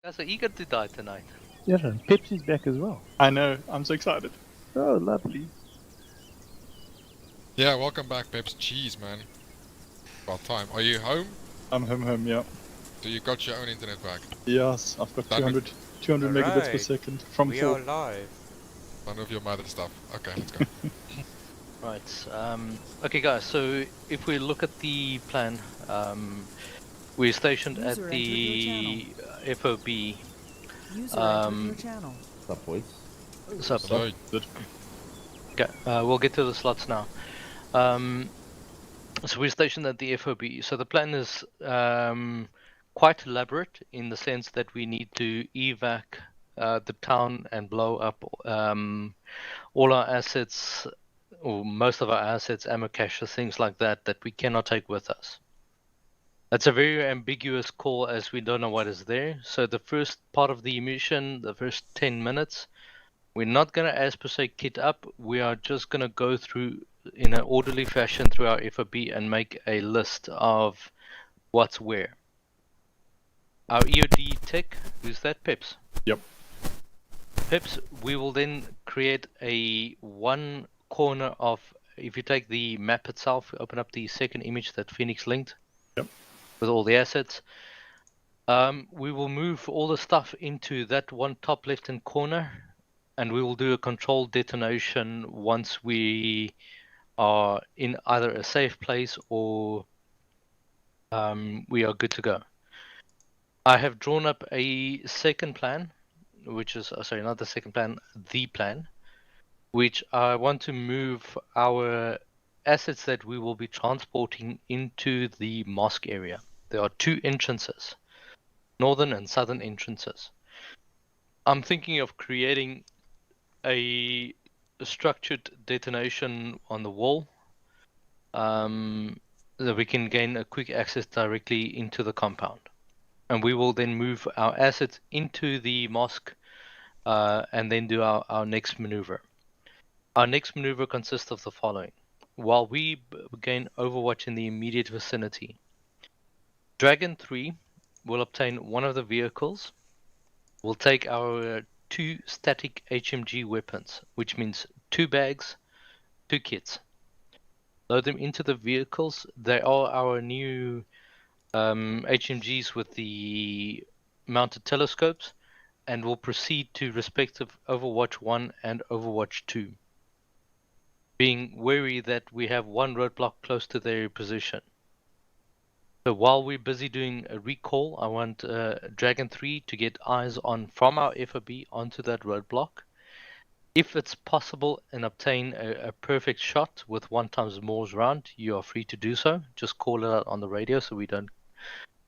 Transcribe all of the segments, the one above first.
Guys are eager to die tonight. Yeah, and Pepsi's back as well. I know. I'm so excited. Oh, lovely. Yeah, welcome back, Peps. Jeez, man. About time. Are you home? I'm home, yeah. So you got your own internet back? Yes, I've got Done 200 megabits per Alright. second from We 4. are live. None of your mother stuff. Okay, let's go. Right. Okay, guys. So if we look at the plan, we're stationed User at entered the FOB. User entered your channel. What's up, boys? So So, okay, we'll get to the slots now. So we're stationed at the FOB. So the plan is quite elaborate in the sense that we need to evac the town and blow up all our assets, or most of our assets, ammo caches, things like that, that we cannot take with us. That's a very ambiguous call as we don't know what is there. So the first part of the mission, the first 10 minutes, we're not going to, as per se, kit up. We are just going to go through in an orderly fashion through our FOB and make a list of what's where. Our EOD tech, who's that? Peps. Yep. Peps, we will then create a one corner of, if you take the map itself, open up the second image that Phoenix linked. Yep. With all the assets. We will move all the stuff into that one top left-hand corner, and we will do a controlled detonation once we are in either a safe place or we are good to go. I have drawn up a second plan, which is, sorry, not the second plan, the plan, which I want to move our assets that we will be transporting into the mosque area. There are two entrances, northern and southern entrances. I'm thinking of creating a structured detonation on the wall that we can gain a quick access directly into the compound. And we will then move our assets into the mosque and then do our next maneuver. Our next maneuver consists of the following. While we gain overwatch in the immediate vicinity, Dragon 3 will obtain one of the vehicles. We'll take our 2 static HMG weapons, which means 2 bags, 2 kits. Load them into the vehicles. They are our new HMGs with the mounted telescopes, and we'll proceed to respective Overwatch 1 and Overwatch 2. Being wary that we have one roadblock close to their position. So while we're busy doing a recall, I want Dragon 3 to get eyes on from our FOB onto that roadblock. If it's possible and obtain a perfect shot with 1 times Moore's round, you are free to do so. Just call it out on the radio so we don't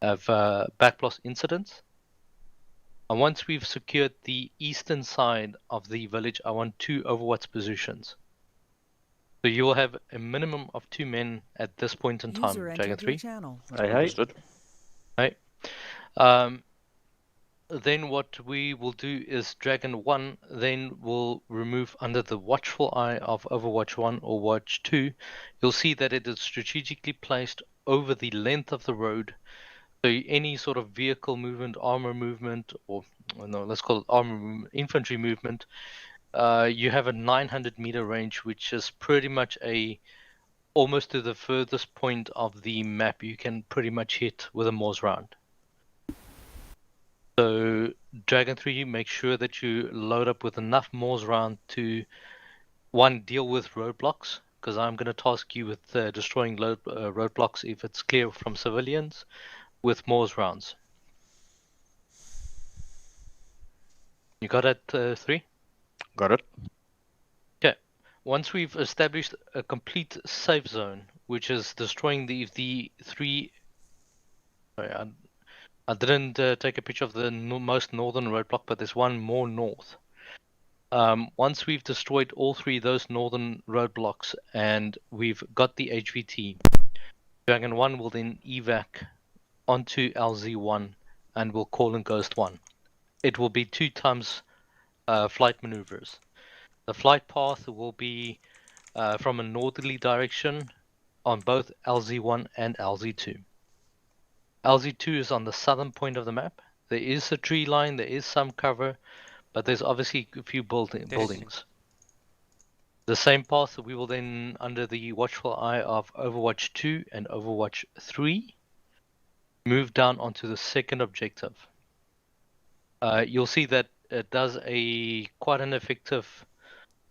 have backblast incidents. And once we've secured the eastern side of the village, I want 2 Overwatch positions. So you will have a minimum of 2 men at this point in time, User Dragon entered your 3. channel. Understood. Then what we will do is Dragon 1 then will remove under the watchful eye of Overwatch 1 or Watch 2. You'll see that it is strategically placed over the length of the road. So any sort of vehicle movement, armor movement, or no, let's call it armor infantry movement, you have a 900 meter range, which is pretty much almost to the furthest point of the map you can pretty much hit with a Morse round. So Dragon 3, make sure that you load up with enough Morse round to, one, deal with roadblocks, because I'm going to task you with destroying roadblocks if it's clear from civilians with Morse rounds. You got it, 3? Got it. Okay. Once we've established a complete safe zone, which is destroying the 3... Sorry, I didn't take a picture of the most northern roadblock, but there's one more north. Once we've destroyed all 3 of those northern roadblocks and we've got the HVT, Dragon 1 will then evac onto LZ1 and will call in Ghost 1. It will be 2 times flight maneuvers. The flight path will be from a northerly direction on both LZ1 and LZ2. LZ2 is on the southern point of the map, There is a tree line, there is some cover, but there's obviously a few buildings. The same path we will then, under the watchful eye of Overwatch 2 and Overwatch 3, move down onto the second objective. You'll see that it does quite an effective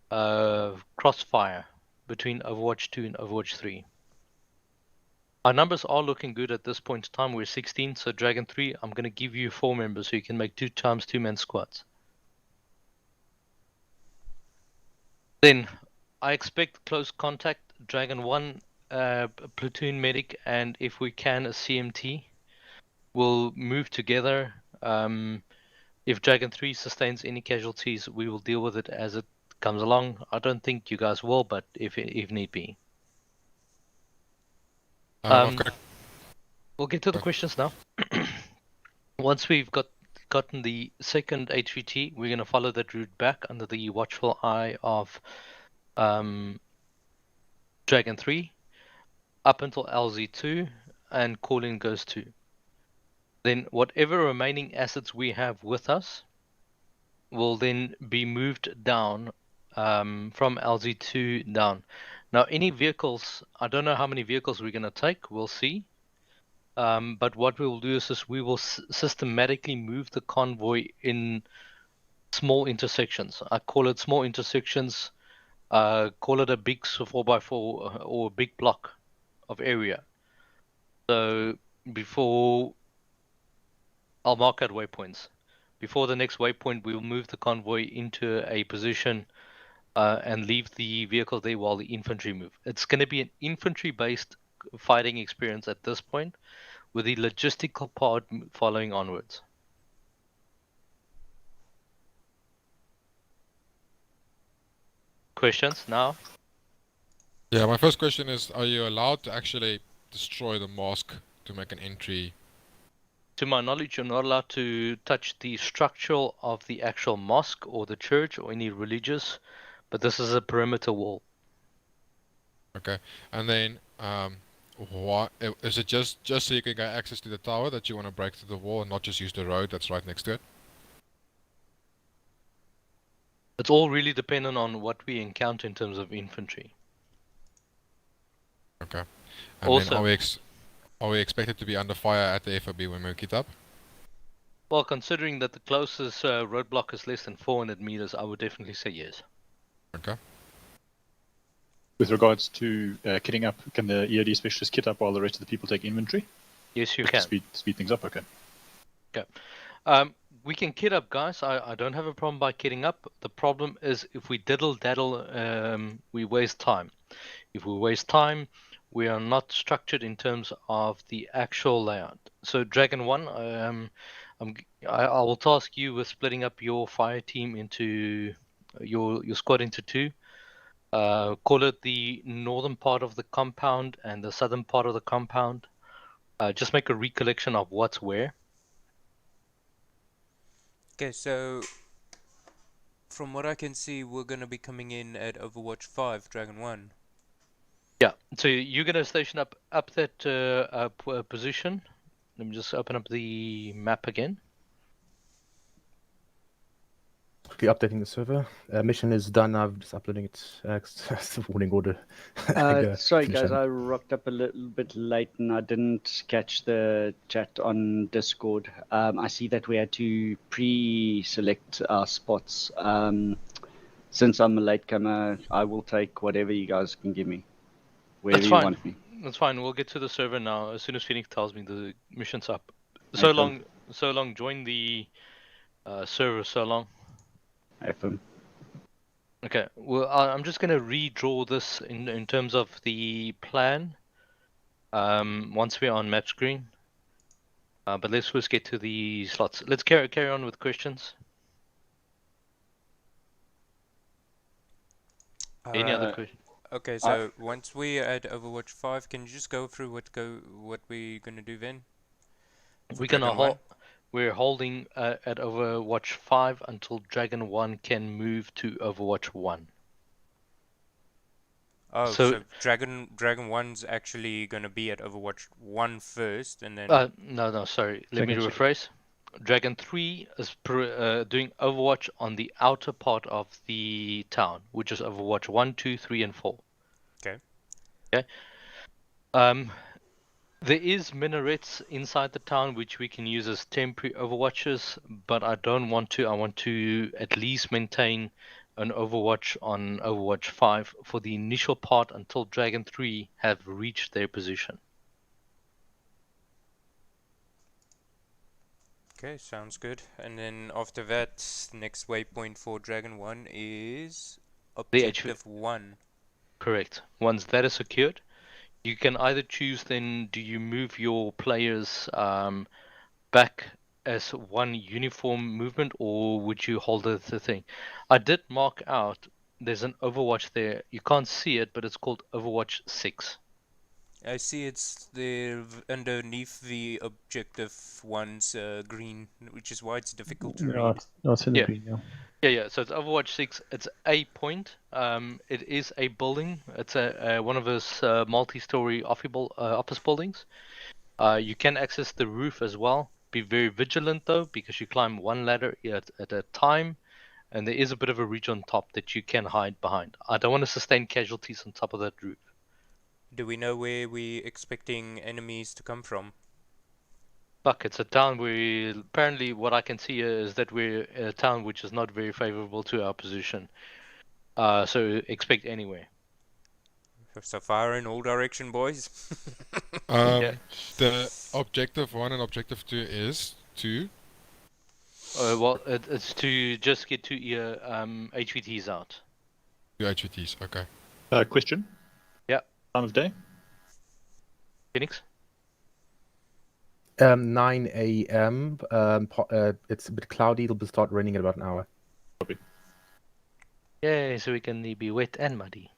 crossfire between Overwatch 2 and Overwatch 3. Our numbers are looking good at this point in time. We're 16, so Dragon 3, I'm going to give you 4 members so you can make 2 times 2-man squads. Then, I expect close contact, Dragon 1, platoon medic, and if we can, a CMT. We'll move together. If Dragon 3 sustains any casualties, we will deal with it as it comes along. I don't think you guys will, but if need be. We'll get to the questions now. Once we've gotten the second HVT, we're going to follow that route back under the watchful eye of Dragon 3 up until LZ2 and call in Ghost 2. Then whatever remaining assets we have with us will then be moved down from LZ2 down. Now any vehicles, I don't know how many vehicles we're going to take, we'll see. But what we will do is we will systematically move the convoy in small intersections. I call it small intersections, call it a big 4x4 or a big block of area. So before, I'll mark out waypoints. Before the next waypoint, we will move the convoy into a position and leave the vehicle there while the infantry move. It's going to be an infantry-based fighting experience at this point, with the logistical part following onwards. Questions now? Yeah, my first question is, are you allowed to actually destroy the mosque to make an entry? To my knowledge, you're not allowed to touch the structure of the actual mosque or the church or any religious, but this is a perimeter wall. Okay, and then what is it? Just so you can get access to the tower that you want to break through the wall and not just use the road that's right next to it? It's all really dependent on what we encounter in terms of infantry. Okay. And Also, then are we expected to be under fire at the FOB when we get up? well, considering that the closest roadblock is less than 400 meters, I would definitely say yes. Okay. With regards to kitting up, can the EOD specialist kit up while the rest of the people take inventory? Yes, you Just can. to speed things up, okay. Okay. We can kit up, guys. I don't have a problem by kitting up. The problem is if we diddle-daddle, we waste time. If we waste time, we are not structured in terms of the actual layout. So Dragon 1, I will task you with splitting up your fire team into your squad into 2. Call it the northern part of the compound and the southern part of the compound. Just make a recollection of what's where. Okay, so from what I can see, we're gonna be coming in at Overwatch 5, Dragon 1. Yeah, so you're gonna station up that position. Let me just open up the map again. Quickly updating the server. Mission is done. I'm just uploading it. It's the warning order. Sorry Finish guys, them. I rocked up a little bit late and I didn't catch the chat on Discord. I see that we had to pre-select our spots. Since I'm a latecomer, I will take whatever you guys can give me, wherever That's you fine. want me. That's fine. We'll get to the server now as soon as Phoenix tells me the mission's up. No So long. Join the server. So long. FM. Okay. Well, I'm just gonna redraw this in terms of the plan. Once we're on map screen. But let's first get to the slots. Let's carry on with questions. Any other questions? Okay, so once we at Overwatch 5, can you just go through what we're gonna do then? We're holding at Overwatch 5 until Dragon 1 can move to Overwatch 1. Oh, so Dragon 1's actually gonna be at Overwatch 1 first, and then... No, sorry. Let me rephrase. Dragon 3 is doing Overwatch on the outer part of the town, which is Overwatch 1, 2, 3, and 4. Okay. Okay. There is minarets inside the town which we can use as temporary overwatches, but I don't want to. I want to at least maintain an overwatch on Overwatch 5 for the initial part until Dragon 3 have reached their position. Okay, sounds good. And then after that, the next waypoint for Dragon 1 is Objective 1. Correct. Once that is secured, you can either choose then, do you move your players back as one uniform movement, or would you hold the thing? I did mark out, there's an Overwatch there. You can't see it, but it's called Overwatch 6. I see it's there underneath the Objective 1's green, which is why it's difficult to read. It's in the Yeah. green, yeah. Yeah. So it's Overwatch 6. It's a point. It is a building. It's a one of those multi-story office buildings. You can access the roof as well. Be very vigilant though, because you climb one ladder at a time, and there is a bit of a ridge on top that you can hide behind. I don't want to sustain casualties on top of that roof. Do we know where we're expecting enemies to come from? Fuck, it's a town where apparently what I can see is that we're in a town which is not very favorable to our position. So expect anywhere. So fire in all direction, boys. Yeah. The Objective 1 and Objective 2 is to... Well, it's to just get to your HVTs out. The HVTs, okay. Question? Yeah. Time of day? Phoenix? 9 a.m. It's a bit cloudy. It'll start raining in about an hour. Yay, so we can be wet and muddy.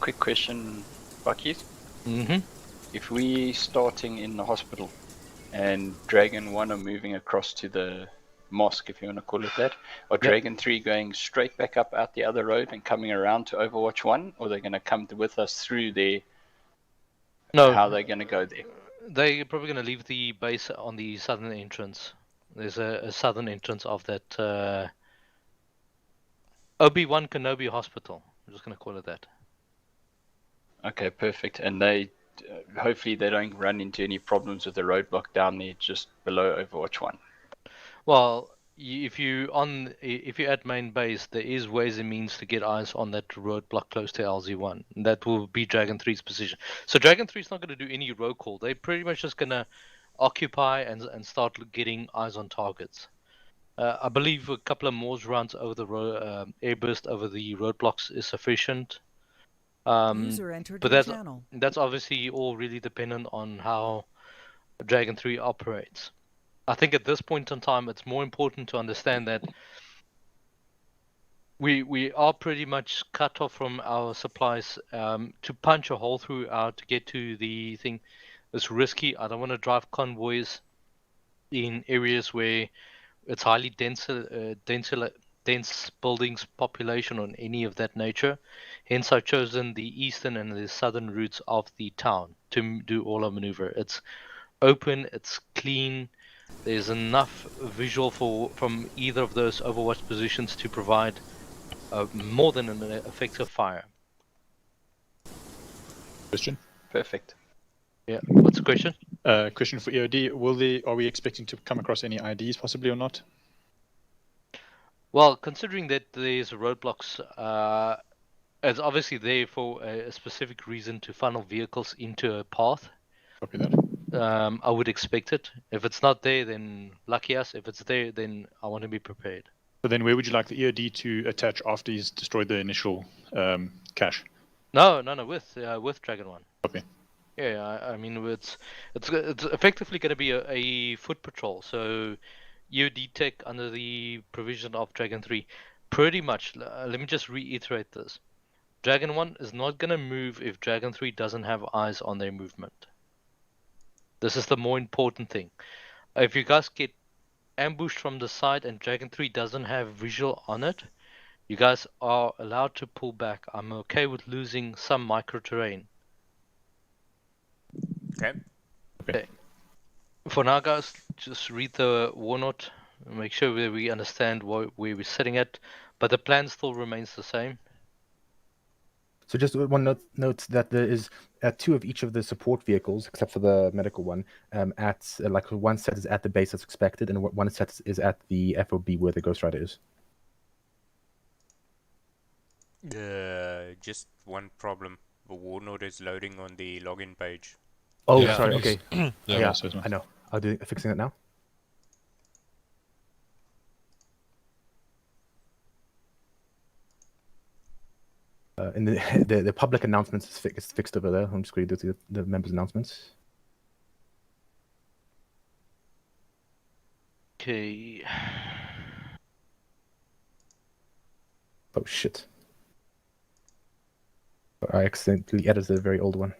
Quick question, Buckies. Mm-hmm. If we starting in the hospital and Dragon 1 are moving across to the mosque, if you want to call it that, or Dragon 3 going straight back up out the other road and coming around to Overwatch 1, or they're going to come with us through there? No. How are they going to go there? They're probably going to leave the base on the southern entrance. There's a southern entrance of that Obi-Wan Kenobi Hospital. I'm just going to call it that. Okay, perfect. And they hopefully they don't run into any problems with the roadblock down there just below Overwatch 1. Well, if you at main base, there is ways and means to get eyes on that roadblock close to LZ1. That will be Dragon 3's position. So Dragon 3 is not going to do any roll call. They're pretty much just going to occupy and start getting eyes on targets. I believe a couple of more rounds over the airburst over the roadblocks is sufficient. User entered But your channel. that's obviously all really dependent on how Dragon 3 operates. I think at this point in time, it's more important to understand that we are pretty much cut off from our supplies. To punch a hole through to get to the thing is risky. I don't want to drive convoys in areas where it's highly dense buildings, population, or any of that nature. Hence, I've chosen the eastern and the southern routes of the town to do all our maneuver. It's open, it's clean. There's enough visual from either of those Overwatch positions to provide more than an effective fire. Question? Perfect. Yeah. What's the question? Question for EOD. Are we expecting to come across any IDs possibly or not? Well, considering that there's roadblocks, it's obviously there for a specific reason to funnel vehicles into a path. Copy that. I would expect it. If it's not there, then lucky us. If it's there, then I want to be prepared. So then where would you like the EOD to attach after he's destroyed the initial cache? No, with Dragon 1. Copy. Yeah, I mean it's effectively going to be a foot patrol. So EOD tech under the provision of Dragon 3. Pretty much, let me just reiterate this. Dragon 1 is not going to move if Dragon 3 doesn't have eyes on their movement. This is the more important thing. If you guys get ambushed from the side and Dragon 3 doesn't have visual on it, you guys are allowed to pull back. I'm okay with losing some micro terrain. Okay. For now, guys, just read the WARNORD, make sure that we understand where we're sitting at, but the plan still remains the same. So just one note that there is 2 of each of the support vehicles, except for the medical one, at like one set is at the base as expected, and one set is at the FOB where the Ghostrider is. Just one problem. The WARNORD is loading on the login page. Oh, Yeah, sorry. please. Okay. Yeah, I know. I'll do fixing it now. In the public announcements is fixed over there. I'm just going to do the members' announcements. Okay. Oh shit! I accidentally edited a very old one.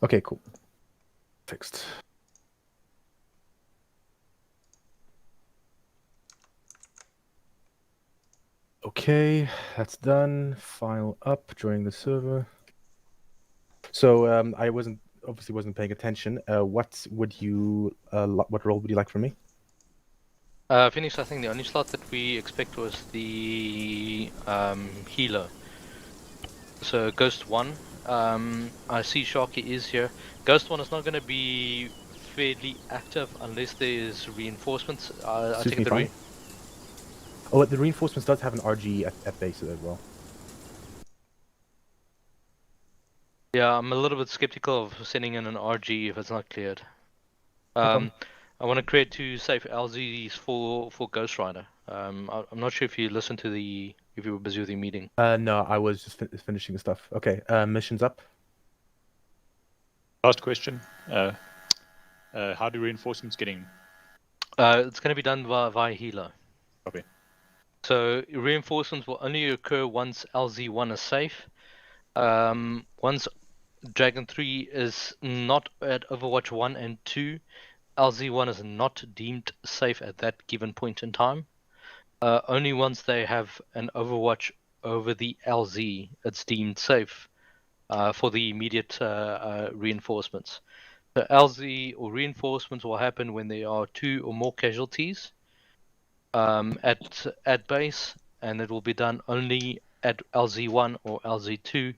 Okay, cool. Fixed. Okay, that's done. File up, joining the server. So I obviously wasn't paying attention. What would you what role would you like from me? Phoenix, I think the only slot that we expect was the healer. So Ghost 1, I see Sharky is here. Ghost 1 is not going to be fairly active unless there is reinforcements. I Suits think me fine. Oh, the reinforcements does have an RG at base as well. Yeah, I'm a little bit skeptical of sending in an RG if it's not cleared. problem. I want to create 2 safe LZs for Ghostrider. I'm not sure if you listened to if you were busy with your meeting. No, I was just finishing the stuff. Okay, missions up. Last question. How do reinforcements get in? It's going to be done via healer. Copy. So reinforcements will only occur once LZ1 is safe. Once Dragon 3 is not at Overwatch 1 and 2, LZ1 is not deemed safe at that given point in time. Only once they have an Overwatch over the LZ, it's deemed safe for the immediate reinforcements. The LZ or reinforcements will happen when there are 2 or more casualties at base, and it will be done only at LZ1 or LZ2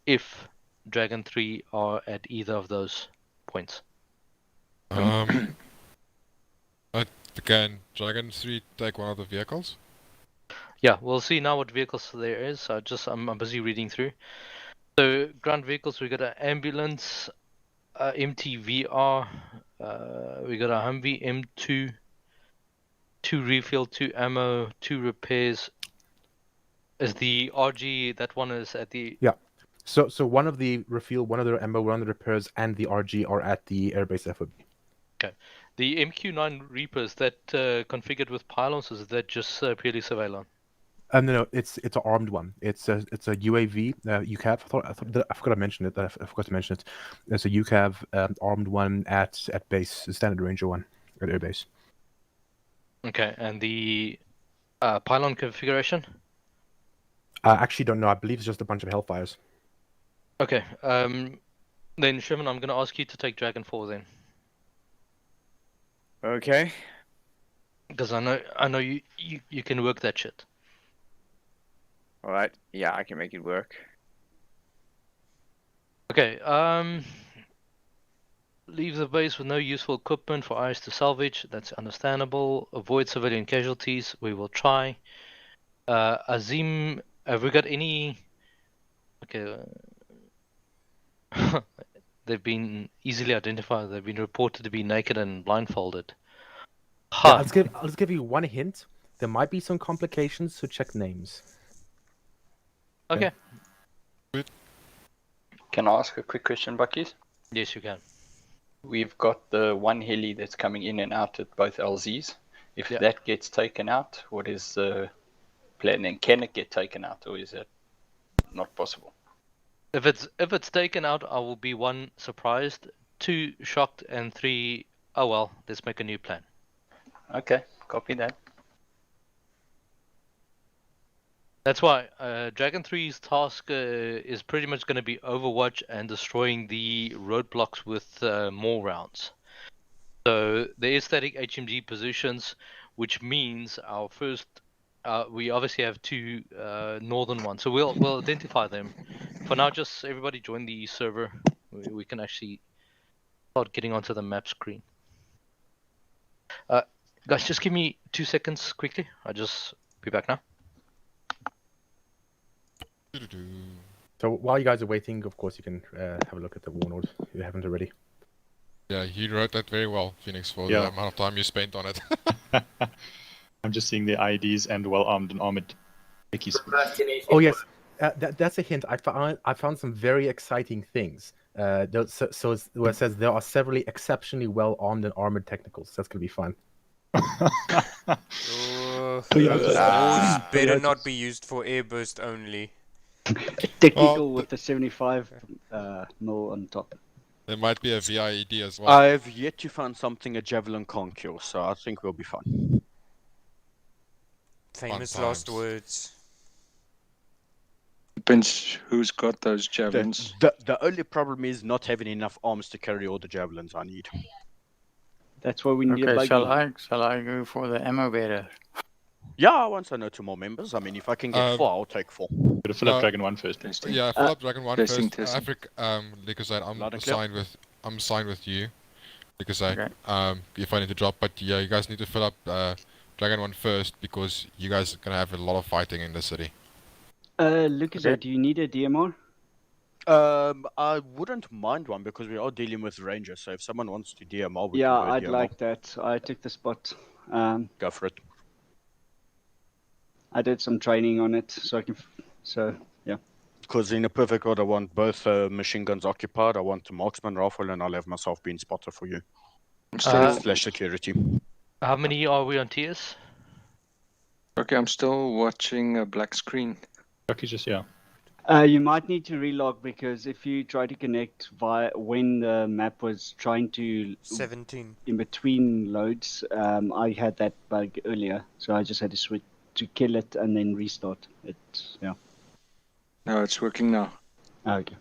if Dragon 3 are at either of those points. Can Dragon 3 take one of the vehicles? Yeah, we'll see now what vehicles there is. I'm busy reading through. So ground vehicles, we got an ambulance, MTVR, we got a Humvee M2, 2 refill, 2 ammo, 2 repairs. Is the RG, that one is at the... Yeah. So one of the refuel, one of the ammo, one of the repairs, and the RG are at the airbase FOB. Okay. The MQ9 Reaper, is that configured with pylons, or is that just purely surveillance? No, it's an armed one. It's a UAV UCAV. I forgot to mention it. I forgot to mention it. It's a UCAV armed one at base, a standard Ranger one at airbase. Okay, and the pylon configuration? I actually don't know. I believe it's just a bunch of Hellfires. Okay. Then Sherman, I'm going to ask you to take Dragon 4 then. Okay. Because I know you can work that shit. Alright. Yeah, I can make it work. Okay, leave the base with no useful equipment for eyes to salvage. That's understandable. Avoid civilian casualties. We will try. Azim, have we got any... Okay. They've been easily identified. They've been reported to be naked and blindfolded. Yeah, I'll just give you one hint. There might be some complications, so check names. Okay. Can I ask a quick question, Buckies? Yes, you can. We've got the one heli that's coming in and out at both LZs. If Yeah. that gets taken out, what is the plan? And can it get taken out, or is it not possible? If it's taken out, I will be 1, surprised, 2, shocked, and 3, oh well, let's make a new plan. Okay, copy that. That's why Dragon 3's task is pretty much going to be Overwatch and destroying the roadblocks with more rounds. So there is static HMG positions, which means our first, we obviously have two northern ones. So we'll identify them. For now, just everybody join the server. We can actually start getting onto the map screen. Guys, just give me 2 seconds quickly. I'll just be back now. So while you guys are waiting, of course, you can have a look at the WARNORD if you haven't already. Yeah, you wrote that very well, Phoenix, for the amount of time you spent on it. I'm just seeing the IEDs and well-armed and armored Ickies. Oh yes, that's a hint. I found some very exciting things. Where it says there are several exceptionally well-armed and armored technicals. That's gonna be fun. Those better not be used for airburst only. Technical with the 75 mil on top. There might be a VIED as well. I've yet to find something a Javelin can't kill, so I think we'll be fine. Famous last words. Depends who's got those javelins. The only problem is not having enough arms to carry all the javelins I need. That's why we need a buggy. Shall I go for the ammo bearer? Yeah, once I know 2 more members. I mean, if I can get 4, I'll take 4. Gotta fill up Dragon 1 first. Yeah, fill up Dragon 1 testing, first. testing. Lucasite, Loud and I'm signed with you. Lucasite, Okay. if I need to drop, but yeah, you guys need to fill up Dragon 1 first because you guys are gonna have a lot of fighting in the city. Lucas, do you need a DMR? I wouldn't mind one because we are dealing with Rangers, so if someone wants to DMR, we can go I'd DMR. like that. I took the spot. Go for it. I did some training on it, so I can. Yeah. Because in a perfect world, I want both machine guns occupied. I want the marksman rifle, and I'll have myself being spotter for you. Slash security. How many are we on tiers? Okay, I'm still watching a black screen. Okay, just You might need to relog because if you try to connect via when the map was trying to 17. in between loads, I had that bug earlier, so I just had to switch to kill it and then restart it. Yeah. No, it's working now. Okay.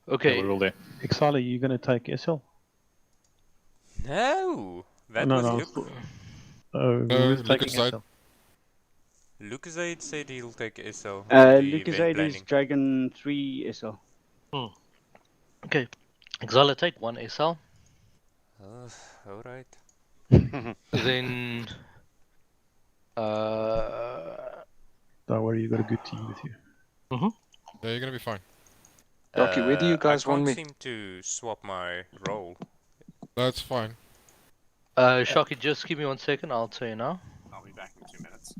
Okay. we're all there. exfil, are you going to take SL? No! That was Luke. Who's taking Lucasite. SL? Lucasite said he'll take SL. Lucas 8 is Dragon 3 SL. Okay. Exala, take 1 SL. Alright. Then... Don't worry, you've got a good team with you. Yeah, you're gonna be fine. Rocky, where do you guys want me? I can't seem to swap my role. That's fine. Shocky, just give me 1 second, I'll tell you now. I'll be back in 2 minutes.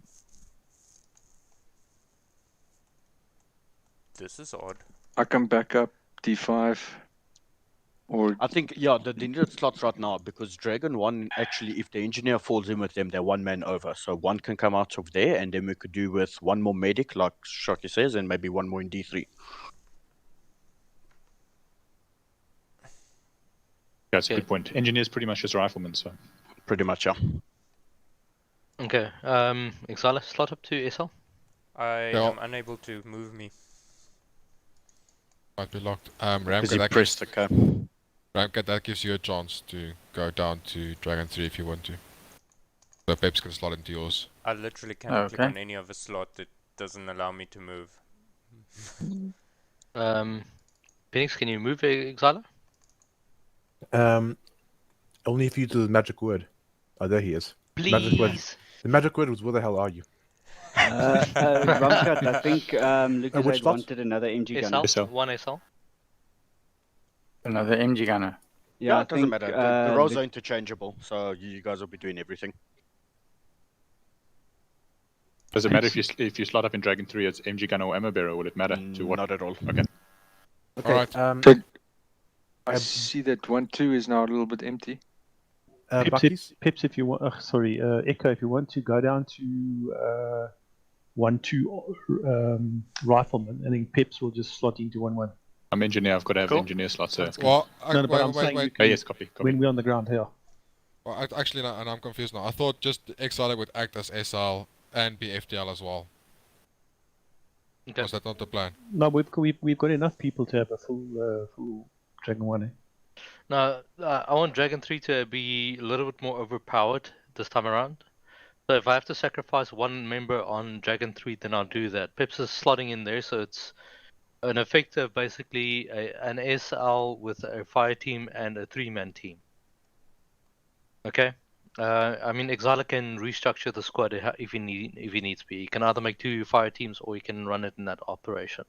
This is odd. I can back up D5. Or I think, yeah, the needed slots right now, because Dragon 1, actually, if the engineer falls in with them, they're 1 man over. So 1 can come out of there, and then we could do with 1 more medic, like Shocky says, and maybe 1 more in D3. That's a good point. Engineer's pretty much just riflemen, so. Pretty much, yeah. Okay, Exala, slot up to SL. I Yeah. am unable to move me. Might be locked. Because he Ramka, pressed the K. Ramka, that gives you a chance to go down to Dragon 3 if you want to. So Pep's gonna slot into yours. I literally cannot click on any of a slot that doesn't allow me to move. Phoenix, can you move Exala? Only if you do the magic word. Oh, there he is. Magic word. Please. The magic word was, where the hell are you? Rumscut, I think Lucas which had slot? wanted another MG gunner. SL? 1 SL? Another MG gunner. Yeah, I it doesn't think, matter. The roles Luc- are interchangeable, so you guys will be doing everything. Does it matter if you slot up in Dragon 3 as MG gunner or ammo bearer? Will it matter to what? Not at all. Okay. Okay. Alright. I see that 1-2 is now a little bit empty. Pips, if you want, Echo, if you want to go down to 1-2 rifleman, and then Pips will just slot into 1-1. I'm engineer. I've got to have engineer slots. So. Well, No, but I'm saying you can, Yes, copy. when we're on the ground here. Well, actually, no, and I'm confused now. I thought just Exile would act as SL and be FDL as well. Okay. Was that not the plan? No, we've got enough people to have a full Dragon 1. Now, I want Dragon 3 to be a little bit more overpowered this time around. So if I have to sacrifice one member on Dragon 3, then I'll do that. Pips is slotting in there, so it's an effective, basically an SL with a fire team and a 3-man team. Okay? I mean, Exila can restructure the squad if he needs be. He can either make 2 fire teams or he can run it in that operation.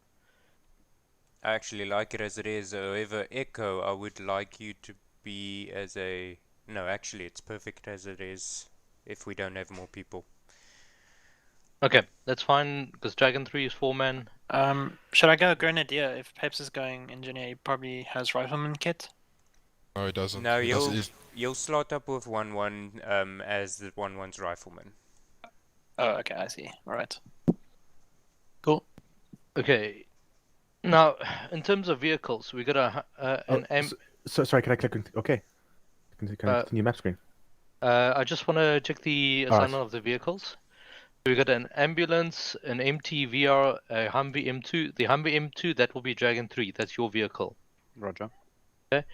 I actually like it as it is. However, Echo, I would like you to be as a... No, actually, it's perfect as it is if we don't have more people. Okay, that's fine, because Dragon 3 is 4-man. Should I go Grenadier? If Peps is going Engineer, he probably has Rifleman kit. No, he doesn't. No, He doesn't. you'll slot up with 1-1 as the 1-1's Rifleman. Oh, okay, I see. Alright. Cool. Okay. Now, in terms of vehicles, we got sorry, can I click? Okay. Can I continue map screen? I just want to check the assignment of the vehicles. We got an ambulance, an MTVR, a Humvee M2. The Humvee M2, that will be Dragon 3. That's your vehicle. Roger. Okay.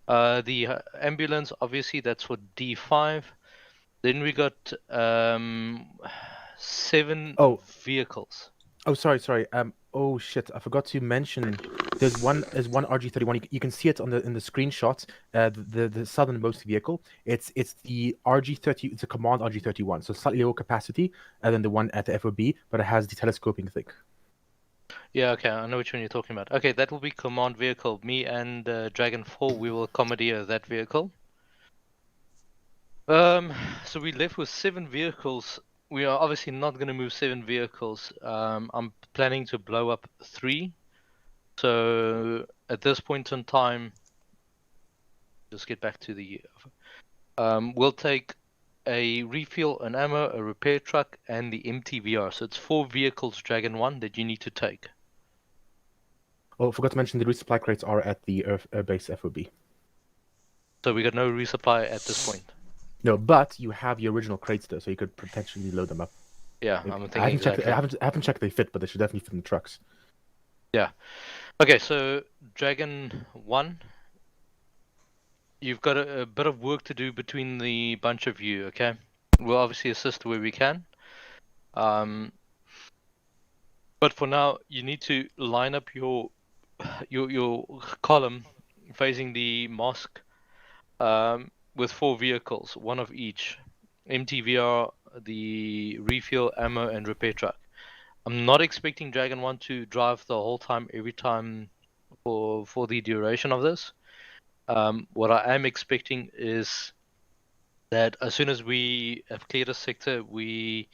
The ambulance, obviously, that's for D5. Then we got 7 vehicles. Oh, sorry. Oh shit! I forgot to mention. There's one RG31. You can see it in the screenshot. The southernmost vehicle. It's the RG30. It's a command RG31. So slightly lower capacity than the one at the FOB, but it has the telescoping thing. Yeah, okay, I know which one you're talking about. Okay, that will be command vehicle. Me and Dragon 4, we will commandeer that vehicle. So we left with 7 vehicles. We are obviously not going to move 7 vehicles. I'm planning to blow up 3. So at this point in time, just get back to the... we'll take a refuel, an ammo, a repair truck, and the MTVR. So it's 4 vehicles, Dragon 1, that you need to take. Oh, I forgot to mention the resupply crates are at the Airbase FOB. So we got no resupply at this point. No, but you have your original crates there, so you could potentially load them up. Yeah, Maybe. I'm thinking I exactly. haven't checked they fit, but they should definitely fit in the trucks. Yeah. Okay, so Dragon 1, you've got a bit of work to do between the bunch of you, okay? We'll obviously assist where we can. But for now, you need to line up your column facing the mosque with 4 vehicles, 1 of each. MTVR, the refuel, ammo, and repair truck. I'm not expecting Dragon 1 to drive the whole time, every time for the duration of this. What I am expecting is that as soon as we have cleared a sector, we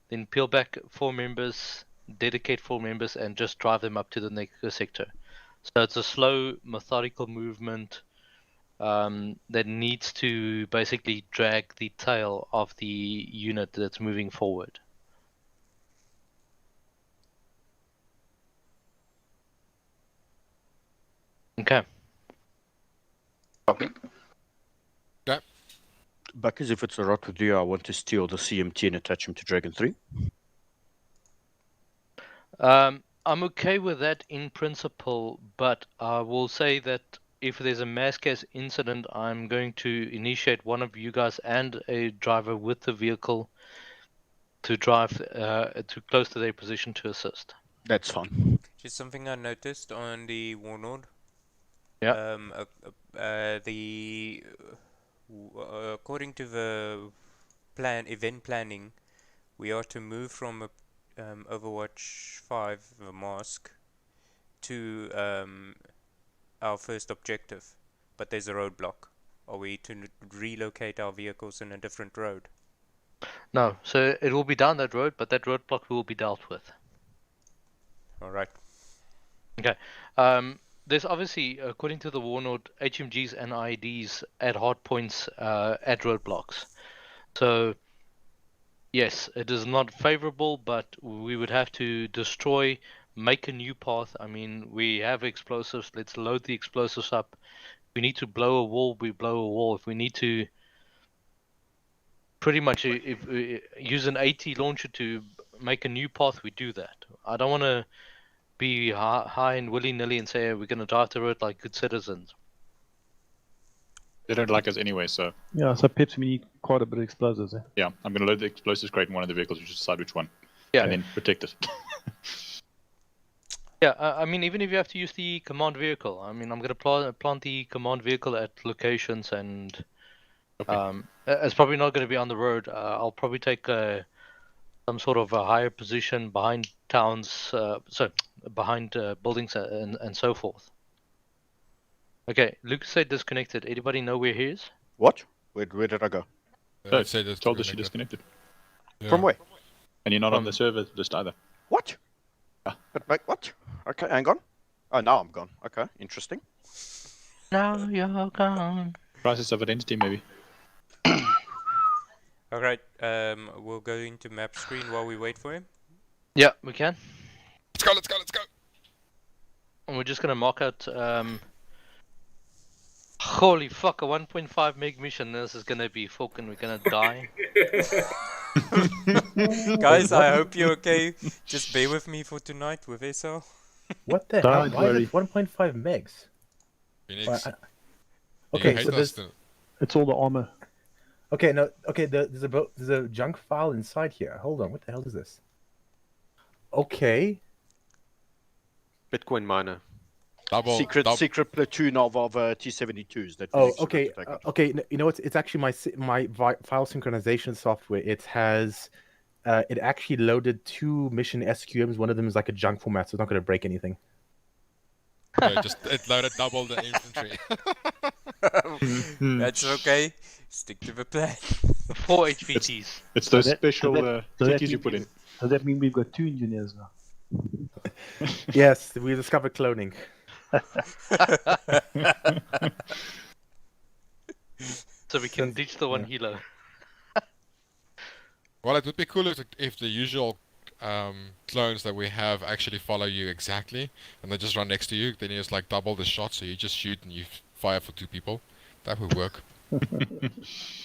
then peel back 4 members, dedicate 4 members, and just drive them up to the next sector. So it's a slow, methodical movement that needs to basically drag the tail of the unit that's moving forward. Okay. Copy. Yeah. Buckers, if it's alright with you, I want to steal the CMT and attach him to Dragon 3. I'm okay with that in principle, but I will say that if there's a mass case incident, I'm going to initiate one of you guys and a driver with the vehicle to drive to close to their position to assist. That's fine. Just something I noticed on the WARNORD. Yeah. According to the event planning, we are to move from Overwatch 5, the Mask, to our first objective, but there's a roadblock. Are we to relocate our vehicles in a different road? No, so it will be down that road, but that roadblock will be dealt with. Alright. Okay. There's obviously, according to the WARNORD, HMGs and IEDs at hard points at roadblocks. So, yes, it is not favorable, but we would have to destroy, make a new path. I mean, we have explosives. Let's load the explosives up. If we need to blow a wall, we blow a wall. If we need to pretty much use an AT launcher to make a new path, we do that. I don't want to be high and willy-nilly and say, hey, we're going to drive the road like good citizens. They don't like us anyway, so Yeah, so perhaps we need quite a bit of explosives. Eh? yeah, I'm going to load the explosives crate in one of the vehicles. You just decide which one, Yeah. and then protect it. Yeah, I mean, even if you have to use the command vehicle, I mean, I'm going to plant the command vehicle at locations, and it's probably not going to be on the road. I'll probably take some sort of a higher position behind towns, behind buildings and so forth. Okay, Lucas said disconnected. Anybody know where he is? What? Where did I go? Told us you disconnected. Yeah. From where? And you're not on the server list either. What? Yeah. But like what? Okay, hang on. Oh, now I'm gone. Okay, interesting. Now you're gone. Crisis of identity, maybe. Alright, we'll go into map screen while we wait for him. Yeah, we can. Let's go. And we're just going to mark out... Holy fuck, a 1.5 meg mission. This is going to be fucking... We're going to die. Guys, I hope you're okay. Just bear with me for tonight with SL. What the hell? Why is it 1.5 megs? Phoenix, okay, so there's... It's all the armor. Okay, no, okay, there's a junk file inside here. Hold on, what the hell is this? Okay. Bitcoin miner. Double secret platoon of T-72s. That Oh, okay, okay. You know what? It's actually my file synchronization software. It has, it actually loaded 2 mission SQMs. One of them is like a junk format, so it's not going to break anything. Yeah, it loaded double the infantry. That's okay. Stick to the plan. 4 HVTs. It's those special TTs you put in. Does that mean we've got 2 engineers now? Yes, we discovered cloning. So we can ditch the one helo. Well, it would be cool if the usual clones that we have actually follow you exactly, and they just run next to you. Then you just like double the shot, so you just shoot and you fire for 2 people. That would work.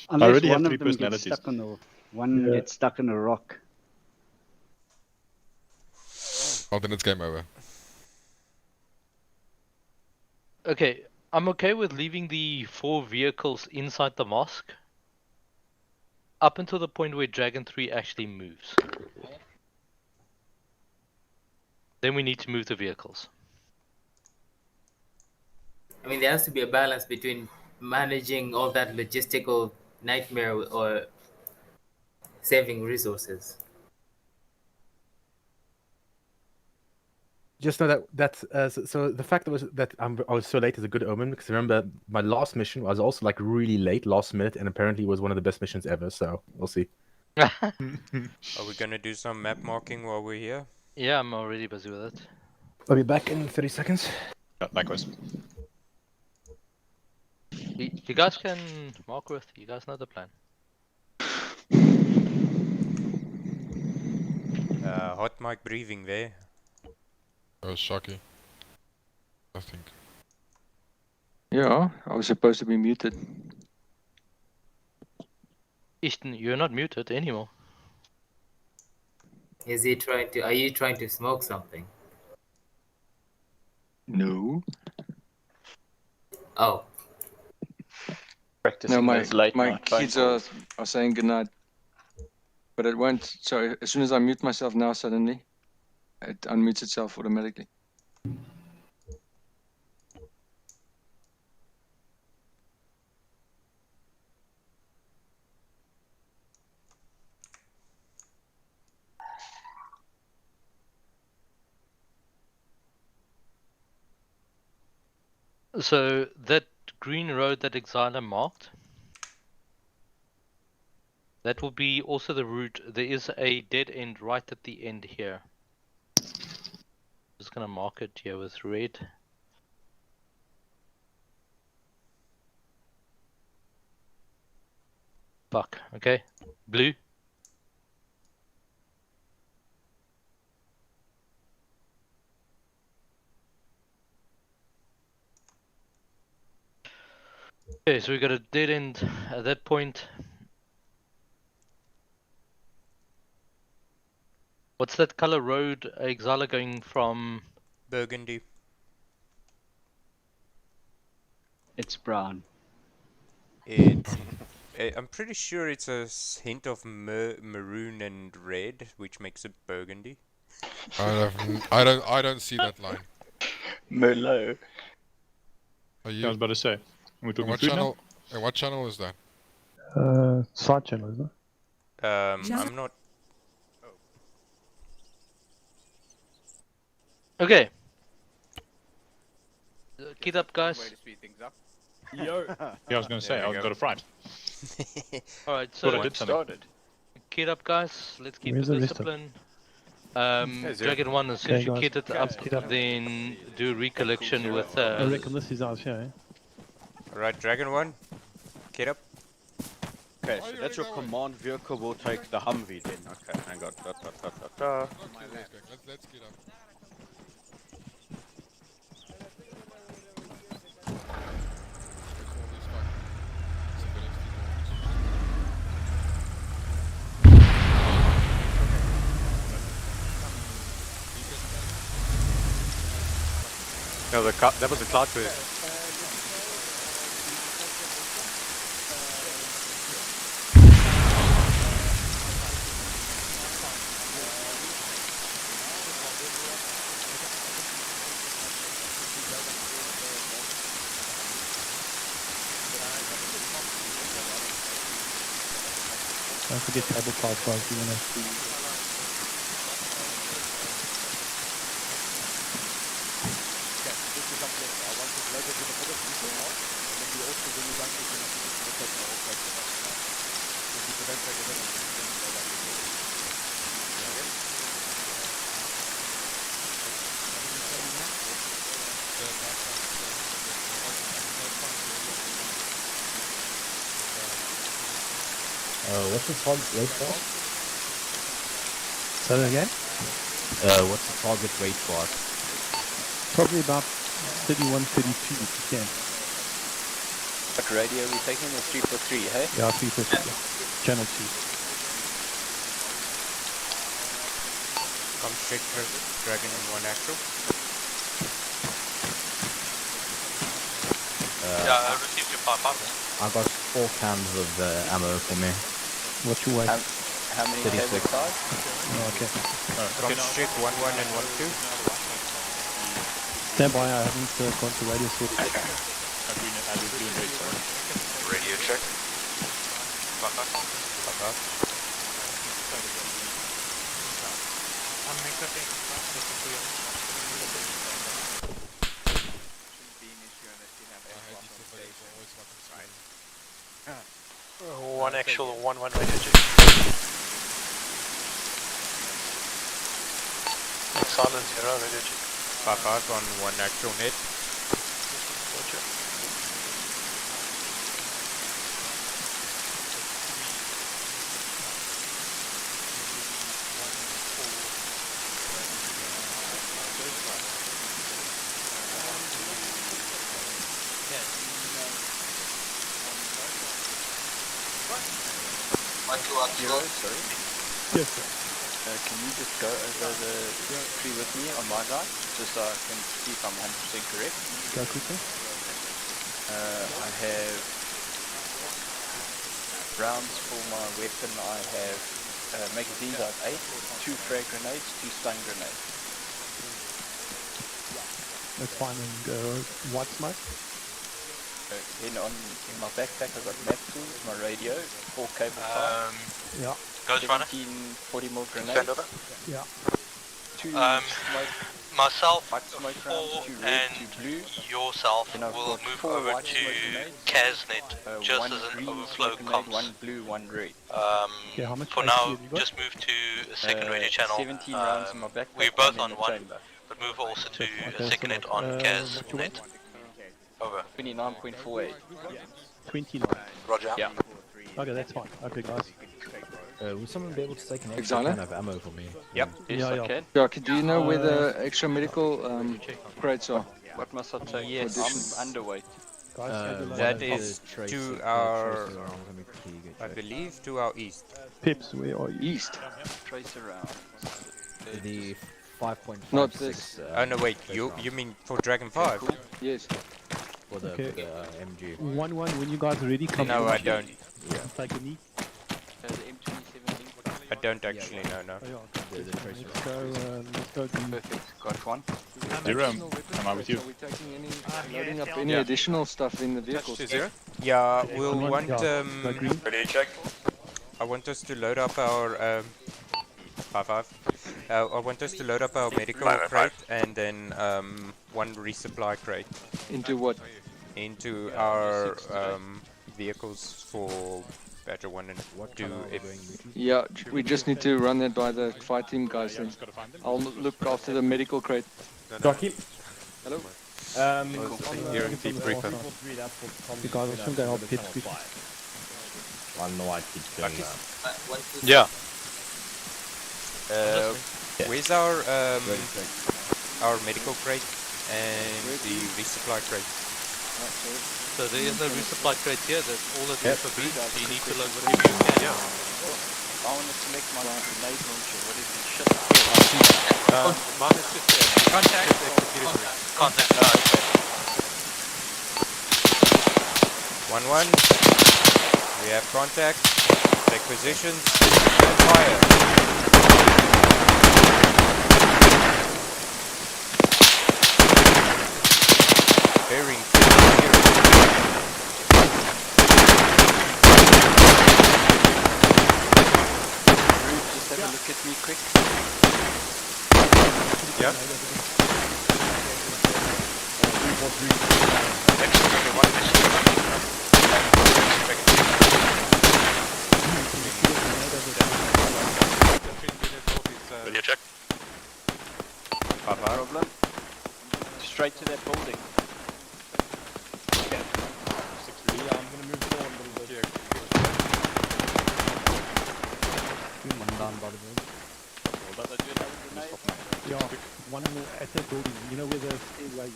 Unless one of them gets stuck on the gets stuck in a rock. Well, then it's game over. Okay, I'm okay with leaving the 4 vehicles inside the mosque up until the point where Dragon 3 actually moves. Then we need to move the vehicles. I mean, there has to be a balance between managing all that logistical nightmare or saving resources. Just know that's so the fact that I was so late is a good omen, because remember my last mission was also like really late, last minute, and apparently was one of the best missions ever. So we'll see. Are we gonna do some map marking while we're here? Yeah, I'm already busy with it. I'll be back in 30 seconds. Yeah, likewise. You guys can mark with. You guys know the plan. Hot mic breathing there. Oh, shocky. I think. Yeah, I was supposed to be muted. Easton, you're not muted anymore. Is he trying to? Are you trying to smoke something? No. Oh. Practicing No, those late my night phone kids calls. are saying goodnight. But it won't. So as soon as I mute myself now, suddenly it unmutes itself automatically. So that green road that Exiler marked, that will be also the route. There is a dead end right at the end here. Just gonna mark it here with red. Fuck, okay. Blue. Okay, so we got a dead end at that point. What's that color road, Exala, going from Burgundy. It's brown. It's. I'm pretty sure it's a hint of maroon and red, which makes it burgundy. I don't see that line. Merlot. Are I you? was about to say. We're And talking what food channel? And what channel is that? Side channel, isn't it? I'm not. Okay. Get up, guys. Way to speed things up. Yo. Yeah, I was going to say, There we I go. got a fright. Alright, Thought I so did something. Started. kit up, guys. Let's keep Where's the the rest of- discipline. Zero. Dragon 1, as soon as Okay, you guys. kit it up, Kit up. then do recollection Cool, with I reckon this is ours here. Alright, Dragon 1. Get up. Okay, Oh, so you're that's your going that way. command vehicle. Will take the Humvee then. Okay, hang on. Let's get up. No, that was a cloud burst. Don't forget table card guys, you wanna What's the target rate for? say that again? What's the target rate for us? Probably about 31, 32 if you can. What radio are we taking? The 343, hey? Yeah, 350. Channel 2. Come straight for Dragon 1 actual. I received your 5 I got 4 cans of ammo for me. What's your weight? How many cable 36. cars? Oh, okay. Come straight 1-1 and 1-2. Stand by, I haven't gone to radio sorted. Radio check. Fuck off. One actual, 1-1 radio check. Silent 0 radio check. Fuck out on 1 actual net. Roger. Zero, sorry. Yes, sir. Can you just go over the tree with me on my guy, just so I can see if I'm 100% correct? Go quickly. I have rounds for my weapon. I have magazines. I have 8, 2 frag grenades, 2 stun grenades. That's fine. And white smoke. Then in my backpack I've got mag tools, my radio, 4 cable ties, Yeah. 17 40mm grenades, Yeah. 2 smoke, Myself, white smoke 4, rounds, 2 red, and 2 blue. yourself Then I've will got move 4 over white to smoke grenades, Casnet, just 1 as an green overflow smoke grenade, comms. 1 blue, 1 red. Okay, how much For HP now, have you got? just move to a second radio channel. 17 rounds in my backpack. We're both one on in the 1, chamber. but move also to Okay, a second net so, on what's your weight? Casnet. Over. 29.48. 29. Roger. Yeah. Okay, that's fine. Okay, guys. Would someone be able to take an extra Exile? can of ammo for me? Yep. Yes, Yeah, I yeah. can. Yeah, do you know where the extra medical crates are? What must I take? Yes. I'm underweight. Guys, That is to our, I believe, to our east. Pips, where are you? East. Trace around. The 5.56. Not this. Oh no, wait. You mean for Dragon 5? Cool. Yes. For the, Okay. for the MG. 1-1, when you guys are ready, come No, in. I don't. Antigone. The M27 link. I don't actually know. No. Oh, yeah, okay. Let's go green. Perfect. Got one. Zero, Additional weapons, am I with you? Are we taking any, loading up any additional stuff in the vehicles? Yeah, we'll One, want yeah, go green. Ready to check? I want us to load up our 5-5. I want us to load up our medical crate and then one resupply crate Into what? into our vehicles for Badger 1 and 2. Yeah, we just need to run that by the fire team guys then. I'll look after the medical crate. Docky. Hello? You're in debrief. You guys are still going to pit quick. I know I keep doing that. Yeah. Where's our medical crate and the resupply crate? So there is a resupply crate here. That's all that is for beans. You need to load whatever you can. Yeah. I want to select my grenade launcher. What is this shit? Mine is just there. Contact. Contact. 1-1. We have contact. Take positions and fire. Bearing 50. Just have a look at me quick. Yeah. Will you check? Problem. Straight to that building. Yeah, one more at that building. You know where the stairway is?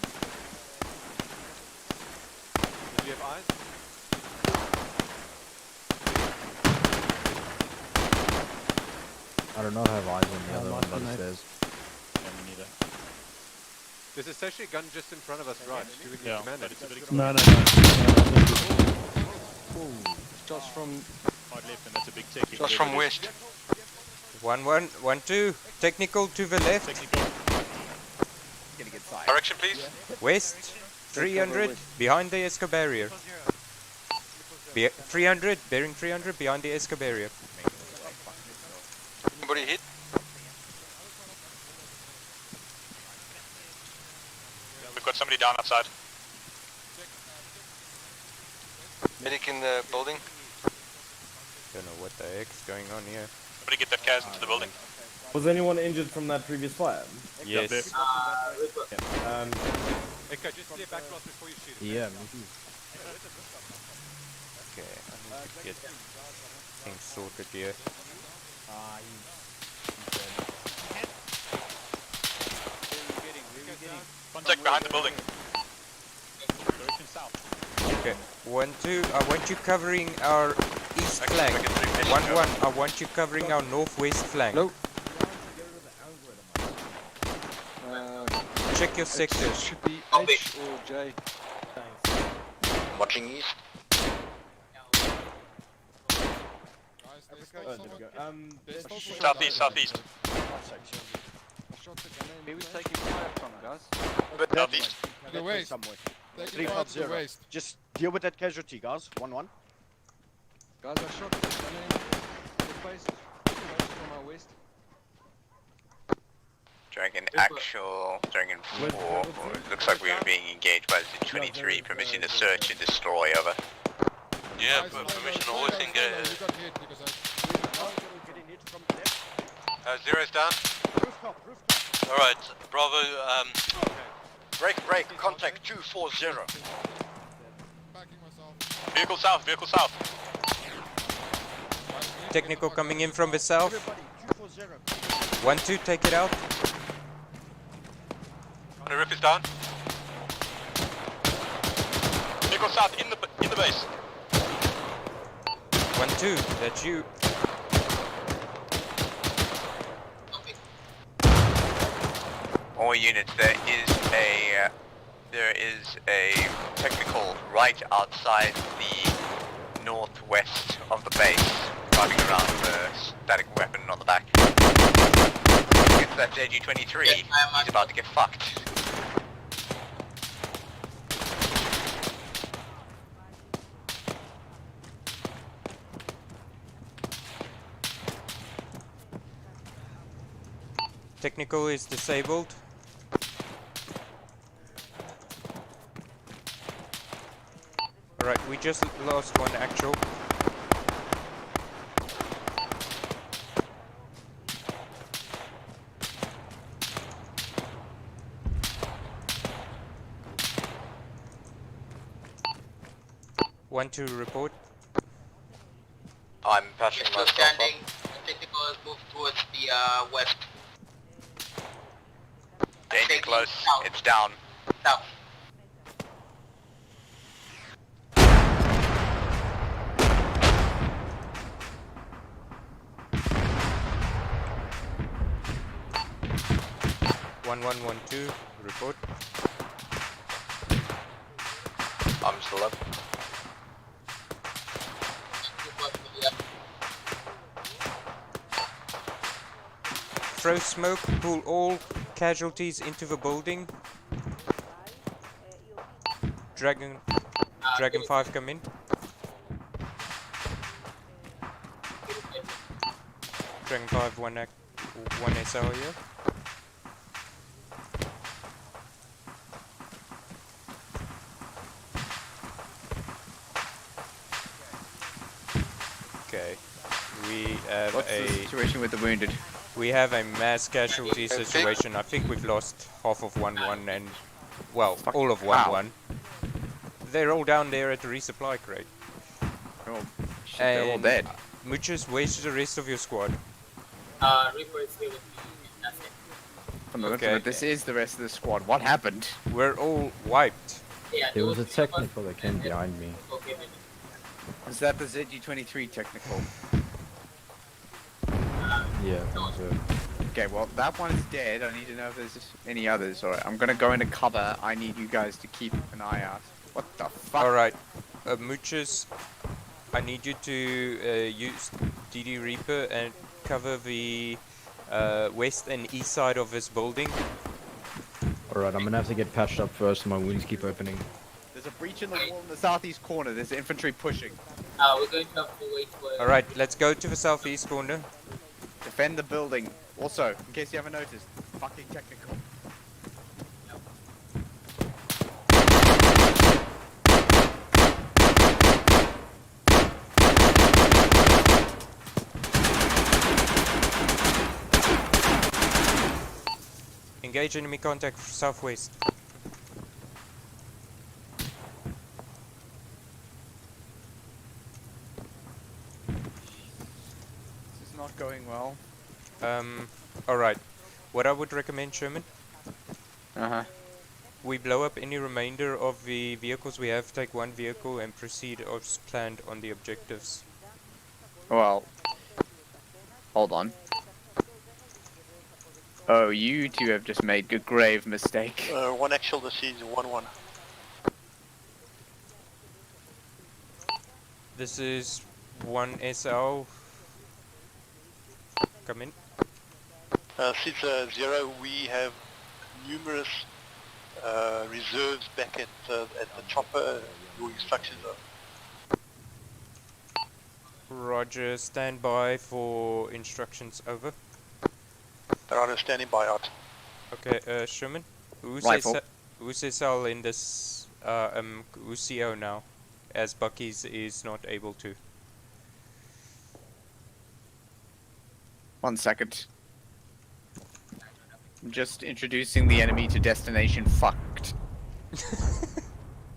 Do you have eyes? I do not have eyes on the other one by the stairs. Yeah, me neither. There's a sentry gun just in front of us, right? Do we Yeah, command but it? it's a bit No. Just from hard left, and that's a big techie. just from west. 1-1. 1-2. Technical to the left. Direction, please. West. 300 behind the Esco barrier. 300. Bearing 300 behind the Esco barrier. Anybody hit? We've got somebody down outside. Medic in the building. Don't know what the heck's going on here. Somebody get that Kaz into the building. Was anyone injured from that previous fire? Yes. Echo, just clear back blast before you shoot it. Yeah, me too. Okay, I need to get things sorted here. Contact behind the building. Direction south. Okay, 1-2. I want you covering our east flank. 1-1. I want you covering our northwest flank. Hello? Check your sectors. Should be H or J. Watching east. Southeast, southeast. Where we taking fire from, guys? Southeast. The waste. Somewhere. Take it out to the waste. Just deal with that casualty, guys. 1-1. Guys, I shot the gunner in the face. From our west. Dragon actual, Dragon 4. Looks like we were being engaged by the 23. Permission to search and destroy, over. Yeah, permission to always engage. Zero's down. Alright, Bravo, break, contact 240. Backing myself. Vehicle south, vehicle south. Technical coming in from the south. 1-2, take it out. The rip is down. Vehicle south in the base. 1-2, that's you. All units, there is a technical right outside the northwest of the base, driving around with a static weapon on the back. It's that ZG-23. He's about to get fucked. Technical is disabled. Alright, we just lost one actual. One to report. I'm patching myself standing. Technical is moved towards the west. Danger close. South. It's down. South. One 112, report. I'm still up. Throw smoke, pull all casualties into the building. Dragon 5 come in. Dragon 5 one SL here. Okay, we have What's the situation with the wounded? We have a mass casualty situation. I think we've lost half of 1-1 and, well, all of 1-1. They're all down there at the resupply crate. Oh, shit, they're all dead. Muchas, where's the rest of your squad? Reaper is here with me. That's it. From the looks of it, this is the rest of the squad. What happened? We're all wiped. Yeah, There was a technical that came behind me. Okay, Is that the ZG-23 technical? Yeah, I think so. Okay, well, that one's dead. I need to know if there's any others. Alright, I'm gonna go into cover. I need you guys to keep an eye out. What the fuck? Alright, Muchas, I need you to use DD Reaper and cover the west and east side of this building. Alright, I'm gonna have to get patched up first. My wounds keep opening. There's a breach in the wall in the southeast corner. There's infantry pushing. we're going to have to wait for... Alright, let's go to the southeast corner. Defend the building. Also, in case you haven't noticed, fucking technical. Engage enemy contact southwest. This is not going well. Alright. What I would recommend, Sherman, we blow up any remainder of the vehicles we have, take one vehicle and proceed as planned on the objectives. Well, hold on. Oh, you two have just made a grave mistake. One actual deceased, 1-1. This is 1 SL. Come in. Since 0, we have numerous reserves back at the chopper. Your instructions are... Roger, stand by for instructions, over. They're standing by out. Okay, Sherman, who's SL in this, who's CO now, as Bucky's is not able to. 1 second. I'm just introducing the enemy to destination fucked.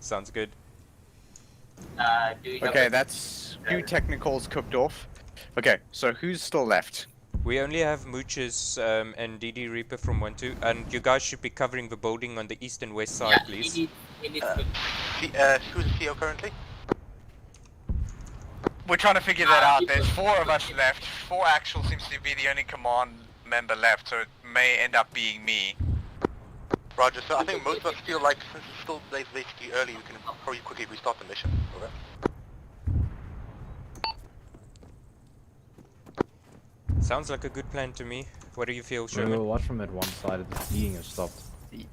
Sounds good. Okay, that's 2 technicals cooked off. Okay, so who's still left? We only have Mooches and DD Reaper from 1-2, and you guys should be covering the building on the east and west side, please. Who's the CO currently? We're trying to figure that out. There's 4 of us left. 4 actual seems to be the only command member left, so it may end up being me. Roger, so I think most of us feel like since it's still basically early, we can probably quickly restart the mission. Over. Sounds like a good plan to me. What do you feel, We Sherman? will watch from at one side of the skiing has stopped.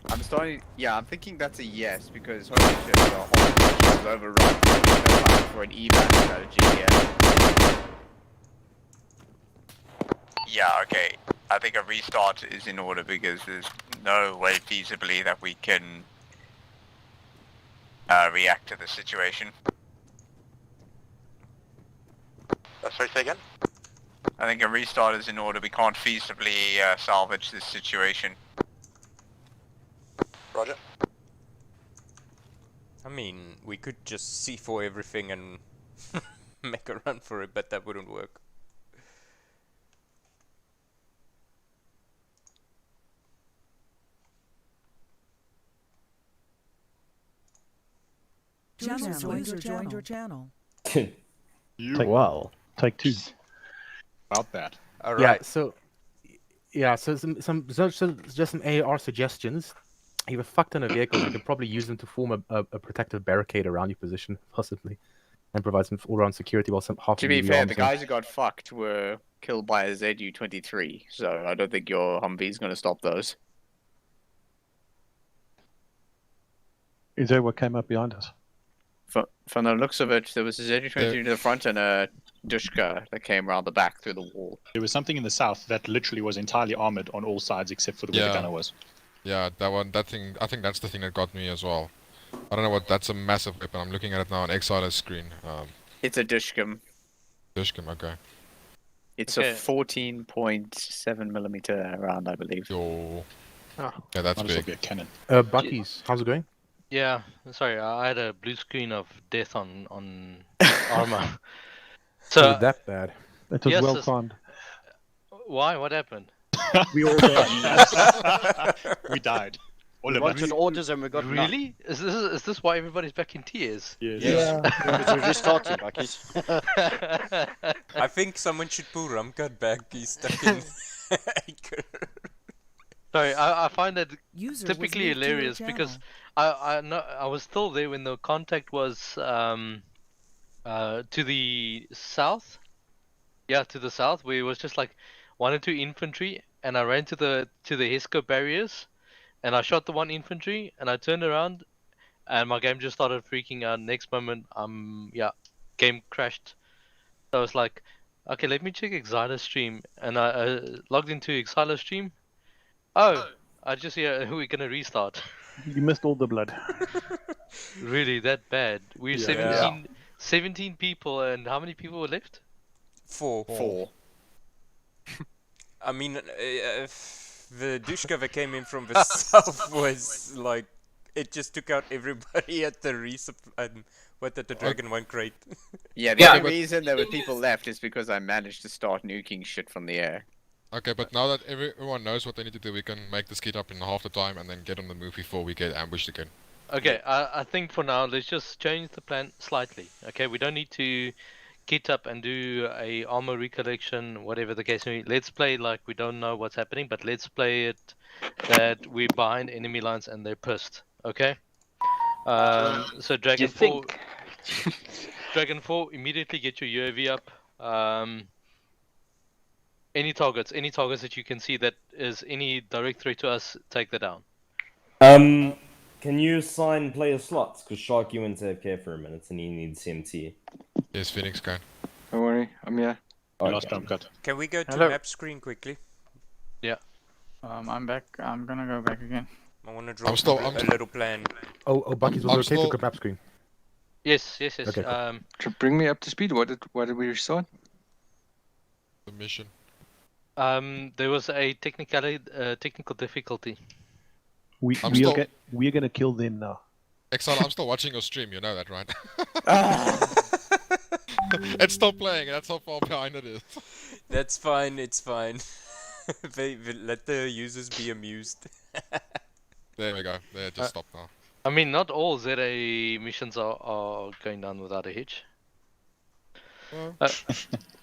I'm starting. Yeah, I'm thinking that's a yes because holy shit, the whole is overrun. There's no time for an evac strategy here. Yeah, okay. I think a restart is in order because there's no way feasibly that we can react to the situation. Sorry, say again? I think a restart is in order. We can't feasibly salvage this situation. Roger. I mean, we could just C4 everything and make a run for it, but that wouldn't work. User joined your channel. Wow. Take 2. About that. All Yeah. right. So just some AR suggestions. If you're fucked in a vehicle, you could probably use them to form a protective barricade around your position, possibly, and provide some all-around security while some half. To be fair, the guys who got fucked were killed by a ZU-23, so I don't think your Humvee's going to stop those. Is that what came up behind us? From the looks of it, there was a ZU-23 to the front and a Dushka that came around the back through the wall. There was something in the south that literally was entirely armored on all sides except for where the gunner was. Yeah, that thing, I think that's the thing that got me as well. I don't know what, that's a massive weapon. I'm looking at it now on Exiler's screen. It's a Dushkum. Dushkum, okay. It's a 14.7mm round, I believe. Yo. Oh. Yeah, that's Might as well big. be a cannon. Bucky's, how's it going? Yeah, sorry, I had a blue screen of death on armor. So Was it that bad? It was yes, well timed. Why? What happened? We all died. We died. All We of wanted us. orders and we got Really? Is this why everybody's back in tears? Yes. Yeah. Because we're restarting, Buckies. I think someone should pull Rumcut back. He's stuck in Acre. Sorry, I find that User typically was moved to your hilarious because channel. I know I was still there when the contact was to the south. Yeah, to the south, where it was just like 1 or 2 infantry, and I ran to the Hesco barriers, and I shot the 1 infantry, and I turned around, and my game just started freaking out. Next moment, game crashed. So I was like, okay, let me check Exiler stream, and I logged into Exiler stream. Oh, I just hear we're gonna restart. You missed all the blood. Really, that bad? We're Yeah. 17 people, and how many people were left? 4. I mean, the Dushka that came in from the south was like, it just took out everybody at the resupply. What at the Dragon 1 crate. Yeah, the only reason there were people left is because I managed to start nuking shit from the air. Okay, but now that everyone knows what they need to do, we can make the skid up in half the time and then get on the move before we get ambushed again. Okay, I think for now, let's just change the plan slightly. Okay, we don't need to kit up and do a armor recollection, whatever the case may be. Let's play like we don't know what's happening, but let's play it that we're behind enemy lines and they're pissed. Okay? So Dragon 4... Dragon 4, immediately get your UAV up. Any targets that you can see that is any direct threat to us, take that down. Can you assign player slots? Because Sharky went to AFK for a minute and he needs CMT. Yes, Phoenix can. Don't worry, I'm here. Last time cut. Can we go to Hello. map screen quickly? Yeah. I'm back. I'm gonna go back again. I want to drop I'm still- a little plan. Oh, Bucky's, was I'm it okay still- to grab screen? Yes. Okay, cool. To bring me up to speed, what did we restart? The mission. There was a technical difficulty. We're gonna kill them now. Exile, I'm still watching your stream, you know that, right? It's still playing, that's how far behind it is. That's fine, it's fine. Let the users be amused. There we go, they just stopped now. I mean, not all ZA missions are going down without a hitch.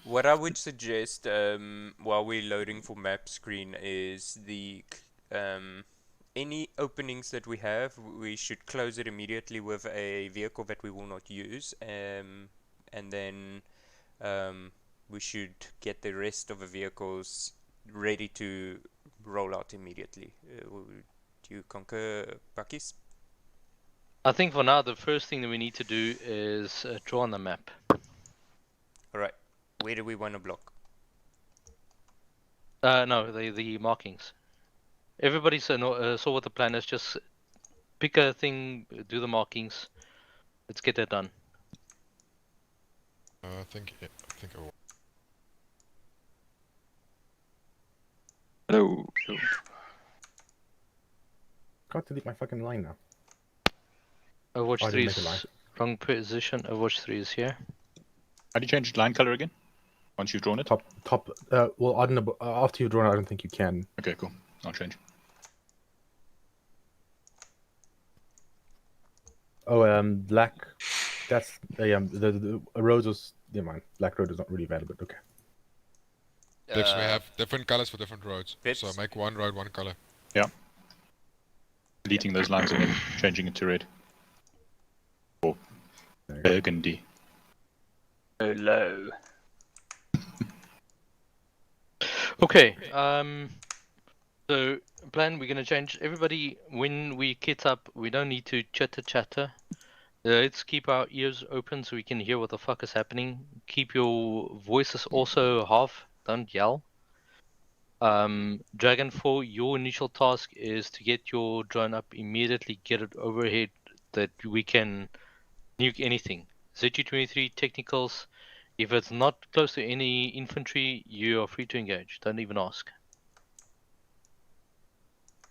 What I would suggest while we're loading for map screen is the any openings that we have, we should close it immediately with a vehicle that we will not use, and then we should get the rest of the vehicles ready to roll out immediately. Do you concur, Pakis? I think for now the first thing that we need to do is draw on the map. Alright, where do we want to block? No, the markings. Everybody saw what the plan is. Just pick a thing, do the markings. Let's get that done. I think I will. Hello. Can't delete my fucking line now. Overwatch Oh, I 3 didn't make a line. is wrong position. Overwatch 3 is here. How do you change line color again? Once you've drawn it? Top. Well, I don't know. After you've drawn it, I don't think you can. Okay, cool. I'll change. Oh, black. That's the rose was. Never mind. Black road is not really valid, but okay. Dips, we have different colors for different roads. Pips? So make one road one color. Yeah. Deleting those lines and then changing it to red. Or burgundy. So low. Okay. So plan, we're gonna change everybody when we kit up. We don't need to chatter. Let's keep our ears open so we can hear what the fuck is happening. Keep your voices also half. Don't yell. Dragon 4, your initial task is to get your drone up immediately. Get it overhead that we can nuke anything. ZG-23 technicals. If it's not close to any infantry, you are free to engage. Don't even ask.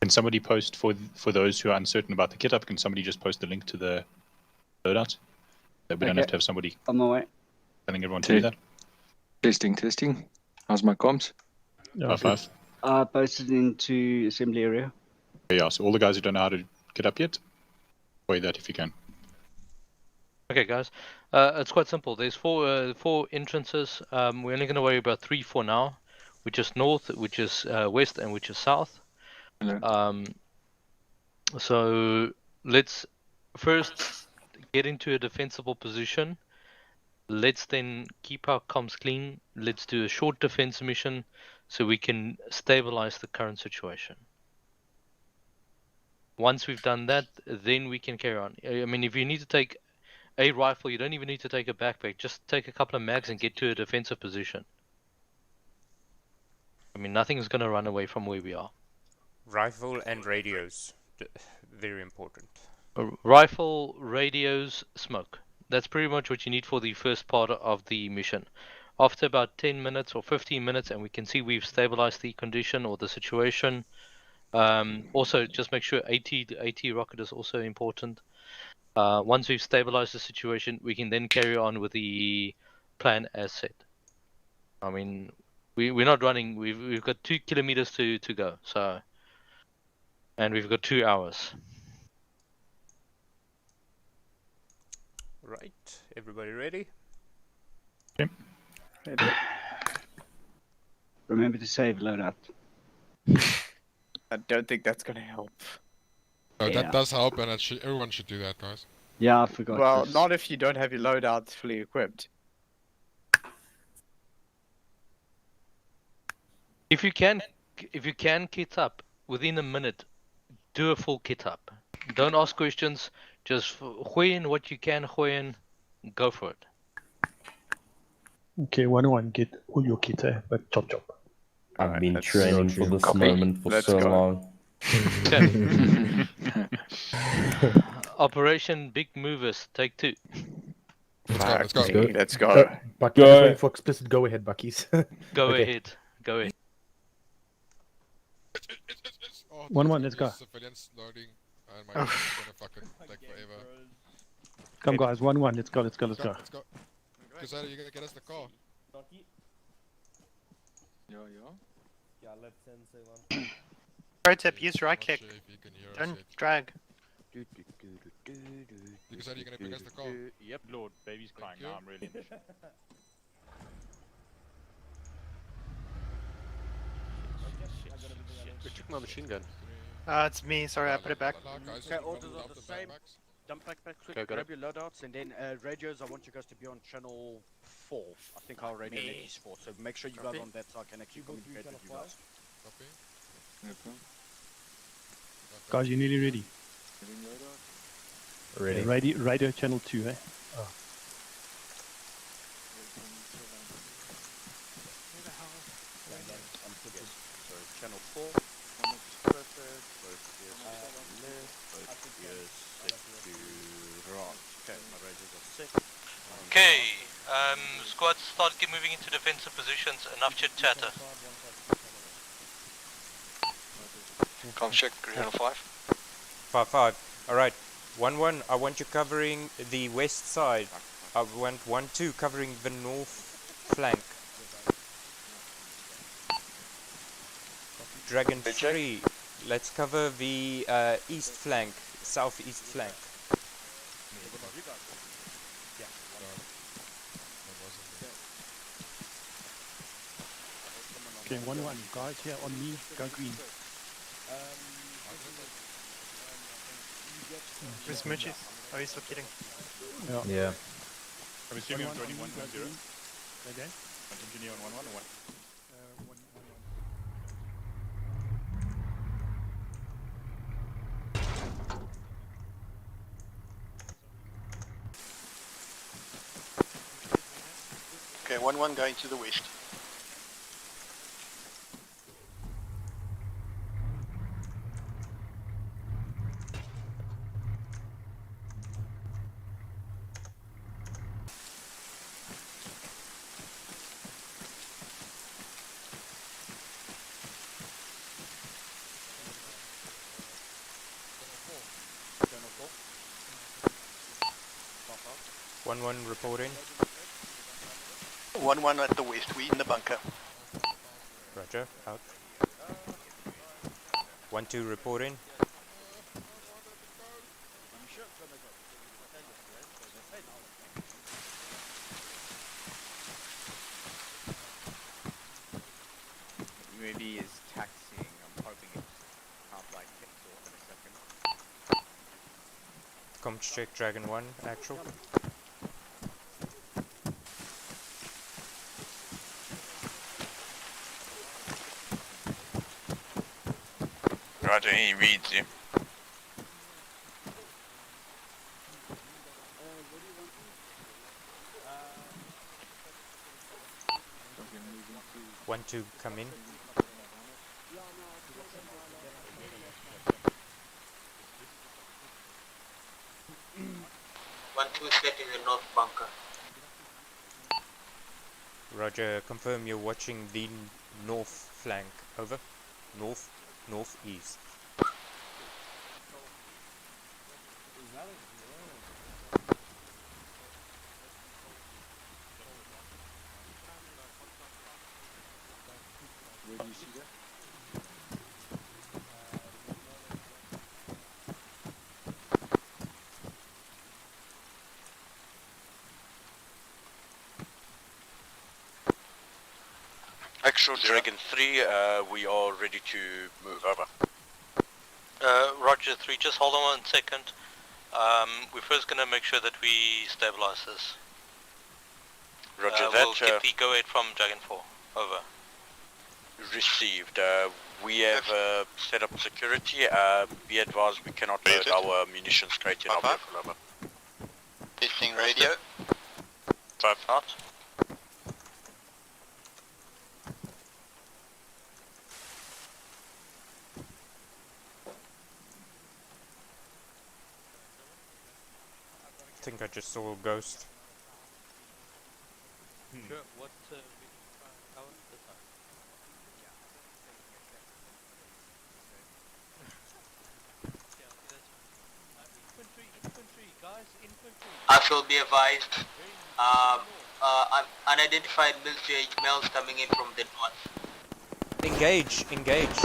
Can somebody post for those who are uncertain about the kit up? Can somebody just post the link to the loadout? That we don't have to have somebody on my way. telling everyone to do that. Testing. How's my comms? Five. Posted into assembly area. Yeah, so all the guys who don't know how to get up yet, play that if you can. Okay, guys. It's quite simple. There's four entrances. We're only going to worry about 3 for now, which is north, which is west, and which is south. So let's first get into a defensible position. Let's then keep our comms clean. Let's do a short defense mission so we can stabilize the current situation. Once we've done that, then we can carry on. I mean, if you need to take a rifle, you don't even need to take a backpack. Just take a couple of mags and get to a defensive position. I mean, nothing's going to run away from where we are. Rifle and radios. Very important. Rifle, radios, smoke. That's pretty much what you need for the first part of the mission. After about 10 minutes or 15 minutes, and we can see we've stabilized the condition or the situation. Also, just make sure AT rocket is also important. Once we've stabilized the situation, we can then carry on with the plan as set. I mean, we're not running. We've got 2 kilometers to go. So, and we've got 2 hours. Right, everybody ready? Okay. Ready. Remember to save loadout. I don't think that's going to help. No, Yeah. that does help, and everyone should do that, guys. Yeah, I forgot. Well, this. not if you don't have your loadout fully equipped. If you can kit up within a minute, do a full kit up. Don't ask questions. Just gooi in what you can gooi in. Go for it. Okay, 1-1, get all your kit, but chop. I've been training for this moment for so long. Operation Big Movers, take 2. Let's go. Let's go. Bucky, just waiting for explicit go ahead, Buckies. Go Okay. ahead. Go ahead. 1-1, let's go. Civilians loading, and my is gonna fucking take forever. Come, guys, 1-1, let's go. Let's go. Ghostrider, you gonna get us the car? Yeah. Yeah, left hand say 1. Pro tip, use right click. Don't drag. Ghostrider, you gonna bring us the car? Yep, Lord, baby's crying now. I'm really in the shit. We took my machine gun. It's me. Sorry, I put it back. Okay, orders are the same. Dump backpack quick, Okay, got grab it. your loadouts, and then radios, I want you guys to be on channel 4. I think our radio net is 4, so make sure you guys Copy. on that so I can actually communicate with you guys. Copy. No problem. Guys, you're nearly ready. Ready. Radio channel 2, eh? Oh. So channel 4. Both ears left, both ears set to right. Okay, my radios are set. Okay, squad, start moving into defensive positions. Enough chit chatter. Comms check, Channel 5. 5-5. Alright. 1-1, I want you covering the west side. I want 1-2 covering the north flank. Dragon 3, let's cover the east flank, southeast flank. Okay, 1-1. Guys here on me, go green. Where's Moochies? Oh, he's still kidding. Yeah. I'm assuming on 21-10. Okay. Engineer on 1-1 or what? Okay, 1-1 going to the west. Channel 4. 1-1 reporting. 1-1 at the west, we in the bunker. Roger, out. 1-2 reporting. UAV is taxiing. I'm hoping it can't like takes off in a second. Comms check Dragon 1, actual. Roger, he reads you. One, two, come in. One, two is getting the north bunker. Roger, confirm you're watching the north flank. Over. North, northeast. Where do you see that? Actual Dragon 3, we are ready to move over. Roger 3, just hold on 1 second. We're first going to make sure that we stabilize this. Roger We'll that. get the go ahead from Dragon 4. Over. Received. We have set up security. Be advised we cannot load our munitions crate in our vehicle. Over. Testing radio. 5 out. I think I just saw a ghost. Sure, what we can try and cover this time? Infantry, guys, infantry. I shall be advised. Unidentified military males coming in from the north. Engage, engage.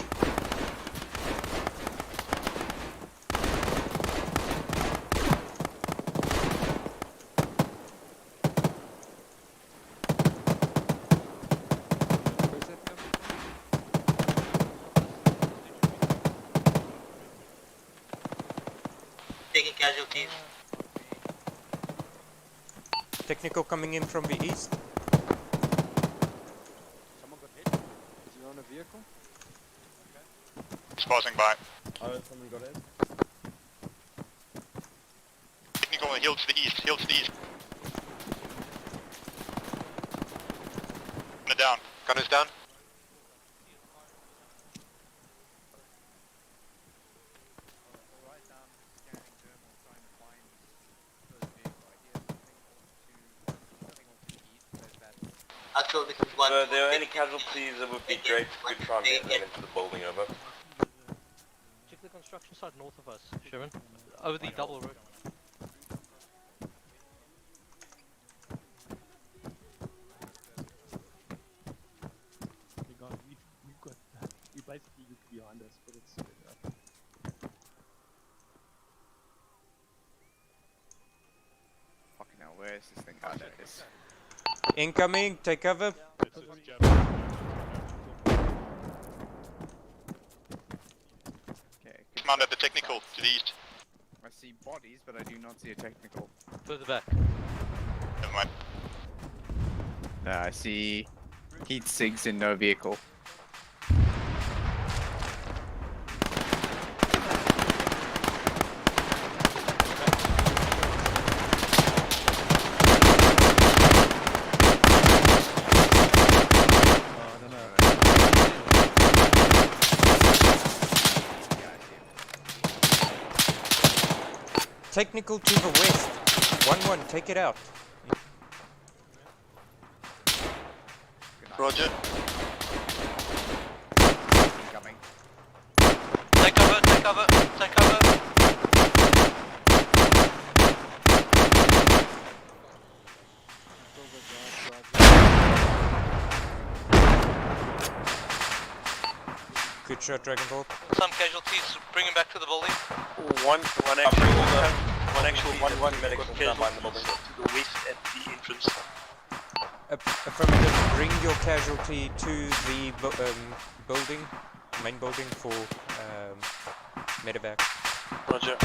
taking casualties. Technical coming in from the east. Someone got hit? Is he on a vehicle? It's passing by. Oh, someone got it. Technical hill to the east, hill to the east. Gunner down. Gunner's down. Actually, this is one. If there are any casualties, it would be great if we could try and get them into the building, over. Check the construction site north of us, Sherman. Over the double road. We basically look behind us, but it's Fucking hell, where is this thing? Oh, there it is. Incoming, take cover. Okay. Command at the technical to the east. I see bodies, but I do not see a technical. Further back. Never mind. I see heat sigs in no vehicle. Technical to the west. 1-1, take it out. Roger. Incoming. Take cover, take cover, take cover. Good shot, Dragonball. Some casualties, bring him back to the building. One actual, one medical down by the building. To the west at the entrance. Affirmative, bring your casualty to the building, main building for medevac. Roger.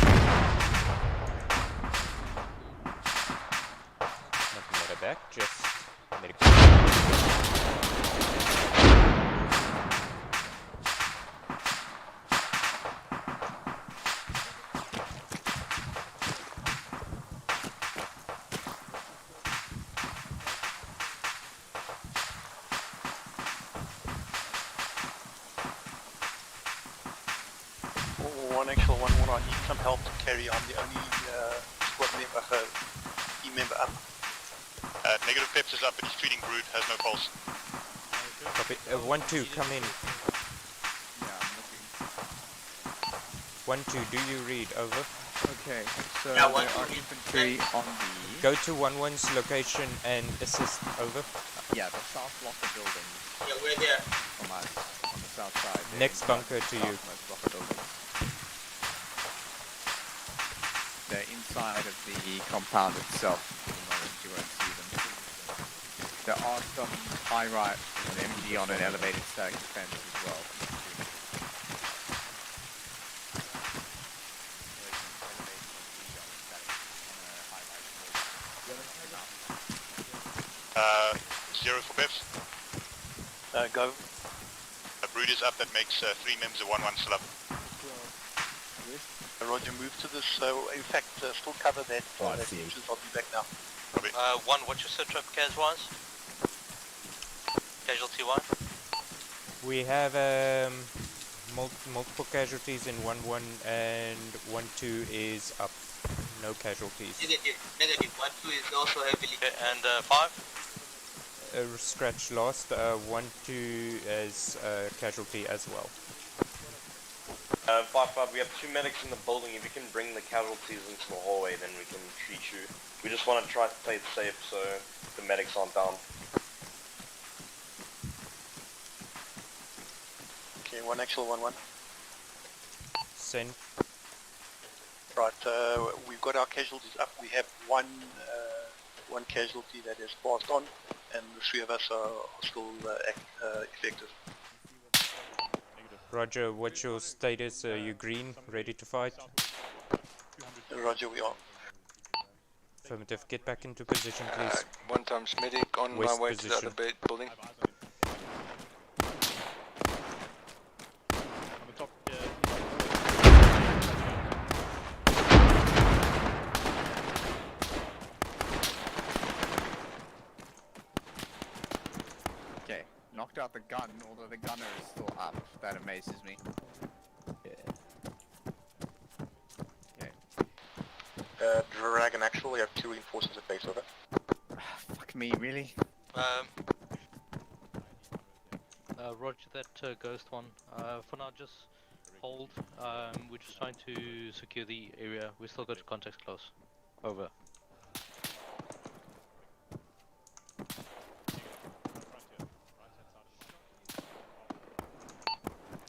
Not medevac, just medical. One actual, one more. I need some help to carry on. The only squad member, team member up. Negative Peps is up, but he's treating Brood, has no pulse. Copy. 1-2, come in. Yeah, I'm looking. 1-2, do you read? Over. Okay, so Yeah, there are infantry on the... Go to 1-1's location and assist. Over. Yeah, the south blocker building. Yeah, we're there. From us, on the south side. Next bunker to you. Southwest blocker building. They're inside of the compound itself. At the moment, you won't see them. There are some high-rise and MG on an elevated static defense as well. Zero for Peps. Go. Brood is up, that makes 3 members of 1-1 still up. Roger, move to this. In fact, still cover that. Oh, I that see him. entrance. I'll be back now. Copy. One, what's your sit-rep cas-wise? Casualty-wise? We have multiple casualties in 1-1 and 1-2 is up. No casualties. Negative. 1-2 is also heavily. Okay, and 5? Scratch lost. 1-2 is casualty as well. 5-5, we have 2 medics in the building. If you can bring the casualties into the hallway, then we can treat you. We just want to try to play it safe so the medics aren't down. Okay, 1 actual, 1-1. Send. Right, we've got our casualties up. We have one casualty that has passed on, and the 3 of us are still effective. Roger, what's your status? Are you green, ready to fight? Roger, we are. Affirmative. Get back into position, please. One times medic on West my way to the position. other building. Okay, knocked out the gun, although the gunner is still up. That amazes me. Dragon actual, we have 2 reinforcements at base, over. Fuck me, really? Roger that Ghost one. For now, just hold. We're just trying to secure the area. We still got contacts close. Over.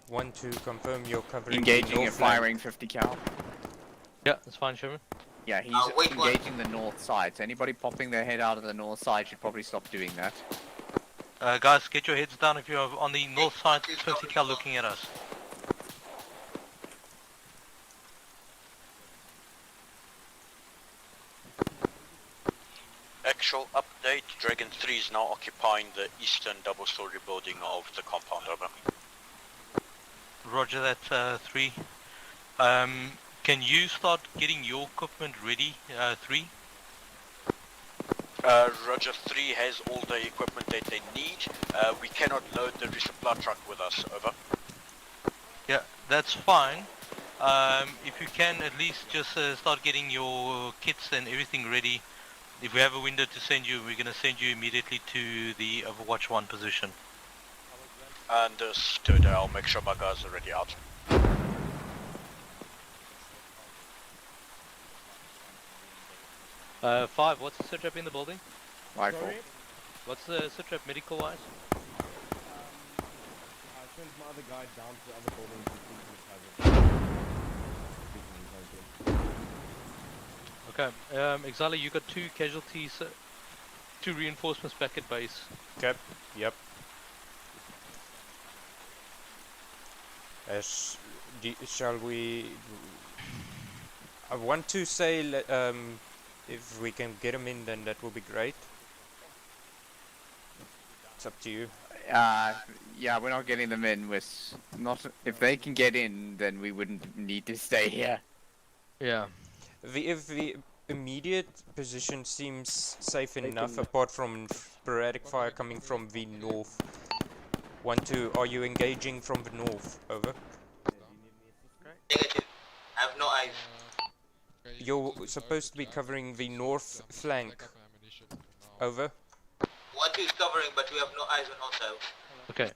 One to confirm you're covering. Engaging the and firing 50 cal. Yeah, that's fine, Sherman. Yeah, he's engaging the north side. So anybody popping their head out of the north side should probably stop doing that. Guys, get your heads down if you're on the north side, 50 cal looking at us. Actual update, Dragon 3 is now occupying the eastern double-story building of the compound, over. Roger that, 3. Can you start getting your equipment ready, 3? Roger, 3 has all the equipment that they need. We cannot load the resupply truck with us, over. Yeah, that's fine. If you can at least just start getting your kits and everything ready. If we have a window to send you, we're going to send you immediately to the Overwatch 1 position. Understood, I'll make sure my guys are ready out. Five, what's the sitrep in the building? Rifle. Sorry? What's the sitrep medical wise? I sent my other guy down to the other building to speak to Okay, Exile, you got 2 casualties, 2 reinforcements back at base. Okay, yep. Shall we... I want to say, if we can get them in, then that will be great. It's up to you. Yeah, we're not getting them in with... If they can get in, then we wouldn't need to stay here. Yeah. If the immediate position seems safe enough, apart from sporadic fire coming from the north. 1-2, are you engaging from the north? Over. Negative. I have no eyes. You're supposed to be covering the north flank. Over. 1-2 is covering, but we have no eyes on our side. Okay,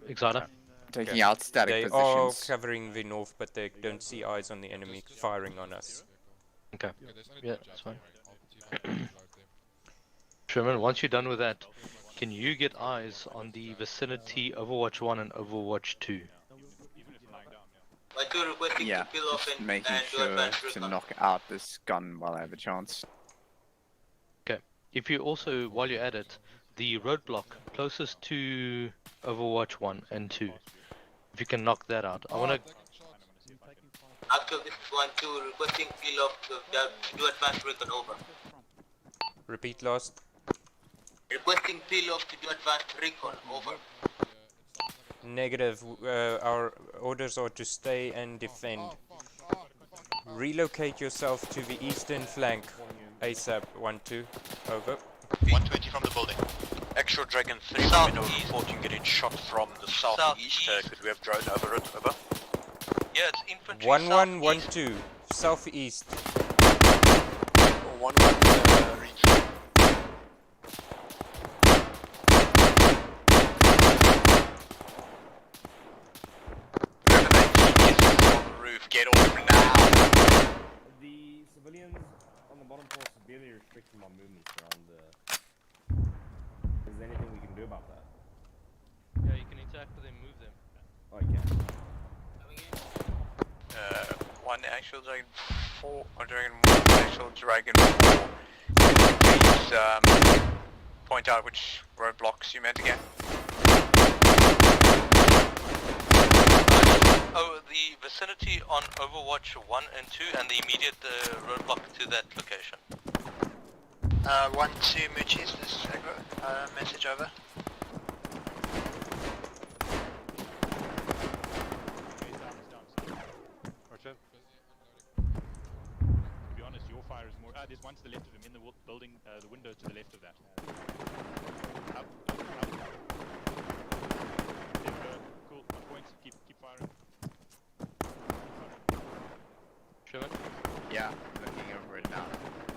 Exada. Taking out static positions. They are covering the north, but they don't see eyes on the enemy firing on us. Okay, yeah, that's fine. Sherman, once you're done with that, can you get eyes on the vicinity Overwatch 1 and Overwatch 2? Yeah, just making sure to knock out this gun while I have a chance. Okay, if you also, while you're at it, the roadblock closest to Overwatch 1 and 2, if you can knock that out. I want to... Actual, this is 1-2, requesting peel off to do advanced recon, over. Repeat last. Requesting peel off to do advanced recon, over. Negative, our orders are to stay and defend. Relocate yourself to the eastern flank. ASAP, 1-2, over. 120 from the building. Actual Dragon 3, we know reporting getting shot from the southeast. Could we have drone over it, over? Yeah, it's infantry. 1-1, 1-2, southeast. 1-1, reach. Get over now! The civilians on the bottom floor severely restricting my movements around the... Is there anything we can do about that? Yeah, you can interact with them, move them. Oh, you can. One actual Dragon 4, or Dragon 1, actual Dragon 4. Please point out which roadblocks you meant again. Oh, the the vicinity on Overwatch 1 and 2 and the immediate roadblock to that location. 1-2 Moochies, this is Echo. Message over. Roger. To be honest, your fire is more... there's one to the left of him in the building, the window to the left of that. Up. There we go. Cool, on point. Keep firing. Sure. Yeah, I'm looking over it now.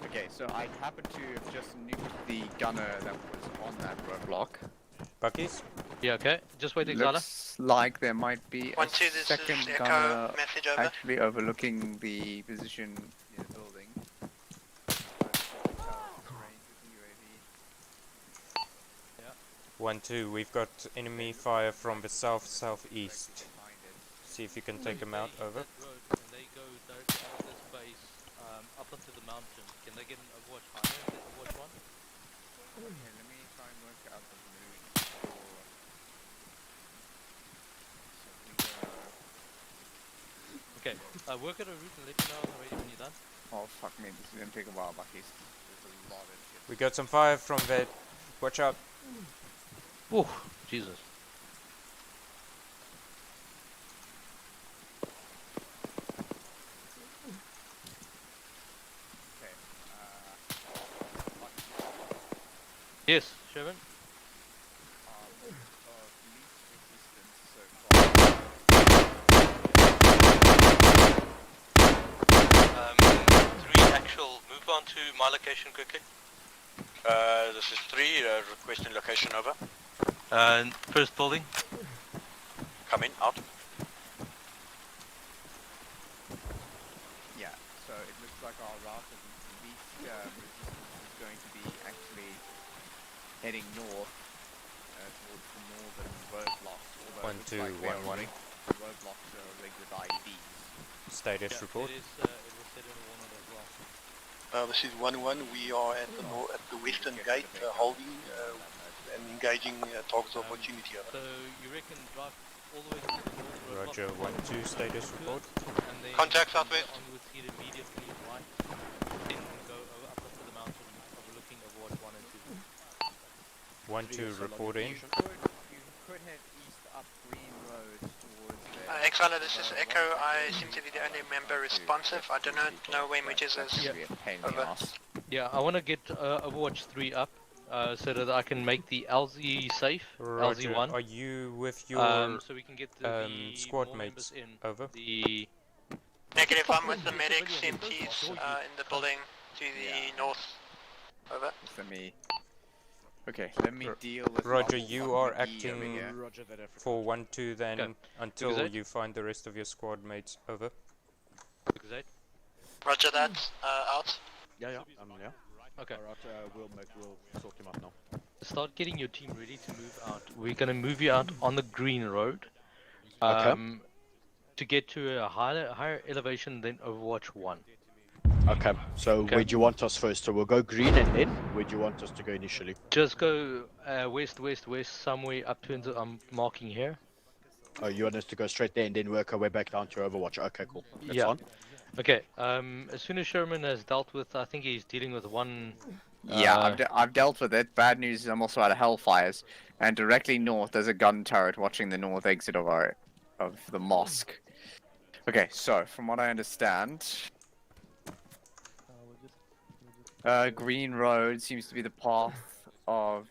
Okay, so I happen to have just nuked the gunner that was on that roadblock. Buckies? Yeah, okay. Just wait, Exala. Looks like there might be a 1-2, this second is Echo, gunner message over. actually overlooking the position in the building. 1-2, we've got enemy fire from the south-southeast. See if you can take them out, over. And they go directly out of this base up onto the mountain. Can they get an Overwatch higher than Overwatch 1? Okay, let me try and work out the route Okay, work out a route and let me know on the radio when you're done. Oh fuck me, this is gonna take a while, Buckies. There's a lot of shit. We got some fire from that. Watch out. Oh, Jesus. Okay, Yes, Sherman. Three actual, move on to my location quickly. This is 3, requesting location over. First building. Come in, out. yeah, so it looks like our route of least resistance is going to be actually heading north towards the northern roadblocks. Although it looks like we are 1-2-1-1. rigged- the roadblocks are rigged with IEDs. Status report. It was set in a WARNORD as well. This is 1-1. We are at the western gate, holding and engaging targets of opportunity. So you reckon drive all the way to the north Roger, 1-2, status report. and then Contact southwest. onwards head immediately right, then go over up onto the mountain overlooking Overwatch 1 and 2. 1-2, report in. You could head east up Green Road towards the... Exala, this is Echo. I seem to be the only member responsive. I do not know where Moochies is. Be a pain in the Over. ass. Yeah, I want to get Overwatch 3 up so that I can make the LZ safe, Roger, LZ1. are you with your so we can get the squad more mates? members in. Over. The Negative, I'm with the medics, MTs in the building to the north. Over. Just let me... Okay, let me deal with... Roger, Alpha you are McGee over acting here. for 1-2 then Okay. until Exact. you find the rest of your squad mates. Over. Roger that. Out. Yeah, yeah. Okay. Alright, we'll sort him out now. Start getting your team ready to move out. We're gonna move you out on the green road. Okay. To get to a higher elevation than Overwatch 1. Okay, so where do you want us first? So we'll go green and then where do you want us to go initially? Just go west, somewhere up to I'm marking here. Oh, you want us to go straight there and then work our way back down to Overwatch? Okay, cool. That's Yeah. fine. Okay. As soon as Sherman has dealt with, I think he's dealing with one. Yeah, I've dealt with it. Bad news is I'm also out of Hellfires, and directly north there's a gun turret watching the north exit of the mosque. Okay, so from what I understand, Green Road seems to be the path of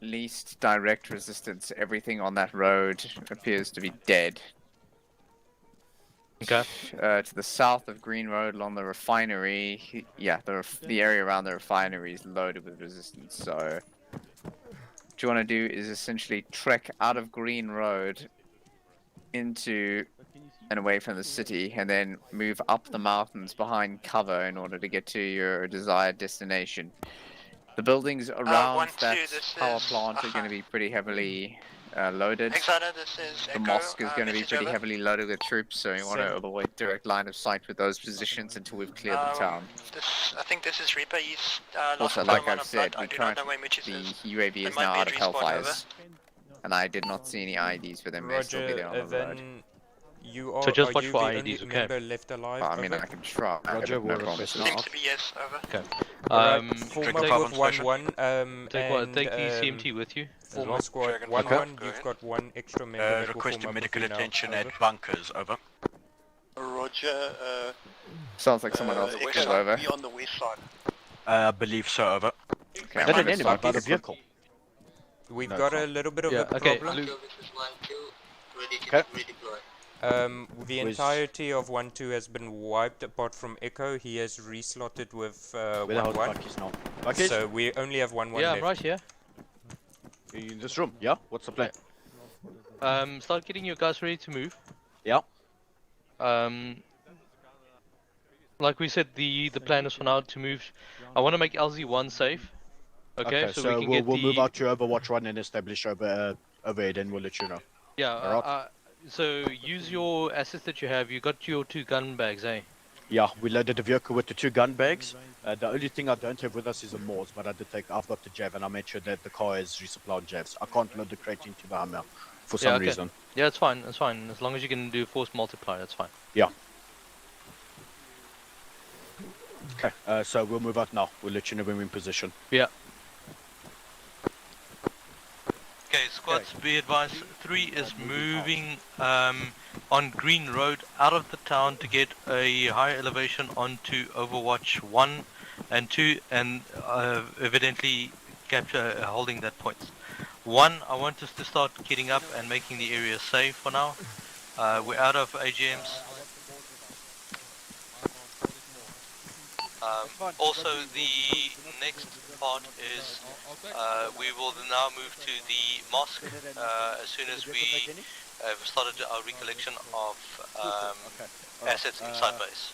least direct resistance. Everything on that road appears to be dead. Okay. To the south of Green Road along the refinery, yeah, the area around the refinery is loaded with resistance. So what you want to do is essentially trek out of Green Road into and away from the city, and then move up the mountains behind cover in order to get to your desired destination. The buildings around 1-2, that this power is plant are going to be pretty heavily loaded. Excited, this is The Echo. mosque is going to be message pretty over. heavily loaded with troops, so you want to avoid direct line of sight with those positions until we've cleared the town. I think this is Reaper. He's Also, lost like someone I've of said, blood. I we do not can't, know where Moochies the is. UAV They is might now be out of at respawn, Hellfires, and I did not see any IDs for them. May still be there Roger, on the road. then You are. So just are watch you for the only IEDs, okay? member left alive? I mean, over? I can try. Roger, but no we'll promise. request now. Seems to be yes, over. Okay. Alright, form take, up with 1-1. take the CMT with you as Former well. squad Dragon 1-1. One, go You've ahead. got one extra member that will Requesting form up medical with you now. attention Over. at bunkers, over. Roger. Sounds like someone else Echo, is over. be on the west side. I believe so, over. Okay, Is that I'm an enemy gonna by the start- vehicle? We've No, got it's a not. little bit of Yeah, a okay, problem. Blue- Okay. The Where's- entirety of 1-2 has been wiped apart from Echo. He has reslotted with Where the hell 1-1. Bucky's now? Bucky's? So we only have 1-1 Yeah, left. I'm right here. In this room, yeah? What's the plan? Start getting your guys ready to move. Yeah. Like we said, the plan is for now to move. I want to make LZ1 safe. Okay, so we can we'll get move out to Overwatch 1 and establish overhead, and we'll let you know. Yeah. Alright. So use your assets that you have. You got your 2 gun bags, eh? Yeah, we loaded the vehicle with the 2 gun bags. The only thing I don't have with us is a Morse, but I've got the Jav, and I made sure that the car is resupplied Javs. I can't load the crate into the Hummer for some okay. reason. Yeah, it's fine. It's fine. As long as you can do force multiply, that's fine. Yeah. Okay, so we'll move out now. We'll let you know when we're in position. Yeah. Okay, squads, be advised, 3 is moving on Green Road out of the town to get a higher elevation onto Overwatch 1 and 2 and evidently capture holding that point. 1, I want us to start getting up and making the area safe for now. We're out of AGMs. Also, the next part is we will now move to the mosque as soon as we have started our recollection of assets inside base.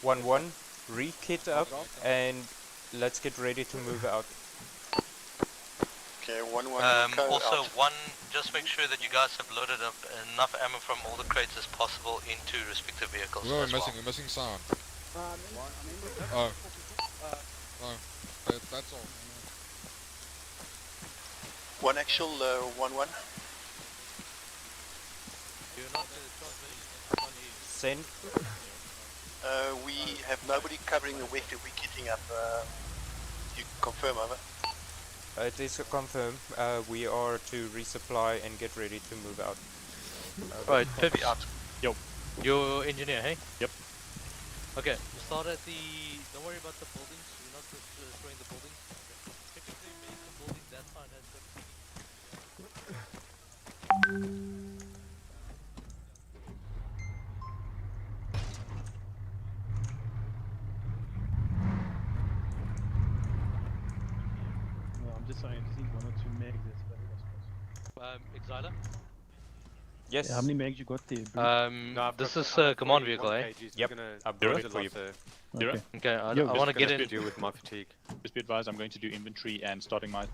1-1. Re-kit up and let's get ready to move out. Okay, 1-1. Also, out. 1, just make sure that you guys have loaded up enough ammo from all the crates as possible into respective vehicles. We're as missing sound. Oh. That's all. 1 actual, 1-1. Send. We have nobody covering the wreck that we're getting up. You confirm, over. It is confirmed. We are to resupply and get ready to move out. Right, Pips. Yo. Your engineer, hey? Yep. Okay, we'll start at the... Don't worry about the buildings. We're not destroying the buildings. Typically, make the buildings that fine as No, I'm just saying, I just need 1 or 2 mags. That's about it, I suppose. Exiler? Yes. Yeah, how many mags you got there? This is a command vehicle, eh? Yep. I'll do it for you. Okay. Okay, I Yo, want to get in. deal with my fatigue. Just be advised, I'm going to do inventory and starting my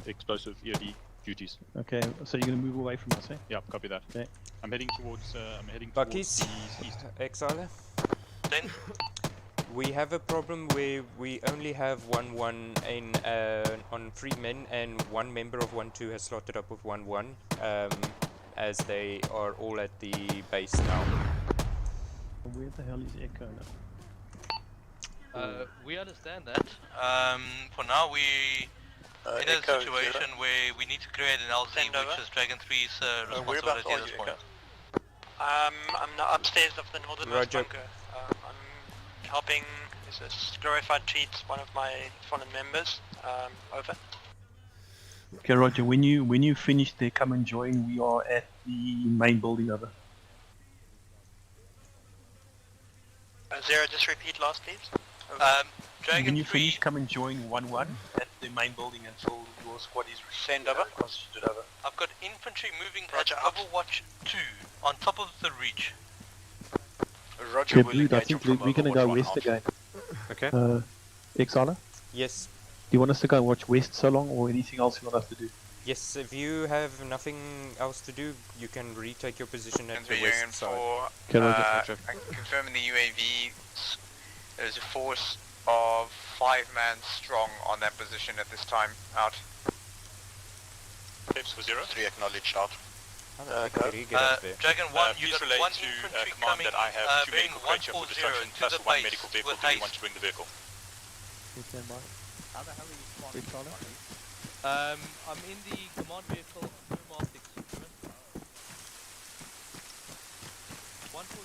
explosive EOD duties. Okay, so you're going to move away from us, eh? Yeah, copy that. Okay. I'm heading towards Bucky's, the east. Exiler. Then? We have a problem where we only have 1-1 in on 3 men and 1 member of 1-2 has slotted up with 1-1 as they are all at the base now. Where the hell is Echo now? We understand that. For now, we in a Echo, situation where we need to create an LZ, which is Dragon 3's whereabouts responsibility are at this you, point. Echo? I'm now upstairs of the northernmost Roger. bunker. I'm helping this glorified treats, one of my fallen members. Over. Okay, Roger, when you finish there, come and join. We are at the main building, over. Zero, just repeat last, please. Dragon when you 3, finish, come and join 1-1 at the main building until your squad is Send over. constituted, over. I've got infantry moving Roger, at out. Overwatch 2 on top of the reach. Roger, Okay, we'll Blue, I engage think from we're going to Overwatch go 1 west out. again. Okay. Exala? Do Yes. you want us to go and watch west so long, or anything else you want us to do? Yes, if you have nothing else to do, you can retake your position at the Union west side. Okay, Roger. Confirming the UAV, there's a force of 5 man strong on that position at this time. Out. Pips for 0. 3 acknowledged out. Dragon 1, you please got relay one to infantry command coming, that I have 2 bearing medical crates here for 140 destruction, to plus the 1 base medical vehicle. with Do you haste. want to bring the vehicle? Stand by. How the hell are you spawning? I'm in the command vehicle through Mastics. 140.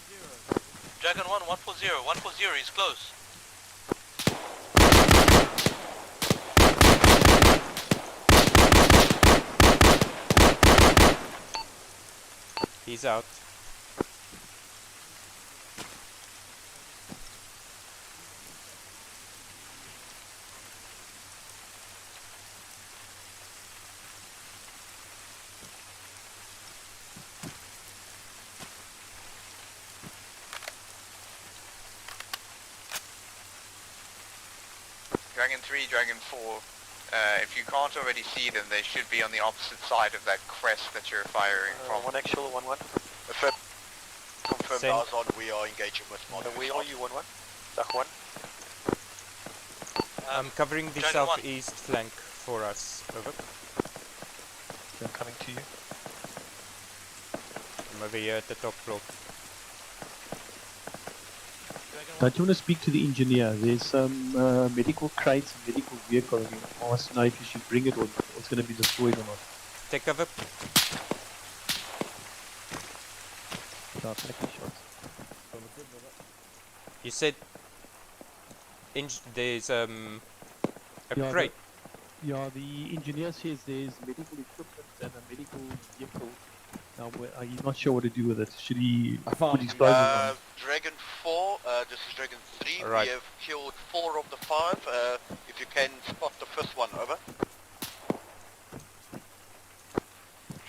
Dragon 1, 140, 140 is close. He's out. Dragon 3, Dragon 4, if you can't already see them, they should be on the opposite side of that crest that you're firing from. 1 actual, 1-1. Confirmed Send. ours on, we are engaging with mod. We are you 1-1. Duck 1. I'm covering the Dragon 1. southeast flank for us. Over. Coming to you. I'm over here at the top floor. Don't you want to speak to the engineer? There's some medical crates and medical vehicle. And you ask now if you should bring it or it's going to be destroyed or not. Take cover. Start taking shots. You said there's a Yeah, crate. The engineer says there's medical equipment and a medical vehicle. Now, he's not sure what to do with it. Should he put explosives on it? Dragon 4, this is Dragon 3. Right. We have killed 4 of the 5. If you can spot the 1st one, over.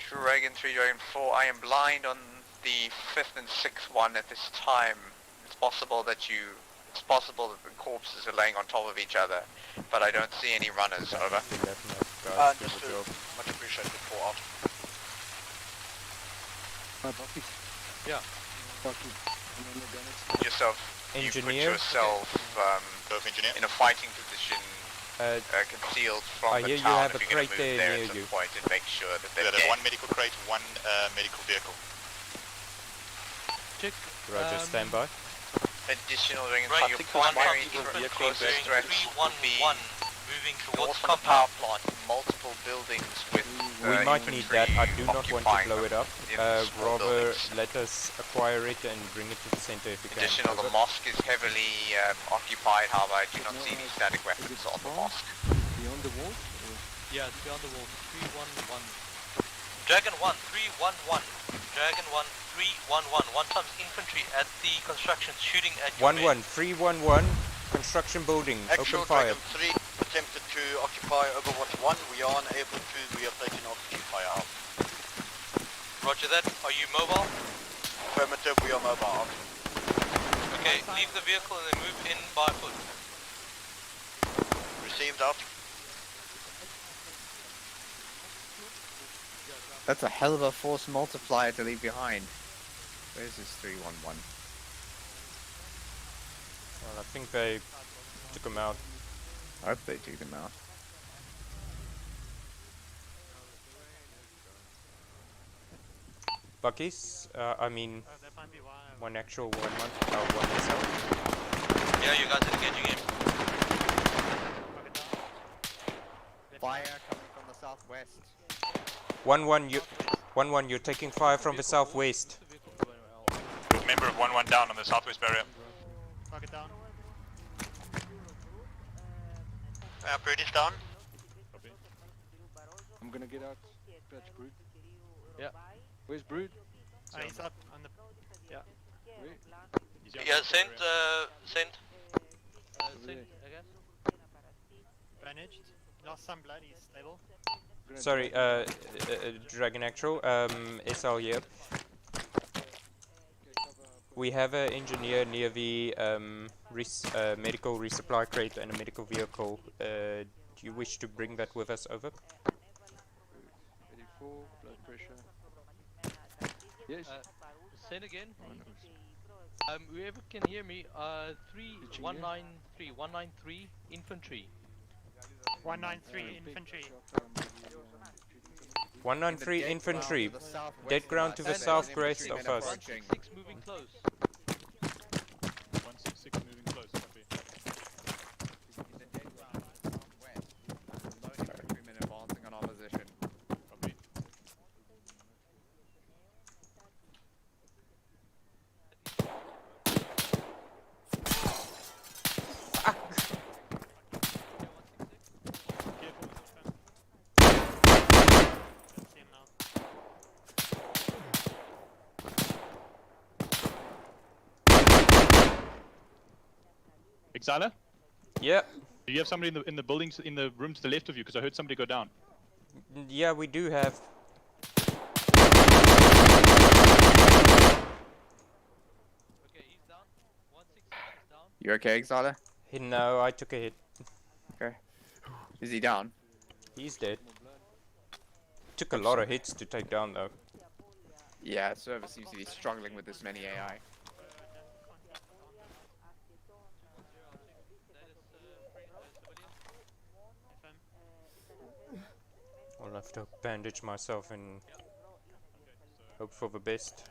Dragon 3, Dragon 4, I am blind on the 5th and 6th one at this time. It's possible that the corpses are laying on top of each other, but I don't see any runners, over. Understood. Much appreciated for out. Yeah. Put yourself, you put Engineer? yourself in a fighting position, concealed from I the hear you town have if a you're going to crate move there there near at some you. point and make sure that they're There's dead. 1 medical crate, 1 medical vehicle. Check. Roger, stand by. Additional Dragon Right, your you primary infantry closest threat would be 311 moving towards north of the power compound. plant, multiple buildings with We might need that. I do not want to occupying blow it up. in the small Rather, buildings. let us acquire it and bring it to the center if we can. Additional, the Over. mosque is heavily occupied, however I do not see any static weapons on the mosque. Beyond the walls? Yeah, it's beyond the walls. 311. Dragon 1, 311. Dragon 1, 311. One times infantry at the construction shooting at your 1-1, 311, construction building, Actual open fire. Dragon 3 attempted to occupy Overwatch 1. We are unable to. We have taken oxygen fire out. Roger that. Are you mobile? Affirmative, we are mobile out. Okay, leave the vehicle and then move in by foot. Received out. That's a hell of a force multiplier to leave behind. Where's this 311? Well, I think they took him out. I hope they took them out. Buckies, I mean, one actual, one SL. Yeah, you guys are engaging him. Fire coming from the southwest. 1-1, you're taking fire from the southwest. Member of 1-1 down on the southwest barrier. Target down. Brood is down. I'm gonna get out. Patch Brood. Yeah. Where's Brood? He's up on the. Yeah. Yeah, send, send. Send, I guess. Bandaged. Lost some blood, he's stable. Sorry, Dragon Actual, SL here. We have an engineer near the medical resupply crate and a medical vehicle. Do you wish to bring that with us? Over. 84, blood pressure. Yes. Send again. Whoever can hear me, 193 infantry. 193 infantry. 193 infantry. to the southwest Dead of ground us. to the There's an southwest infantry of men us. approaching. 166 moving close. 166 moving close. Copy. In the dead ground to the southwest. Lone infantrymen advancing on our position. Copy. Exiler? Yeah. Do you have somebody in the buildings in the room to the left of you? Because I heard somebody go down. Yeah, we do have. Okay, he's down. 166 is down. You okay, Exiler? No, I took a hit. Okay. Is he down? He's dead. Took a lot of hits to take down though. Yeah, server seems to be struggling with this many AI. I'll have to bandage myself and hope for the best.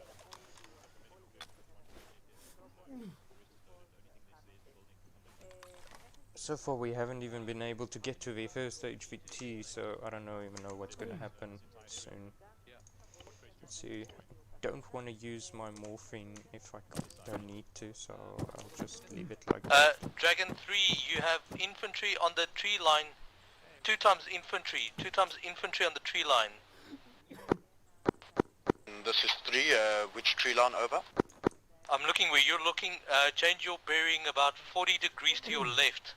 So far we haven't even been able to get to the first HVT, so I don't even know what's gonna happen soon. Let's see. I don't want to use my morphine if I don't need to, so I'll just leave it like that. Dragon 3, you have infantry on the tree line. 2 times infantry on the tree line. This is 3, which tree line over? I'm looking where you're looking. Change your bearing about 40 degrees to your left.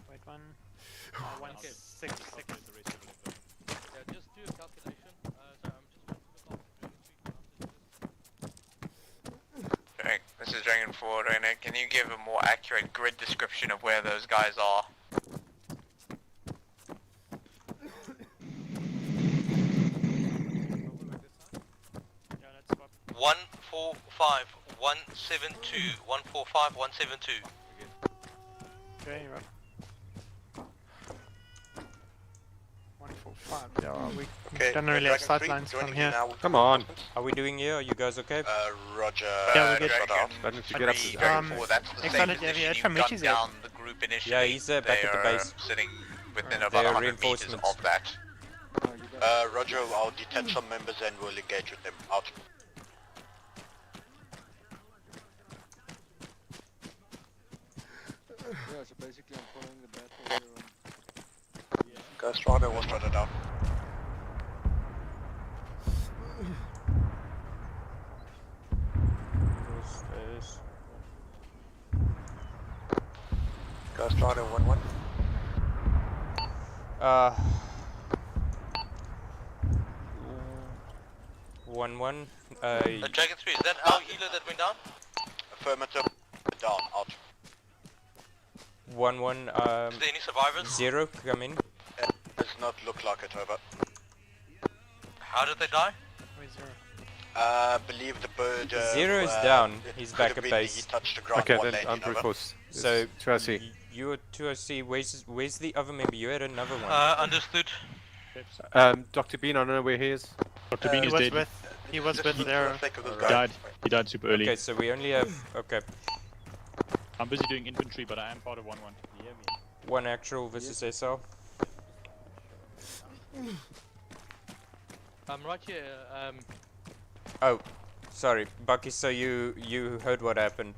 Wait, 166. Yeah, just do a calculation. Sorry, I'm just This is Dragon 4, Rainer. Can you give a more accurate grid description of where those guys are? Yeah, let's swap. 145, 172, 145, 172. Okay, right. 145. Yeah, we don't really have sight lines from here. Come on. Are we doing here? Are you guys okay? Roger. Yeah, we're good. That means to get up to That's the same Excited, position yeah, you from gunned Michi's down the group initially. Yeah, he's back at the They are base. sitting within They about are 100 meters reinforcements. of that. Roger, I'll detach some members and we'll engage with them. Out. Yeah, so basically I'm following the battle here on... Ghostrider was shot down. Ghostrider 1-1. Uh, 1-1. Dragon 3, is that our healer that went down? Affirmative. Down. Out. 1-1. Is there any survivors? 0. Come in. Does not look like it. Over. How did they die? Where's 0? Believe the bird. 0 is down. He's could back have at been base. He touched the ground. Okay, one then lane I'm in, pretty over. close. So 2RC. you're 2RC. Where's the other member? You had another one. Understood. Dr. Bean, I don't know where he is. Dr. Bean is dead. He was with 0. He died. He died super early. Okay, so we only have I'm busy doing infantry, but I am part of 1-1. one actual versus SR. I'm right here. Oh, sorry, Bucky. So you heard what happened?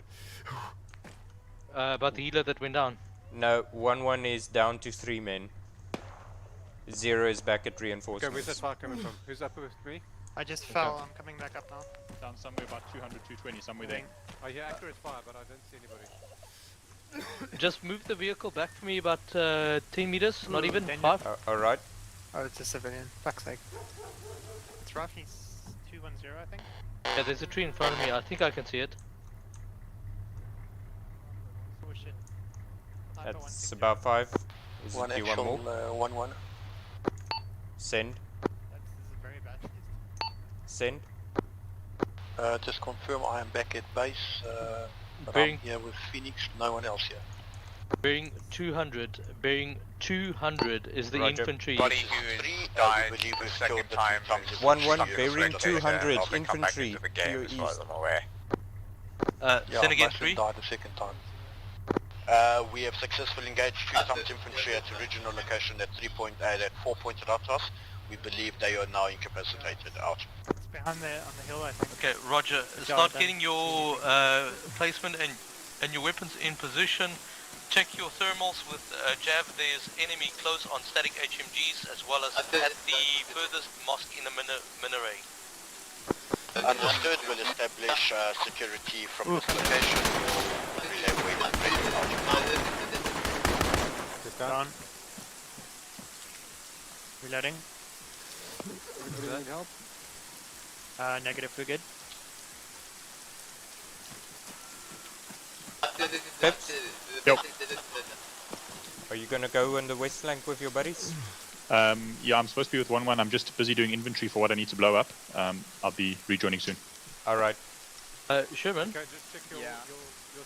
About the healer that went down. No, 1-1 is down to 3 men. 0 is back at Okay, reinforcements. where's that fire coming from? Who's up with me? I just fell. I'm coming back up now. Down somewhere about 200, 220, somewhere there. I hear accurate fire, but I don't see anybody. Just move the vehicle back for me about 10 meters, not even Daniel. 5. Alright. Oh, it's a civilian. Fuck's sake. It's roughly 210, I think. Yeah, there's a tree in front of me. I think I can see it. Oh shit. That's about 5. Is One it you actual one more? 1-1. Send. This is very bad. Send. Just confirm I am back at base, but Bearing- I'm here with Phoenix, no one else here. Bearing 200. Bearing 200 is the Roger. infantry. Body who died the second time is 1-1, stuck in this bearing red 200, station. They'll come back infantry, into the game as far as I'm aware. Yeah, Send again, most of 3. them died the second time. We have successfully engaged 2 times infantry at original location at 4 pointed out to us. We believe they are now incapacitated. Out. It's behind there on the hill, I think. Okay, Roger. Start getting your placement and your weapons in position. Check your thermals with Jav. There's enemy close on static HMGs as well as at the furthest mosque in the minaret. Understood. We'll establish security from this location. Relay waypoint ready. Down. Reloading. Everybody need help? Negative, we're good. Pips, Yep. are you gonna go on the west flank with your buddies? Yeah, I'm supposed to be with 1-1. I'm just busy doing inventory for what I need to blow up. I'll be rejoining soon. Alright. Sherman, Okay, just check your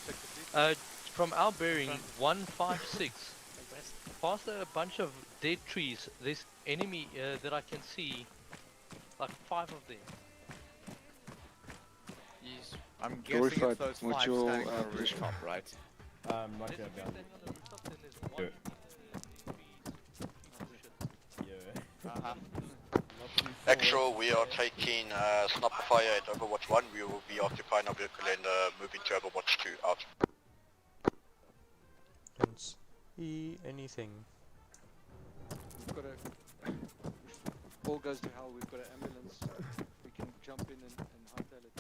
sector, please. from our bearing 156, past a bunch of dead trees, there's enemy that I can see, like 5 of them. I'm guessing it's Glorified, those what's 5 your, standing on a position? rooftop, right? Not yet, down. Yeah. Actual, we are taking sniper fire at Overwatch 1. We will be occupying our vehicle and moving to Overwatch 2. Out. Don't see anything. We've got a... All goes to hell, we've got an ambulance. We can jump in and hightail it.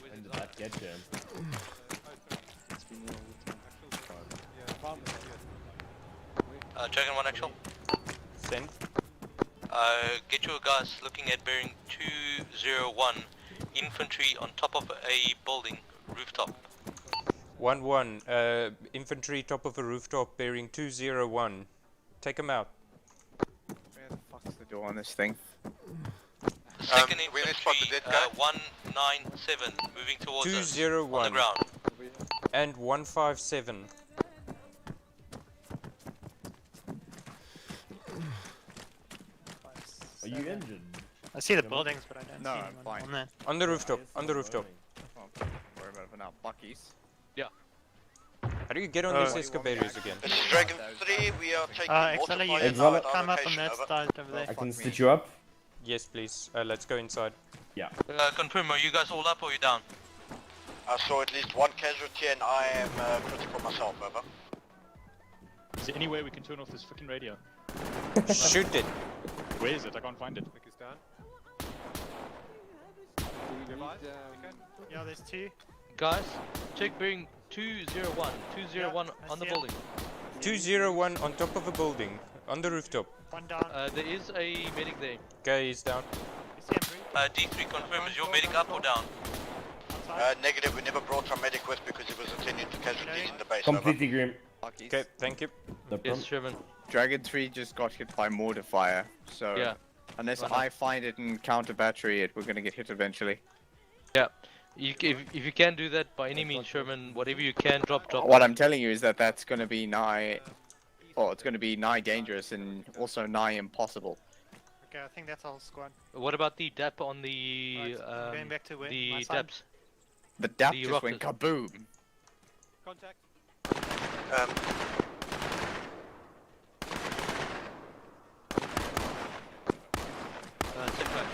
When did that get jammed? It's been there all the time. Dragon 1 actual. Send. Get your guys looking at bearing 201. Infantry on top of a building, rooftop. 1-1, infantry top of a rooftop bearing 201. Take them out. Where the fuck's the door on this thing? Second infantry, 197, moving towards us. 201 on the ground. and 157. Are you injured? I see the buildings, but I don't No, see I'm anyone fine. on there. On the rooftop, on the rooftop. Oh, don't worry about it for now. Bucky's. Yeah. How do you get on these excavators again? This is Dragon 3. We are taking Exfil, you Exfil, climb up on that side over there. I can stitch you up. Yes, please. Let's go inside. Yeah. Confirm, are you guys all up or you down? I saw at least 1 casualty and I am critical myself, over. Is there any way we can turn off this fucking radio? Shoot it. Where is it? I can't find it. Click is down. Yeah, there's 2. Guys, check bearing 201. 201 Yeah, on the I see it. building. 201 on top of a building. On the rooftop. 1 down. There is a medic there. Okay, he's down. You see him, Bree? D3, confirm, is your medic up or down? Negative, we never brought our medic with because he was attending to casualties in the base, Completely grim. Bucky's. Okay, thank you. No problem. Yes, Sherman. Dragon 3 just got hit by mortar fire, so Yeah. unless I find it and counter battery it, we're gonna get hit eventually. Yeah. If you can do that by any means, Sherman, whatever you can, drop. What I'm telling you is that that's gonna be nigh, well, it's gonna be nigh dangerous and also nigh impossible. Okay, I think that's all squad. What about the DAP on the Right, going back to where? the My side? DAPs? The DAP The just went kaboom. Contact. Check back.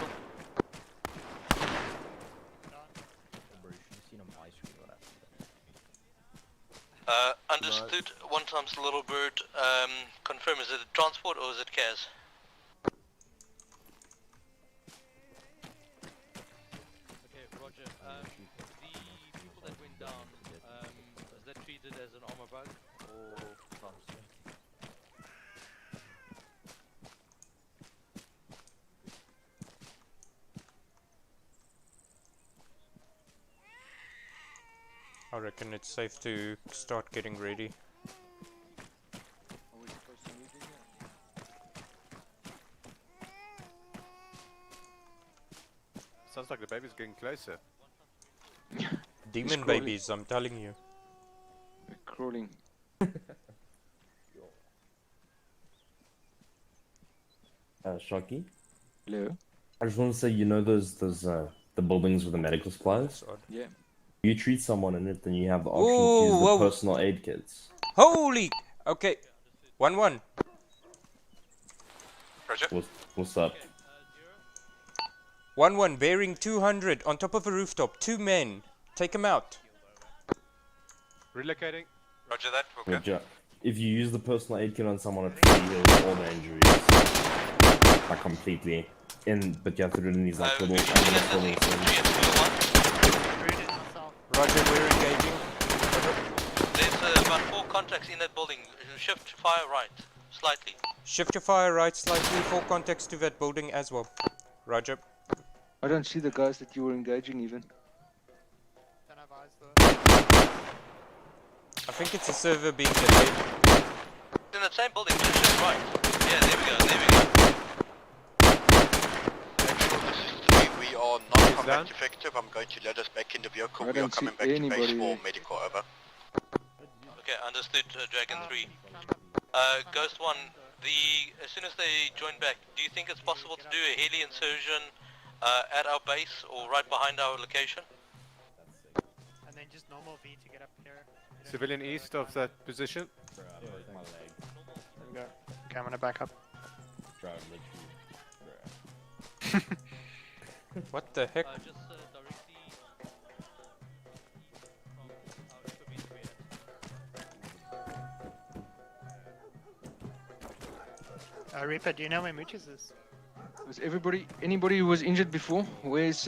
Understood. 1 times Little Bird. Confirm, is it a transport or is it CAS? Okay, Roger. The people that went down, was that treated as an armor bug or transport? I reckon it's safe to start getting ready. Sounds like the baby's getting closer. Demon crawling. babies, I'm telling you. Crawling. Shocky. Hello. I just want to say, you know those the buildings with the medical supplies? Yeah. You treat someone in it, then you have the option to Ooh, use the whoa. personal aid kits. Holy! Okay. 1-1. What's up? 1-1, bearing 200 on top of a rooftop. 2 men. Take them out. Relocating. Roger that. Okay. Roger. If you use the personal aid kit on someone, it fully heals all the injuries. Like completely. But you have to do it in these like little things. Roger, we're engaging. There's about 4 contacts in that building. Shift fire right, slightly. Shift your fire right slightly. 4 contacts to that building as well. Roger. I don't see the guys that you were engaging even. I think it's a server being delayed. In that same building, just shift right. Yeah, there we go, there we go. We are not combat effective. I'm going to let us back in the vehicle. We are coming back to base for medical, over. Okay, understood, Dragon 3. Ghost 1, as soon as they join back, do you think it's possible to do a heli insertion at our base or right behind our location? And then just normal V to get up here. Civilian east of that position. There we go. Okay, I'm gonna back up. What the heck? Reaper, do you know where Mooches is? Was anybody who was injured before? Where's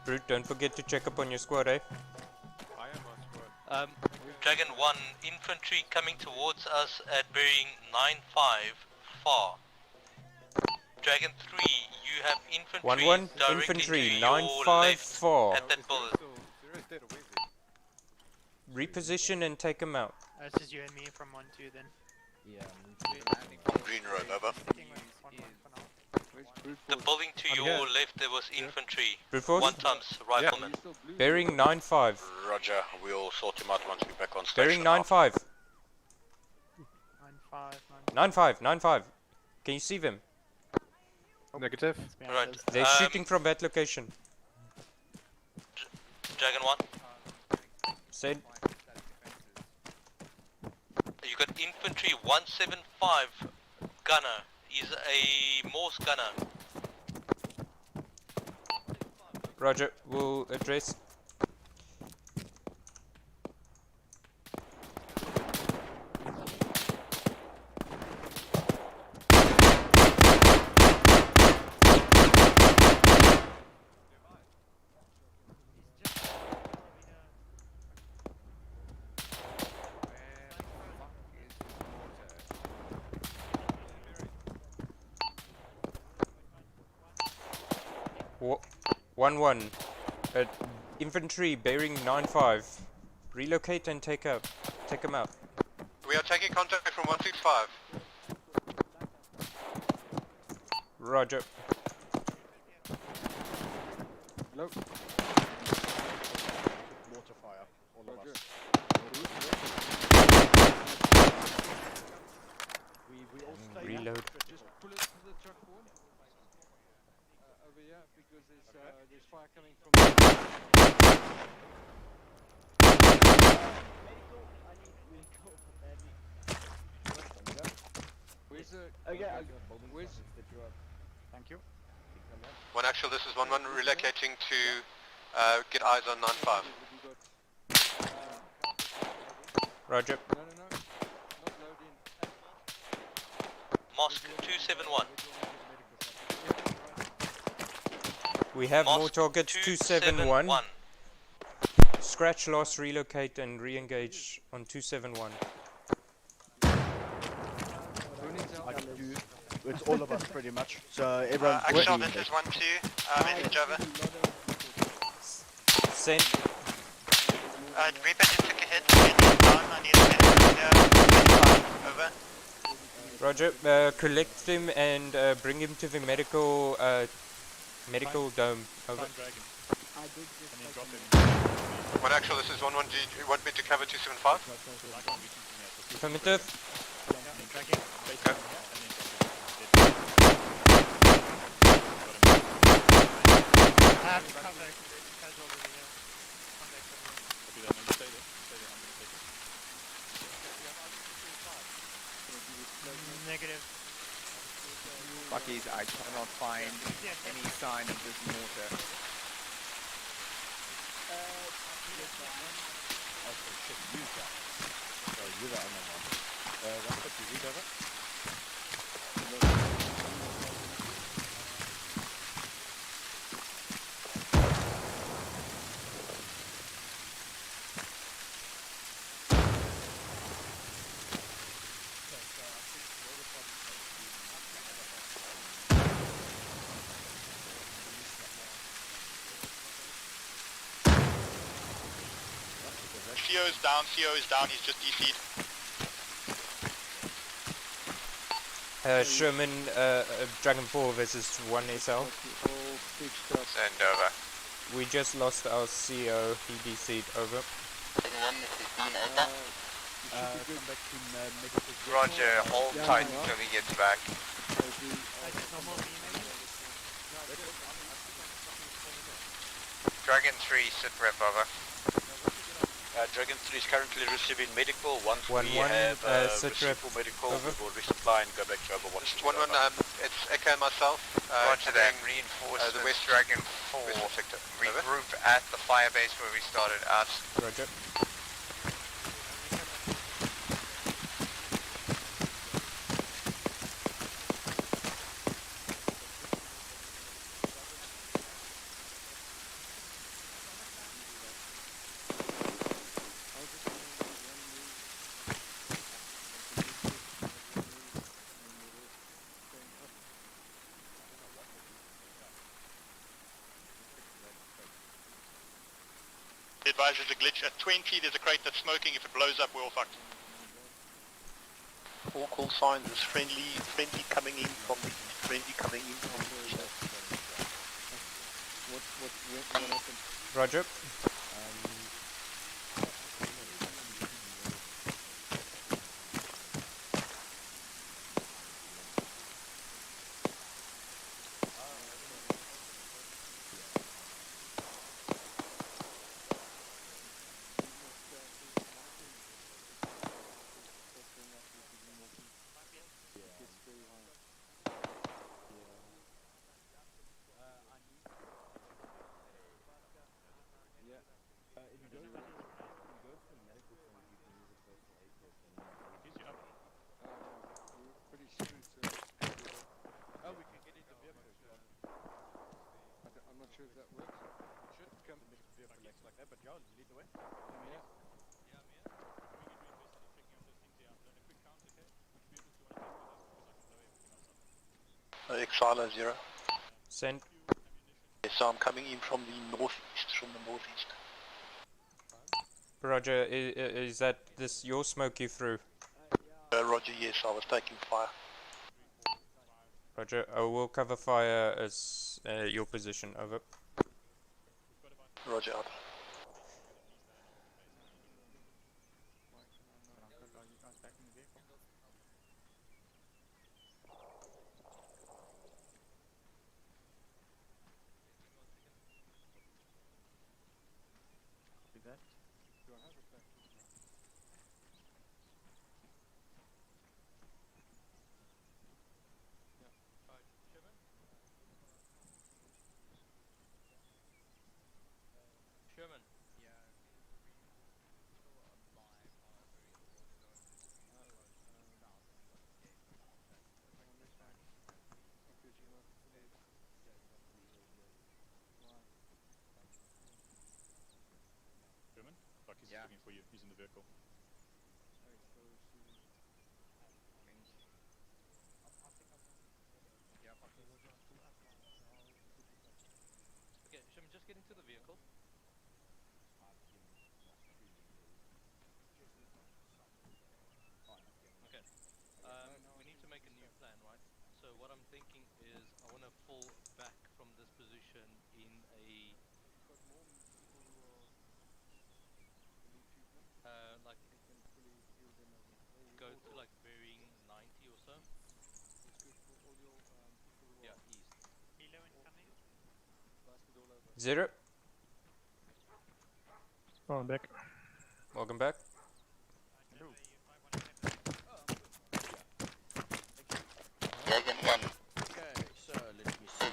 Brute, don't forget to check up on your squad, eh? Dragon 1, infantry coming towards us at bearing 9-5, far. Dragon 3, you have infantry 1-1, directly infantry, to your 9-5, left 4. at that bullet. Reposition and take them out. It's just you and me from 1-2 then. Yeah. On Green Road, over. The building to your left, there was infantry. Brute force? 1 times rifleman. Bearing 9-5. Roger, we'll sort him out once we're back on Bearing station. 9-5. 9-5. 9-5. Can you see them? Negative. Right. They're shooting from that location. Dragon 1. Said. You got infantry 175 gunner. He's a Morse gunner. Roger, we'll address. Wha 1-1. Infantry bearing 9-5. Relocate and take them out. We are taking contact from 165. Roger. Hello. Water fire, all of us. We all stay Reload. Just pull it to the truck forward. Over here, because there's fire coming from. Where's the? Okay, where's? Thank you. One actual, this is 1-1 relocating to get eyes on 9-5. Roger. No, not loading. Mosque 271. We have more Mosque targets. 271. Scratch, loss, relocate, and re-engage on 271. I can do. It's all of us pretty much. So everyone's Actual, this is 1-2. Message over. Send. Reaper just took a hit. I need a medical Roger. Collect him and bring him to the medical dome. Over. One actual, this is 1-1. Do you want me to cover 275? Affirmative. Negative. Bucky's, I cannot find any sign of this mortar. CO is down, he's just DC'd. Sherman, Dragon 4 versus 1 SL. Send over. We just lost our CO, he DC'd, over. Roger, hold tight until he gets back. Dragon 3, sit rep, over. Dragon 3 is currently receiving medical. Once we have received full medical, we will resupply and go back to Overwatch. 1-1, it's Echo and myself. Roger that, reinforce the West Dragon 4. sector. Regroup at the firebase where we started out. Roger. Advise there's a glitch at 20, there's a crate that's smoking. If it blows up, we're all fucked. All call signs is friendly coming in from the east. Friendly coming in from the south. Roger. Exile 0. Send. Yes, so I'm coming in from the northeast. Roger, is that this your smoke you threw? Roger, yes, I was taking fire. Roger, I will cover fire as your position, over. Roger, out. Sherman. German? Bucky's looking for you. He's in the vehicle. Okay, Sherman, just get into the vehicle. Okay. We need to make I'm thinking is I want to fall back from this position in a like go to like bearing 90 or so. Yeah, east. Zero. Oh, I'm back. Welcome back. Okay, so let me see.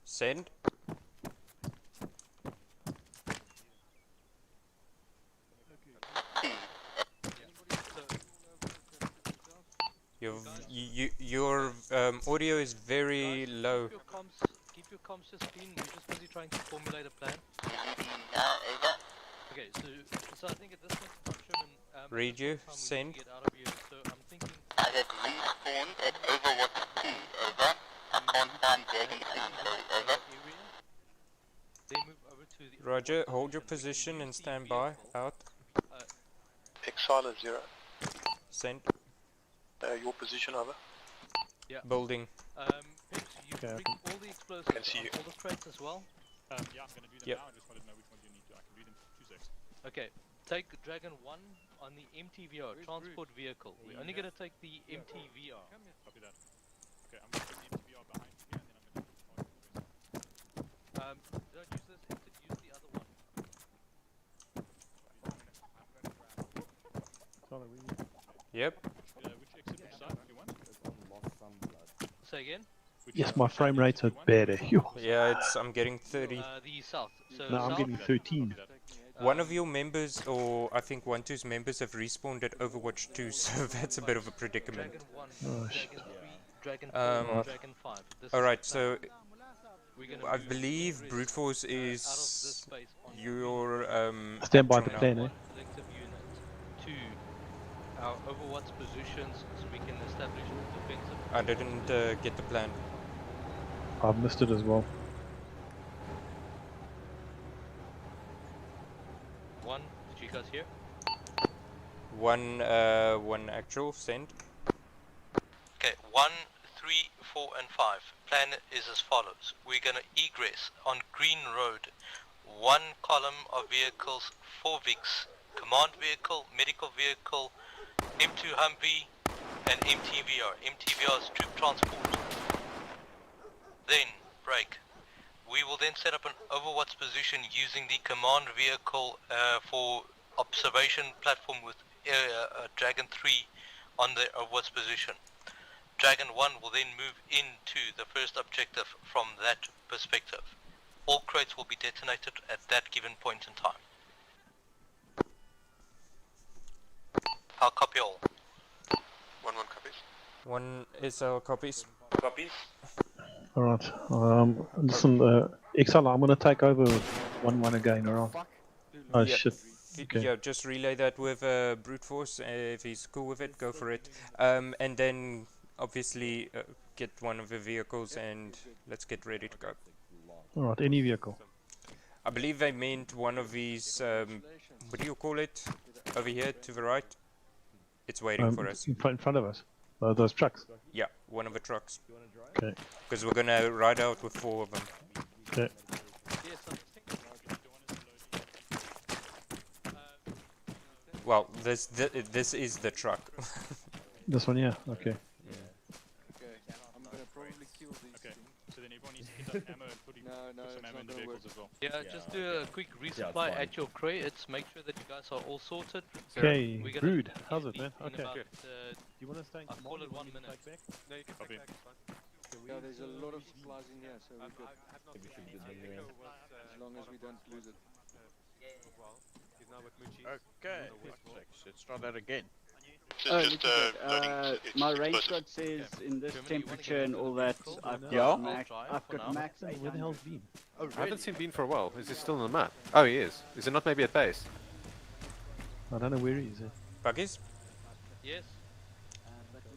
Send. Your audio is very low. Keep your comms just clean. We're just busy trying to formulate a plan. Okay, so I think at this point in time, Sherman, Read you. at this point in time we need Send. to get out of here. So I'm thinking. I have respawned at Overwatch 2, over. I can't find Dragon 3, over. They move over to the Roger. Hold your position and stand by. Out. Exile 0. Send. Your position, over. Yeah. Building. Pips, you Okay. bring all the explosives Can see on you. all the crates as well. Yeah, I'm going to do them Yep. now. I just wanted to know which ones you need to. I can do them in 2 seconds. Okay, take Dragon 1 on the MTVR, transport vehicle. We're only going to take the MTVR. Copy that. Okay, I'm going to put the MTBR behind here, and then I'm going to Don't use this, use the other one. Yep. which exit, which side do you want? Say again? Yes, my frame rates are bad. Yeah, I'm getting 30. The south. So No, I'm south, getting 13. One of your members, or I think 1-2's members, have respawned at Overwatch 2, so that's a bit of a predicament. Dragon 1, Oh, shit. Dragon 3, Dragon 4, Dragon 5. Alright, so I believe Brute Force is your Stand by actual the plan, now. eh? Collective unit to our Overwatch positions so we can establish defensive. I didn't get the plan. I've missed it as well. One, did you guys hear? One actual, send. Okay, 1, 3, 4, and 5. Plan is as follows. We're going to egress on Green Road. 1 column of vehicles, 4 VICs, command vehicle, medical vehicle, M2 Humvee, and MTVR. MTVR is troop transport. Then, break. We will then set up an Overwatch position using the command vehicle for observation platform with Dragon 3 on the Overwatch position. Dragon 1 will then move into the first objective from that perspective. All crates will be detonated at that given point in time. I'll copy all. 1 copies. 1 SL copies. Copies. Alright. Listen, Exile, I'm going to take over 1-1 again, alright? Oh, Yeah. shit. Okay. Yeah, just relay that with Brute Force. If he's cool with it, go for it. And then, obviously, get one of the vehicles and let's get ready to go. Alright, any vehicle. I believe they meant one of these, what do you call it? Over here to the right. It's waiting for us. In front of us. Those trucks. Yeah, one of the trucks. Okay. Because we're gonna ride out with 4 of them. Okay. Well, this is the truck. This one, yeah. Okay. I'm gonna probably kill these. Okay, so then everyone needs to get up ammo and put some ammo in the vehicles as well. Yeah, just do a quick resupply at your crates. Make sure that you guys are all sorted. Okay, We're gonna Brood, how's it, man? in Okay. about, Do you want to stay in I'll call command it or 1 you can minute. take back? No, you can take back, it's fine. Yeah, there's a lot of supplies in here, so we're good. As long as we don't lose it. Okay, let's try that again. Oh, look at that. My range card says in this temperature and all that, I've got max 800. Where the hell's Beam? Oh, I haven't seen Bean for a while. Is he still on the map? Oh, he is. Is it not maybe at base? I don't know where he is. Buggies? Yes.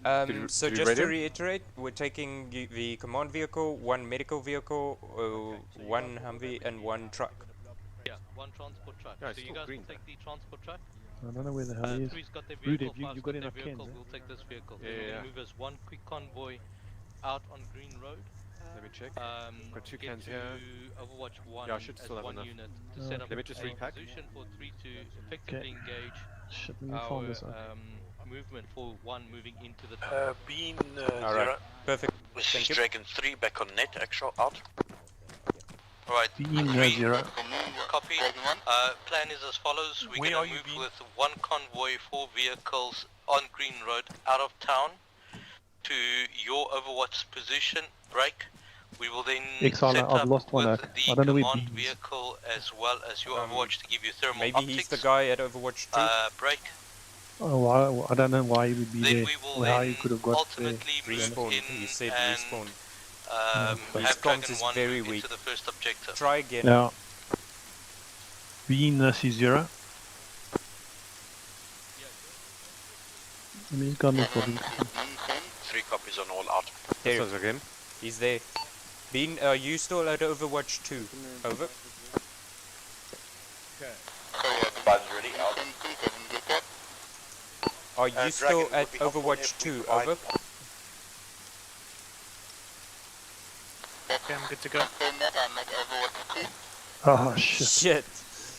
So did you just read to him? reiterate, we're taking the command vehicle, 1 medical vehicle, 1 Humvee, and 1 truck. Yeah, 1 transport truck. Yeah, so it's you still guys green will take the transport truck? I don't know where the hell he is. Three's got their Rude, vehicle, you five's got got their enough vehicle, cans, eh? we'll take this vehicle. Yeah, Then we'll yeah. move as one quick convoy out on Green Road. Let me check. Got 2 Get cans to here. Overwatch 1 Yeah, I should as still have one enough. unit to set up Let me just a repack. position for 3 to effectively engage Shit, let me our find this out. movement for 1 moving into the tunnel. Bean All 0. right. Perfect. This is Thank you. Dragon 3 back on net, actual out. Alright, Bean 0. copy. Plan is as follows. We're Where gonna are you, move Bean? with 1 convoy, 4 vehicles on Green Road out of town to your Overwatch position, break. We will then Exile, set I've up lost one with arc. the I don't know where command Bean is. vehicle as well as your Overwatch to give you thermal Maybe optics. he's the guy at Overwatch 2. Break. Oh, I don't know why he would be Then there, we will or how then he could have got ultimately there. move in He said and respawn. fuck. His have comms Dragon is 1 very move weak. into the first objective. Try again. Now, Bean C0. Let me just go and look for him. 3 copies on all out. There. Sounds like him. He's there. Bean, are you still at Overwatch 2? Over. Okay. Buzz ready, out. Are you still Dragon at would be helpful Overwatch if we 2? provide- Over. Okay, I'm good to go. Oh, shit. Shit.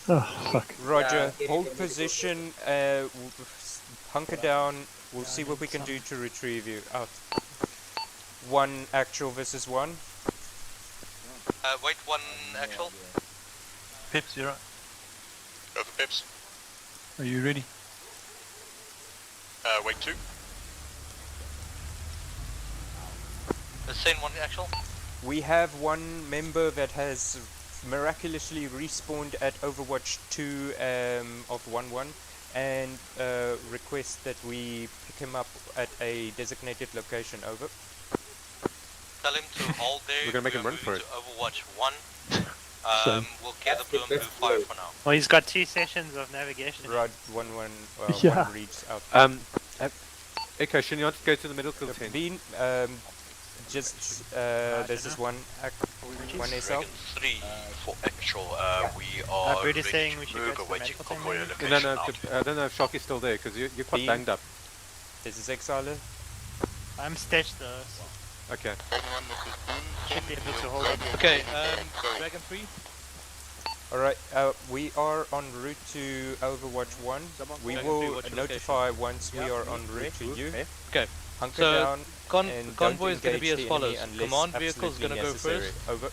Oh, fuck. Roger. Hold position. Hunker down. We'll see what we can do to retrieve you. Out. 1 actual versus 1. Wait, 1 actual. Pip 0. Go for Pips. Are you ready? Wait 2. Send 1 actual. We have 1 member that has miraculously respawned at Overwatch 2 of 1-1 and requests that we pick him up at a designated location. Over. Tell him to hold there. We're gonna make him run moving for it. to Overwatch 1. So- We'll clear the boom to fire for now. Well, he's got 2 sessions of navigation. Rod 1-1. Yeah. 1 reads out. Echo, shouldn't you want to go to the middle kill team? Bean, just this is one SL. Dragon 3 for actual. We are Brute ready is saying we to should move, go to the awaiting medical team convoy maybe? location No, out. I don't know if Shock is still there because you're quite Bean. banged up. This is Exiler. I'm stitched though, so Okay. should be able to hold it. Okay, Dragon 3. Alright, we are en route to Overwatch 1. We Okay, will what's your notify once we are en route to you. Okay. Hunker So, down and convoy don't is going to be engage as the follows. enemy unless Command vehicle is going absolutely to go necessary. first. Over.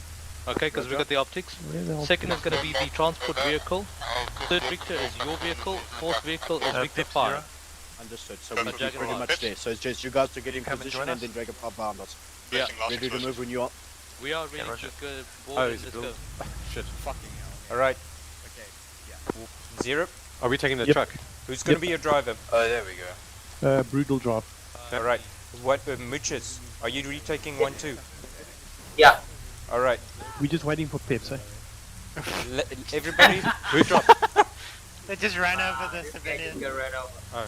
Okay, because we Roger. got the optics. Where the hell- Second is going to be the transport vehicle. Third Victor is your vehicle. Fourth vehicle is Victor 5. Understood. So Uh, we're Dragon pretty one. much there. So it's just you guys to get in Come and position join and us? then Dragon Pop bound us. Yeah. Ready to move when you are. We are ready Roger. to go Oh, board is and it let's go. built? Shit. Fucking hell. Alright. Okay. Yeah. 0. Are we taking the Yep. truck? Who's going to Yep. be your driver? Oh, there we go. Brutal drop. Alright. What, Mooches? Are you retaking 1-2? Yeah. Alright. We're just waiting for Pips, eh? Everybody. Who dropped? They just ran over the civilian. Go right over. Oh.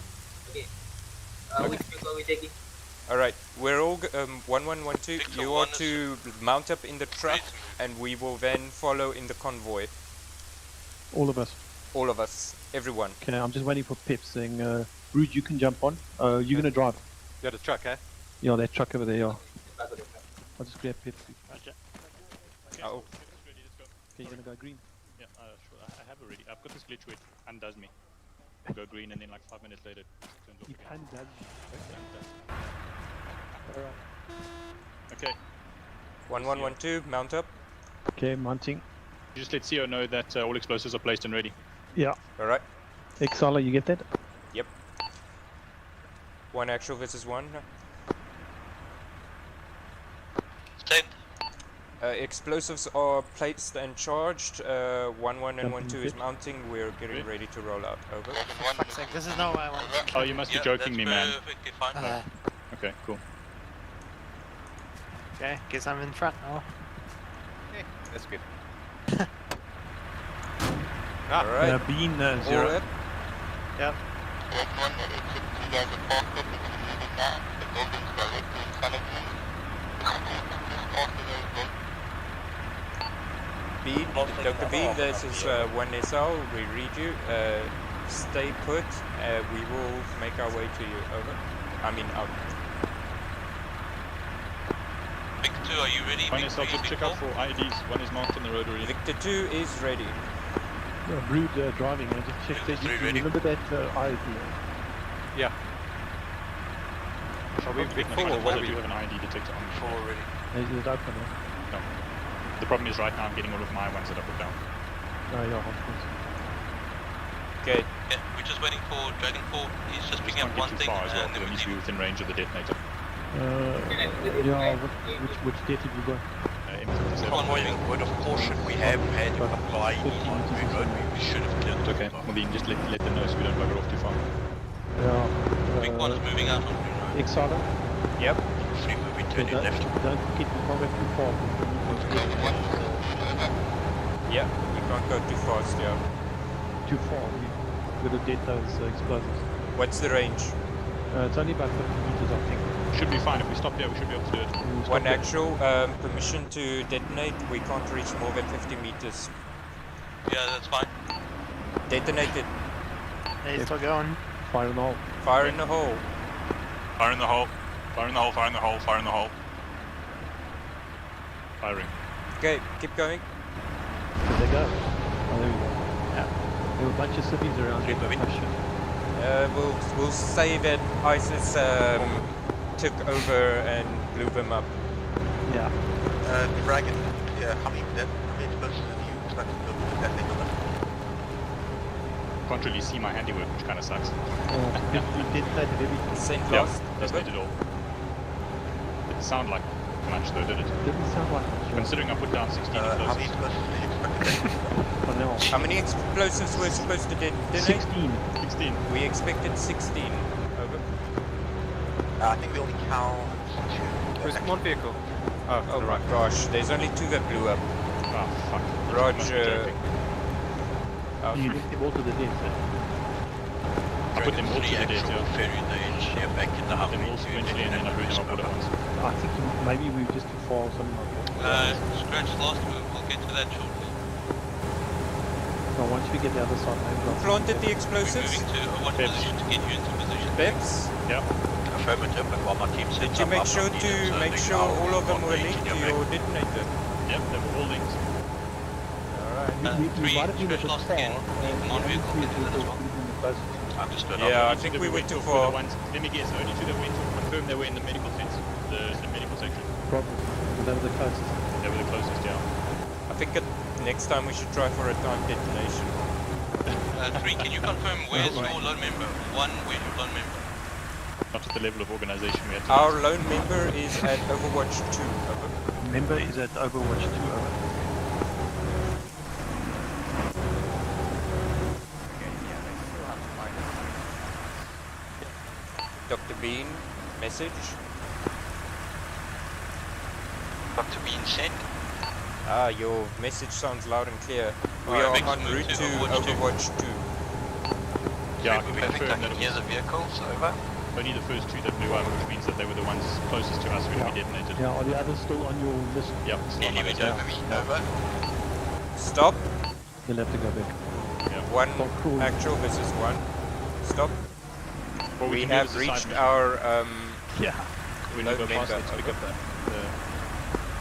Okay. Which vehicle are we taking? Alright, we're all 1112. Victor You one are is to mount up in the truck, Please. and we will then follow in the convoy. All of us. All of us, everyone. Okay, I'm just waiting for Pips saying, Rude, you can jump on. You're gonna drive. Yeah, the truck, eh? Yeah, that truck over there, yeah. I'll just grab Pips. Roger. Oh, Okay, you're gonna go green. Yeah, sure. I have already. I've got this glitch where it undoes me. Go green and then like 5 minutes later it turns off He again. undoes. Alright. Okay. 1112, mount up. Okay, mounting. Just let CO know that all explosives are placed and ready. Yeah. Alright. Exala, you get that? Yep. 1 actual versus 1. Send. Explosives are placed and charged. 1-1 and Jumping 1-2 is fit. mounting. We're getting ready to roll out. Over. Fuck's sake, this is not what I want. Oh, you must be Yeah, joking that's me, man. perfectly fine. Okay, cool. Okay, guess I'm in front now. That's good. Alright. Bean All 0. up. Yep. Bean, Dr. Bean, this is 1SL. We read you. stay put. We will make our way to you. Over. I mean out. Victor 2, are you ready? One is, I'll just check out for IEDs. One is marked on the road already. Victor 2 is ready. Brood driving. I just checked that. You remember that IID? Yeah. Shall we pick full or what do you have an ID detector on? Full already. Is it open? No. The problem is right now I'm getting all of my ones that I put down. Oh yeah, of course. Okay. Yeah, we're just waiting for Dragon 4. He's just picking up Can't one get too thing far as well, and then because it needs to be within range of the detonator. Yeah, which date have you got? Convoying word of caution, we have had apply on Green Road. We should have cleared Okay, well then just let them know so we don't bugger off too far. Yeah. Big one is moving out on Green Road. Exala? Yep. Free moving, turning left. Don't forget you can't go too far. Yeah, you can't go too fast, yeah. Too far. We're gonna date those explosives. What's the range? It's only about 50 meters, I think. Should be fine. If we stop there, we should be able to do it. One actual permission to detonate. We can't reach more than 50 meters. Yeah, that's fine. Detonated. Hey, still going. Fire in the hole. Fire in the hole. Fire in the hole. Fire in the hole, fire in the hole, fire in the hole. Firing. Okay, keep going. There they go. Oh, there we go. Yeah. There were a bunch of civvies around here. We'll say that ISIS took over and blew them up. Yeah. Dragon, how many explosives have you expected to put that thing on? Can't really see my handiwork, which kind of sucks. You detonated everything. Saint Yep, Lost. detonated all. Didn't sound like much though, did it? Didn't sound like much. Considering I put down 16 How explosives. many explosives do you expect to now. How many explosives were supposed to detonate? 16. 16. We expected 16. Over. I think we only count Where's one vehicle? Oh my gosh, there's only 2 that blew up. Oh, fuck. Roger. You linked them all to the dead, sir? I put them all to the dead, yeah. Ferry the engineer back in the hub. Them all sequentially and then I blew them up all at once. I think maybe we were just too far or something like that. Scratch Lost, we'll get to that shortly. So once we get the other side, maybe Who planted the explosives? Moving to what position to get you into position? Peps? Yeah. Affirmative, but while my team Did sets you up make up sure on to units, make they sure are all of them on were the linked to engineer your back. detonator? Yep, they were all linked. Alright. We might have been at the Lost far. again. Command vehicle into that as well. Understood. Yeah, I think we went too far. Let me guess, the only 2 that went confirmed they were in the medical sense, the medical section. Probably. They were the closest. They were the closest, yeah. I think next time we should try for a timed detonation. 3, can you confirm where's your lone member? 1, where's your lone member? Not at the level of organization we had to Our lone member is at Overwatch 2. Over. Member is at Overwatch 2. Over. Dr. Bean, message. Dr. Bean sent. Your message sounds loud and clear. We Alright, are Victor, en move route to to Overwatch 2. Overwatch 2. Yeah, I can Perfect, I confirm can that it hear was the vehicles, over. only the first 2 that blew up, which means that they were the ones closest to us when we detonated. Yeah, are the others still on your list? Yep, still on my Enemy list. over me, over. Stop. You'll have to go back. Yeah. One Oh, cool. actual, this is 1. Stop. What We can do have is decide reached we- our Yeah. When lone we go past, member. let's pick up the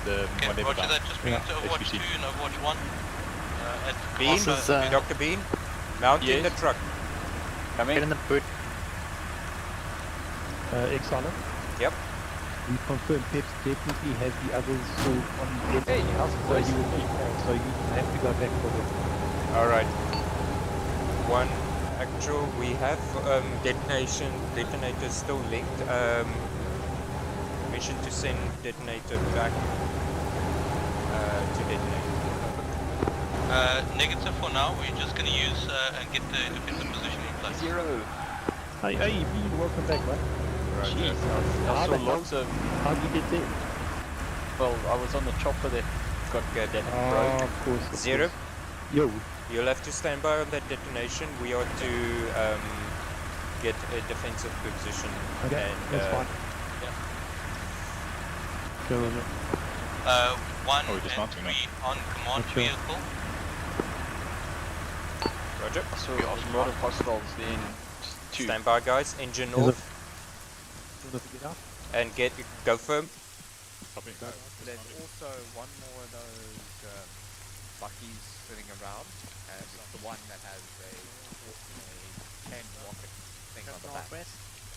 Okay, whatever roger down. that, just bring it to Overwatch 2 HPT. and Overwatch 1. At Bean, Commander- Dr. Bean, mount in the truck. Coming. Get in the boot. Exala. Yep. We confirm Peps definitely has the others still on dead. Hey, how's it So going? you will be so you have to go back for them. Alright. 1 actual, we have detonators still linked. Mission to send detonator back to detonate. Negative for now, we're just going to use and get the defensive position in place. 0. Hey, Bean, welcome back, right? Jeez, How I the saw hell- lots of. How'd you get there? Well, I was on the chopper that got that Oh, broke. of course. of 0. course. Yo. You'll have to stand by on that detonation. We are to get a defensive position. Okay, and, that's fine. Go on it. 1 Oh, we're dismounting and 3 now. on command Not sure. vehicle. Roger. So a lot of hostiles in 2. Stand by, guys. Engine There's a- off. Get out. And go firm. There's also one more of those buckies sitting around, and it's the one that has a 10 rocket thing on the back.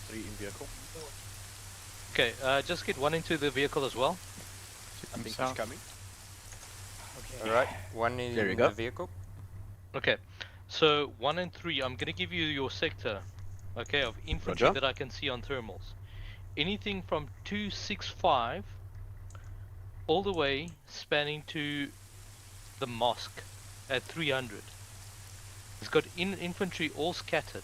3 in vehicle. Okay, just get one into the vehicle as well. I think he's coming. Alright, one in There you go. the vehicle. Okay, so 1 and 3, I'm gonna give you your sector, okay, of infantry Roger. that I can see on thermals. Anything from 265 all the way spanning to the mosque at 300. It's got infantry all scattered.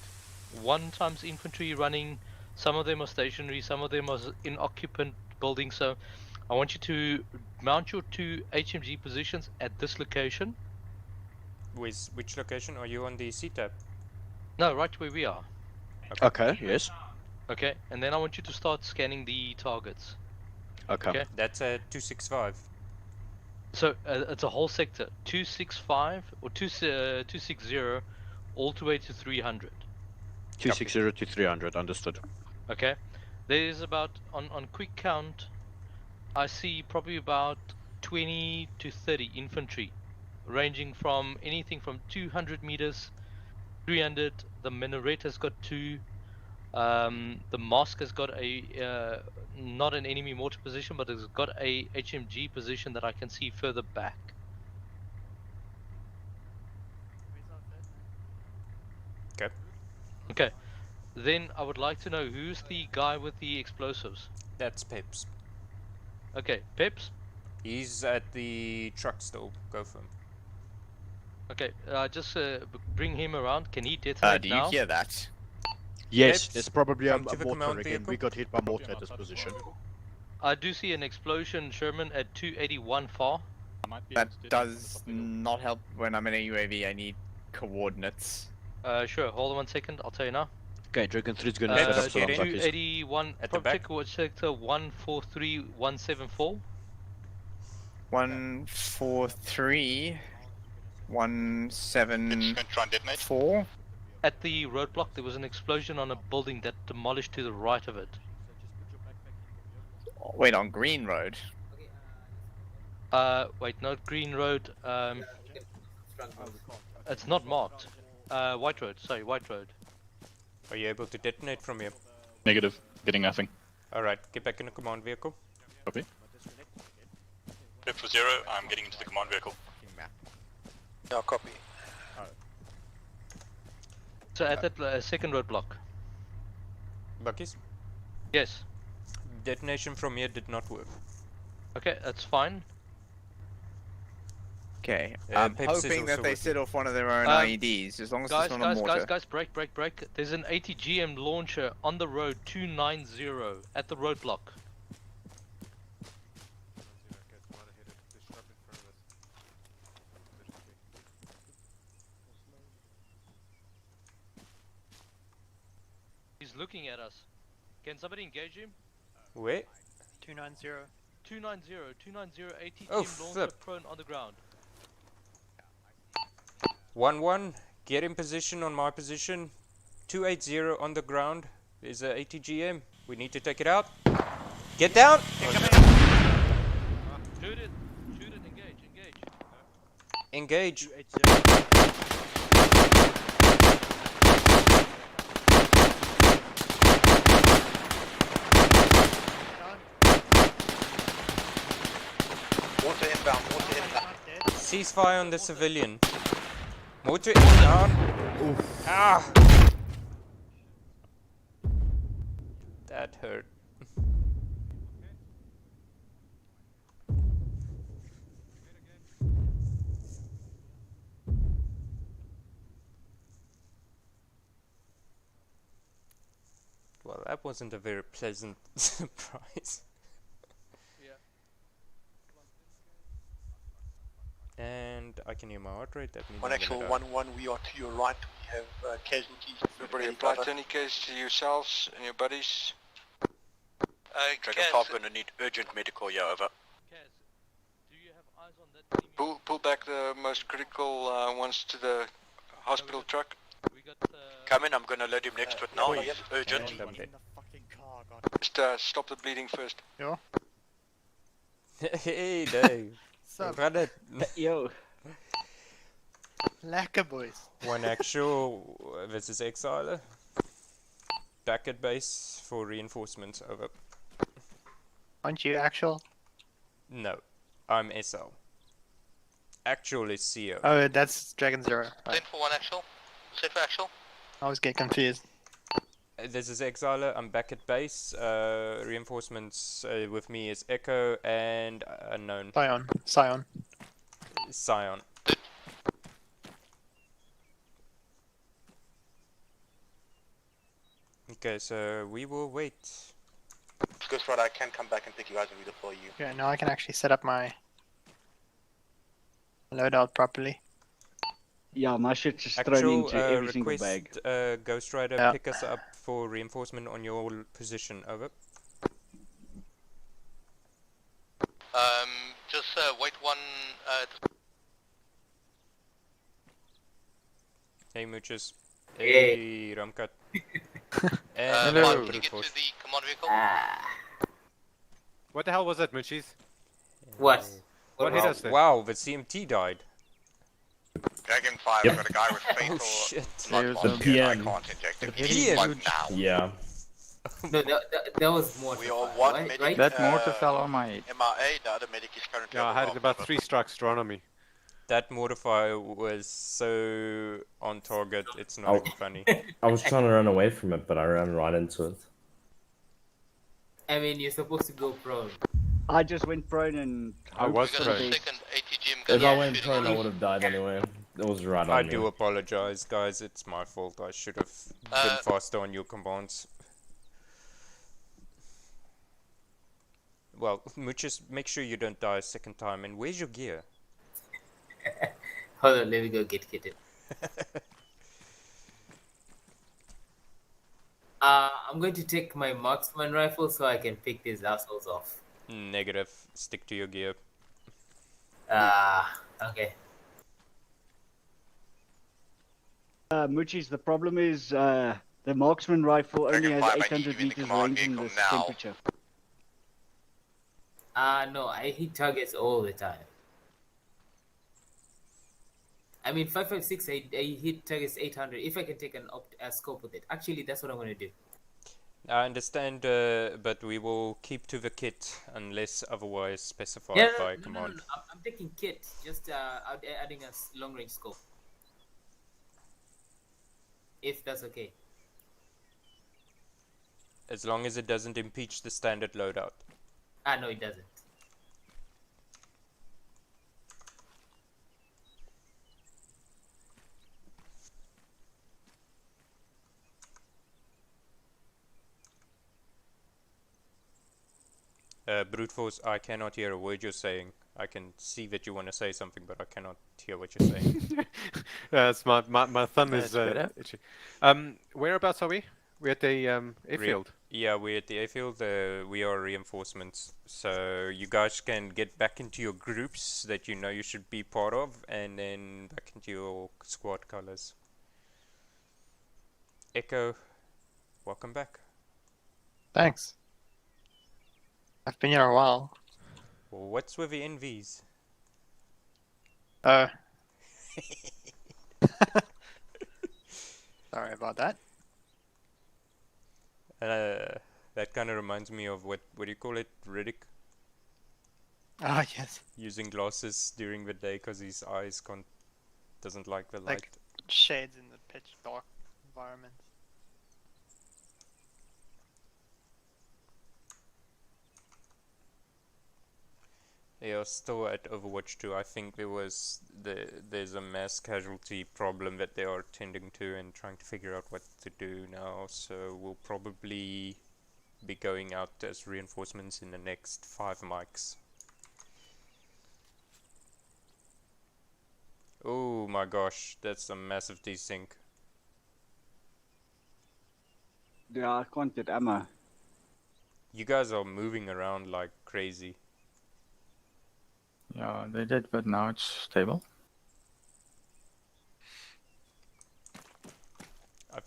1 times infantry running, some of them are stationary, some of them are in occupant buildings, so I want you to mount your 2 HMG positions at this location. Which location? Are you on the C-tab? No, right where we are. Okay, yes. Okay, and then I want you to start scanning the targets. Okay. That's at 265. So it's a whole sector, 265 or 260 all the way to 300. 260 to 300, understood. Okay, there's about, on quick count, I see probably about 20 to 30 infantry, ranging from anything from 200 meters, 300, the minaret has got 2, the mosque has got a, not an enemy mortar position, but it's got a HMG position that I can see further back. Okay. Okay, then I would like to know who's the guy with the explosives. That's Peps. Okay, Peps? He's at the truck still. Go for him. Okay, just bring him around. Can he detonate Do you now? hear that? Yes, Peps, there's probably a come to the mortar command again. vehicle. We got hit by mortar at this position. I do see an explosion, Sherman, at 281 far. That does not help when I'm in a UAV. I need coordinates. Sure, hold on 1 second, I'll tell you now. Okay, Dragon 3 is going to set up some buckies. 281, At the back. check what sector 143174. 143 174. At the roadblock, there was an explosion on a building that demolished to the right of it. Wait, on Green Road. Wait, not Green Road. It's not marked. White Road. Sorry, White Road. Are you able to detonate from here? Negative. Getting nothing. Alright, get back in the command vehicle. Copy. Trip for 0, I'm getting into the command vehicle. Yeah, copy. So at that second roadblock. Buckies? Yes. Detonation from here did not work. Okay, that's fine. Okay, Peps I'm is hoping that also they working. set off one of their own IEDs, as long as it's not a mortar. Guys, break. There's an ATGM launcher on the road 290 at the roadblock. He's looking at us. Can somebody engage him? Where? 290. 290 ATGM Oh, launcher flip. prone on the ground. 1-1, get in position on my position. 280 on the ground. There's a ATGM. We need to take it out. Get down! Shoot it, engage. Engage. Water inbound. Ceasefire on the civilian. Mortar down. Ah! That hurt. Well, that wasn't a very pleasant surprise. And I can hear my heart rate. That means On I'm actual gonna die. 1-1, we are to your right. We have casualties. Everybody apply tourniquets to yourselves and your buddies. Dragon Kaz, 5 gonna need urgent medical, yeah, over. Do you have eyes on that? Pull back the most critical ones to the hospital truck. Come in, I'm gonna load him next to it now. He's urgent. Just stop the bleeding first. Yeah. Hey, Dave. Run it. Yo. Lekker, boys. One actual. This is Exiler. Back at base for reinforcements. Over. Aren't you actual? No, I'm SL. Actual is CO. Oh, that's Dragon Zero. Right. Send for one actual. Send for actual. I always get confused. This is Exiler. I'm back at base. Reinforcements with me is Echo and unknown. Scion. Scion. Okay, so we will wait. Ghostrider, I can come back and pick you guys and redeploy you. Yeah, now I can actually set up my loadout properly. Yeah, my shit's just thrown into every single bag. Ghostrider, pick us up for reinforcement on your position. Over. Just wait one. Hey, Mooches. Hey. Hey, Ramkat. Hello. Can you get to the command vehicle? What the hell was that, Moochies? What? What hit us then? Wow, the CMT died. Dragon 5, Yep. I've got a guy with fatal shit. blood The loss here. I PM. can't inject him. The He needs blood now. Yeah. No, that was more. We are one right? medic. Right? That mortar fell on my head. MIA, the other medic is currently Yeah, I had overwhelmed. about 3 strikes drawn on me. That mortifier was so on target, it's not even funny. I was trying to run away from it, but I ran right into it. I mean, you're supposed to go prone. I just went prone and I was We got a second ATGM If gun I went shooting prone, on I would have died anyway. It was right on I me. do apologize, guys. It's my fault. I should have been faster on your commands. Well, Mooches, make sure you don't die a second time. And where's your gear? Hold on, let me go get kitted. I'm going to take my marksman rifle so I can pick these assholes off. Negative. Stick to your gear. Okay. Moochies, the problem is the marksman rifle only Dragon has 5, I need 800 you in the meters command range in vehicle this now. temperature. No, I hit targets all the time. I mean, 556, I hit targets 800. If I can take a scope with it. Actually, that's what I'm going to do. I understand, but we will keep to the kit unless otherwise specified Yeah, by no, command. no. I'm taking kit, just adding a long range scope. If that's okay. As long as it doesn't impeach the standard loadout. No, it doesn't. Brute force, I cannot hear a word you're saying. I can see that you want to say something, but I cannot hear what you're saying. That's my thumb is That's better. itchy. Whereabouts are we? We're at the airfield. Yeah, we're at the airfield. We are reinforcements. So you guys can get back into your groups that you know you should be part of, and then back into your squad colors. Echo, welcome back. Thanks. I've been here a while. What's with the NVs? Sorry about that. That kind of reminds me of what do you call it, Riddick? Ah, yes. Using glasses during the day because his eyes doesn't like the light. Like shades in the pitch dark environment. Yeah, still at Overwatch 2, I think there's a mass casualty problem that they are tending to and trying to figure out what to do now. So we'll probably be going out as reinforcements in the next 5 mics. Oh my gosh, that's a massive desync. Yeah, I can't get ammo. You guys are moving around like crazy. Yeah, they did, but now it's stable.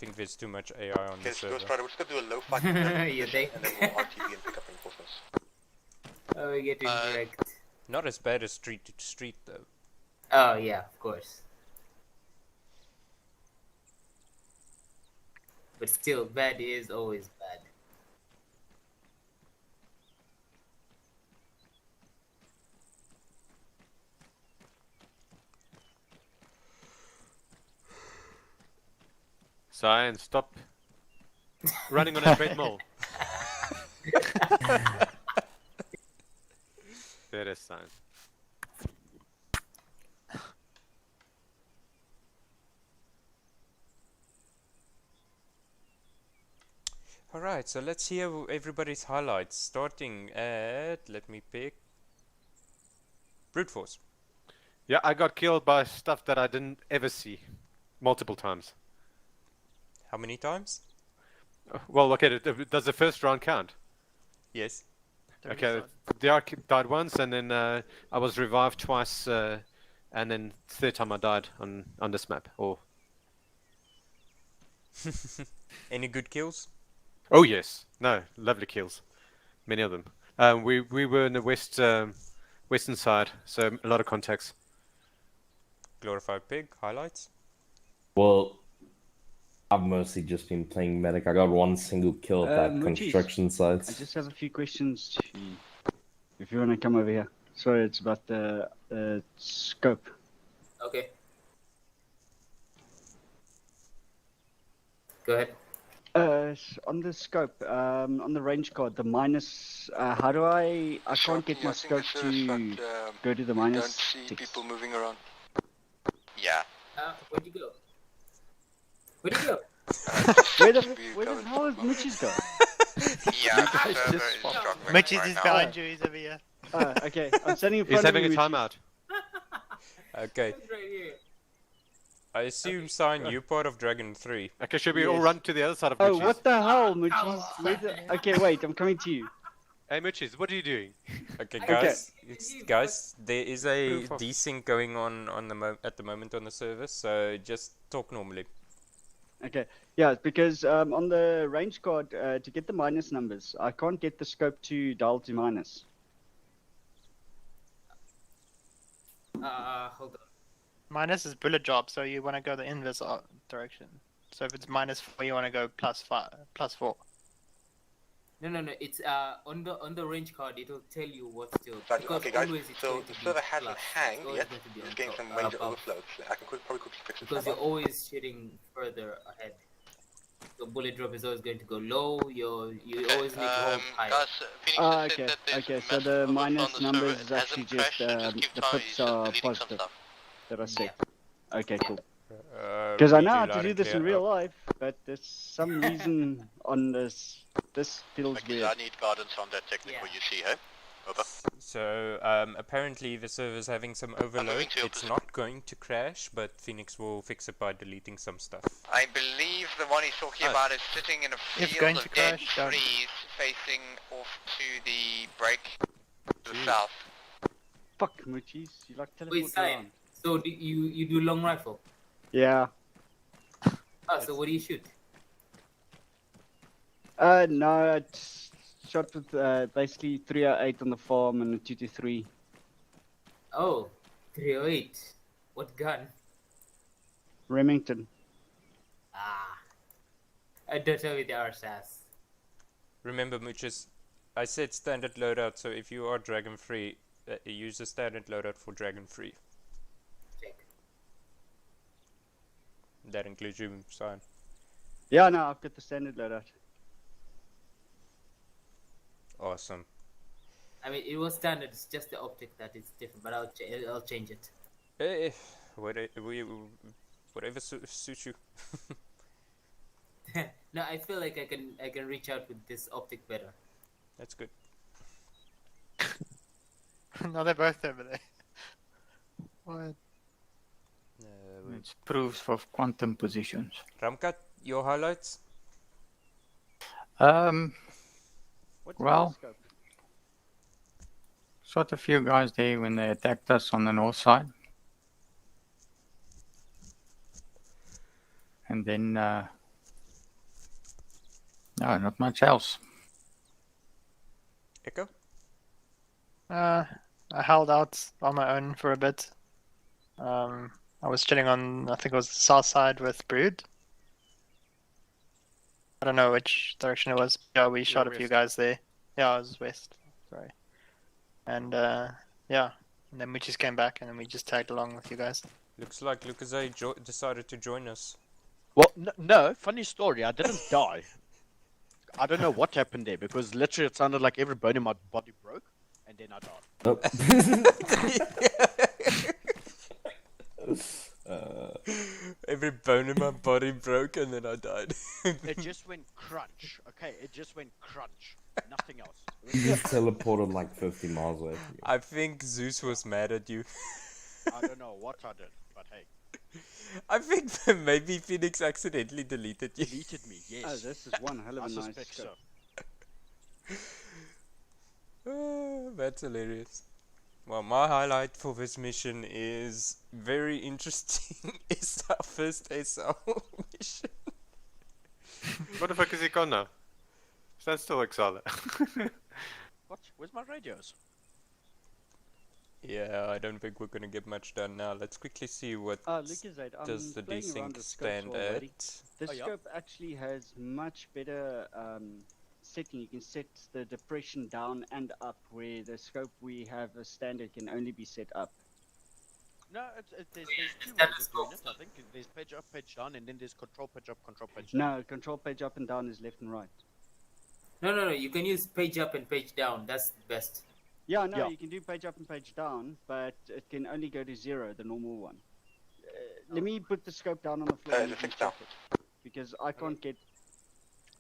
think there's too much AI on Okay, the so server. Ghostrider, we're just going to do a low fight You think? and then we'll RTB and pick up reinforcements. Oh, we get indirect. Not as bad as street to street though. Oh yeah, of course. But still, bad is always bad. Science, stop running on a treadmill. There is science. Alright, so let's hear everybody's highlights. Starting at, let me pick, brute force. Yeah, I got killed by stuff that I didn't ever see. Multiple times. How many times? Well, okay, does the first round count? Yes. Okay, the Ark died once, and then I was revived twice, and then third time I died on this map. Or Any good kills? oh yes, no, lovely kills, many of them. We were in the western side, so a lot of contacts. Glorified pig highlights. Well, I've mostly just been playing medic. I got one single kill at that Moochies, construction site. I just have a few questions to you, if you want to come over here. Sorry, it's about the scope. Okay. Go ahead. On the scope, on the range card, the minus, how do I can't get my scope to go to the minus Don't see 6. people moving around. Yeah. Where'd you go? Where'd you go? Where the hell is Mitch's go? Yeah, the server is struggling Mitch's right is now. behind you, he's over here. Okay, I'm standing in He's front of having you, a timeout. Okay. I assume, Sign, you're part of Dragon 3. Okay, should we all run to the other side of Oh, Moochies? what the hell, Moochies? Okay, wait, I'm coming to you. Hey Moochies, what are you doing? Okay, guys, guys, there is a desync going on at the moment on the server, so just talk normally. Okay, yeah, because on the range card, to get the minus numbers, I can't get the scope to dial to minus. Hold on. Minus is bullet drop, so you want to go the inverse direction. So if it's -4, you want to go +4. No. It's on the range card. It'll tell you what's still. Right, Because okay guys, always it's so going the to be server hasn't plus. hanged It's always yet. going to be It's on getting top, some major above. overflows. I can probably quickly fix it. Because you're always shooting further ahead. The bullet drop is always going to go low. You always need to hold high. Guys, Okay, so the minus numbers is actually just the pips are positive that I set. Okay, cool. Because I know how to do this in real life, but there's some reason on this feels weird. I need guidance on that technical you see, hey? Over. So, apparently the server's having some overload. It's not going to crash, but Phoenix will fix it by deleting some stuff. I believe the one he's talking about is sitting in a If going field to of dead crash, don't. trees facing off to the break to the south. Fuck, Moochies, you like teleporting Wait, Sign. around. So you do long rifle? Yeah. Oh, so what do you shoot? No, I shot with basically 308 on the farm and a 223. Oh, 308. What gun? Remington. Don't tell me the RSAS. Remember, Mooches, I said standard loadout, so if you are Dragon free, use the standard loadout for Dragon free. Check. That includes you, Sign. Yeah, no, I've got the standard loadout. Awesome. I mean, it was standard. It's just the optic that is different, but I'll change it. Whatever suits you. No, I feel like I can reach out with this optic better. That's good. No, they're both over there. What? It's proofs of quantum positions. Ramkat, your highlights? Well, shot a few guys there when they attacked us on the north side. And then No, not much else. Echo? I held out on my own for a bit. I was chilling on, I think it was the south side with Brood. I don't know which direction it was. Yeah, we shot a few guys there. Yeah, it was west. Sorry. And yeah, and then we just came back and then we just tagged along with you guys. Looks like Lucas decided to join us. Well, no, funny story. I didn't die. I don't know what happened there because literally it sounded like every bone in my body broke, and then I died. Nope. Every bone in my body broke and then I died. It just went crunch. Okay, it just went crunch. Nothing else. You just teleported like 50 miles away from you. I think Zeus was mad at you. I don't know what I did, but hey. I think maybe Phoenix accidentally deleted you. Deleted me, yes. Oh, this is one hell of a nice suspect scope. That's hilarious. Well, my highlight for this mission is very interesting. It's our first SL mission. What the fuck is he gone now? Stand still, Exile. What? Where's my radios? Yeah, I don't think we're gonna get much done now. Let's quickly see what Lucasade, does the playing around desync with scopes stand already. at. The scope actually has much better setting. You can set the depression down and up, where the scope we have a standard can only be set up. No, there's two ways of doing it. I think there's page up, page down, and then there's control page up, control page down. No, control page up and down is left and right. No. You can use page up and page down. That's the best. Yeah, no, you can do page up and page down, but it can only go to 0, the normal one. Let me put the scope down on the floor and you can check it, because I can't get...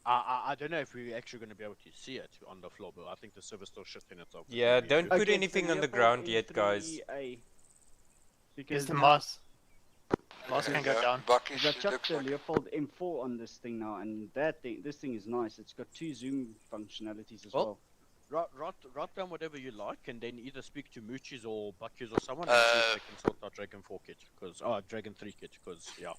I don't know if we're actually going to be able to see it on the floor, but I think the server's still shifting itself. Yeah, don't put anything on the ground yet, guys. Because the Moss. Moss can go down. I've chucked the Leopold M4 on this thing now, and this thing is nice. It's got 2 zoom functionalities as well. Write down whatever you like, and then either speak to Moochies or Buckies or someone, and see if they can sort out Dragon 4 kit, Dragon 3 kit, because yeah.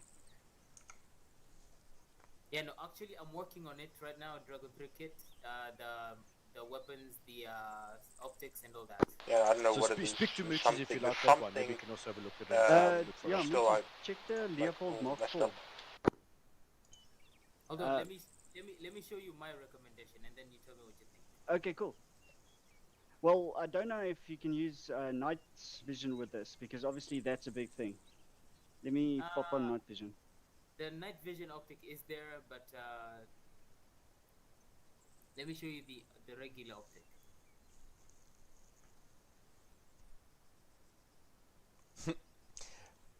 Yeah, no, actually I'm working on it right now. Dragon 3 kit, the weapons, the optics, and all that. Yeah, I don't know So what it is. speak to Moochies if you Something- like that one. something, Maybe we can also have a look at it. Yeah, still, Moochies, check the Leopold Mark IV. Hold on, let me show you my recommendation, and then you tell me what you think. Okay, cool. Well, I don't know if you can use night vision with this, because obviously that's a big thing. Let me pop on night vision. The night vision optic is there, but let me show you the regular optic.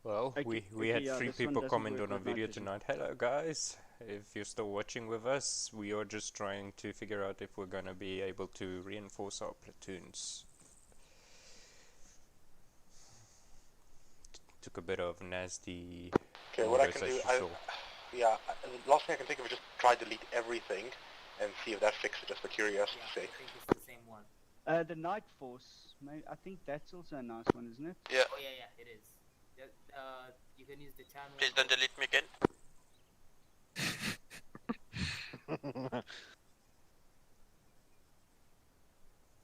Well, Okay, we had yeah, 3 this one people doesn't comment work on our with night video vision. tonight. Hello guys, if you're still watching with us, we are just trying to figure out if we're gonna be able to reinforce our platoons. Took a bit of nasty Okay, what I can do, conversation, last thing I can think of is just try delete everything and see if that fixes it, just for curiosity's sake. I think it's the same one. The Night Force, I think that's also a nice one, isn't it? Yeah. Oh yeah, it is. You can use the channel. Please don't delete me again.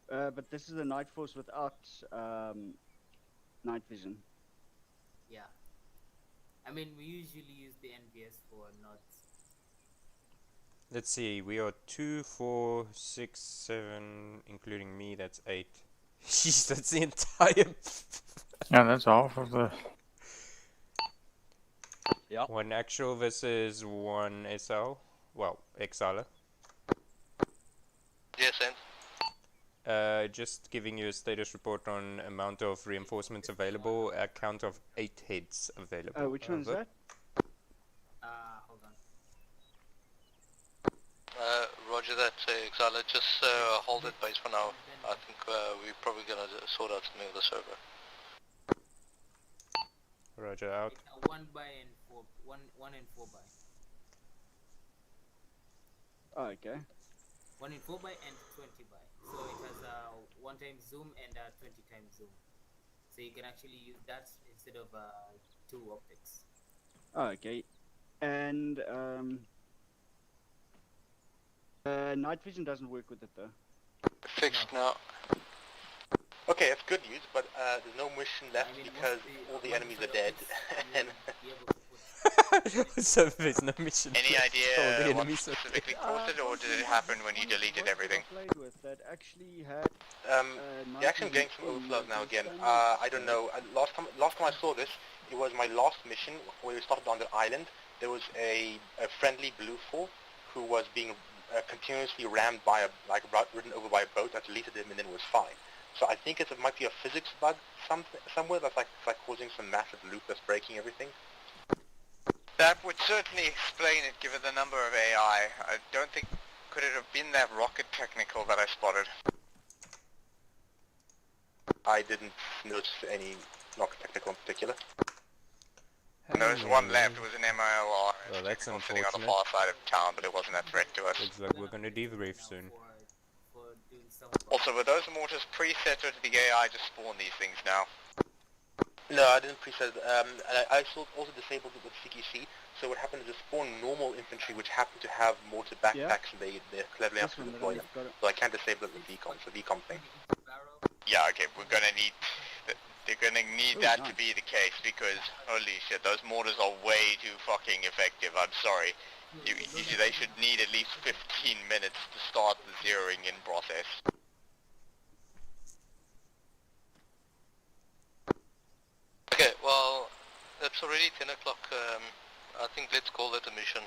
But this is the Night Force without night vision. Yeah. I mean, we usually use the NVS for not. Let's see, we are 2, 4, 6, 7, including me, that's 8. Jeez, that's the entire... Yeah, that's half of the... Yeah. 1 actual versus 1 SL. Well, Exile. Yes, and? Just giving you a status report on amount of reinforcements available, a count of 8 heads available. Which one is Over. that? Hold on. Roger that, Exala. Just hold it base for now. I think we're probably gonna sort out something with the server. Roger, out. It's a 1 by and 4, 1 and 4 by. Oh, okay. 1 in 4 by and 20 by. So it has a 1 times zoom and a 20 times zoom. So you can actually use that instead of 2 optics. Oh, okay. And Night vision doesn't work with it though. Fixed now. Okay, that's good news, but there's no mission left because all the enemies are dead. And So there's no mission. Any left. All the idea what enemies are specifically caused it, or did it happen when you deleted everything? That actually had yeah, actually I'm getting some overflows now again. I don't know. Last time I saw this, it was my last mission where we started on the island. There was a friendly blue four who was being continuously rammed by ridden over by a boat that deleted him and then was fine. So I think it might be a physics bug somewhere that's like causing some massive loop that's breaking everything. That would certainly explain it, given the number of AI. I don't think... Could it have been that rocket technical that I spotted? I didn't notice any rocket technical in particular. And there was one left, it was an MILR. Well, that's sitting on the unfortunate. far side of town, but it wasn't a threat to us. Looks like we're gonna debrief soon. Also, were those mortars preset or did the AI just spawn these things now? No, I didn't preset. And I also disabled it with CQC. So what happened is it spawned normal infantry, which happen to have mortar backpacks, and they're cleverly enough to deploy them. So I can't disable it with VCOM. It's a VCOM thing. Yeah, okay, we're gonna need... They're gonna need that to be the case, because, holy shit, those mortars are way too fucking effective, I'm sorry. They should need at least 15 minutes to start the zeroing in process. Okay, well, it's already 10 o'clock. I think let's call it a mission.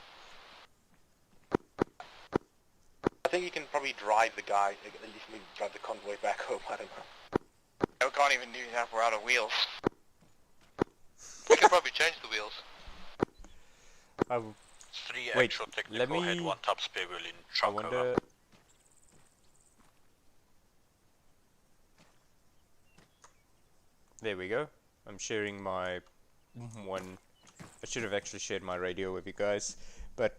I think you can probably drive the guy, at least maybe drive the convoy back home, I don't know. We can't even do that, we're out of wheels. We can probably change the wheels. Three Wait, actual technical let me... head, one top spare wheel in I truck. wonder... There we go. I'm sharing my one... I should have actually shared my radio with you guys. But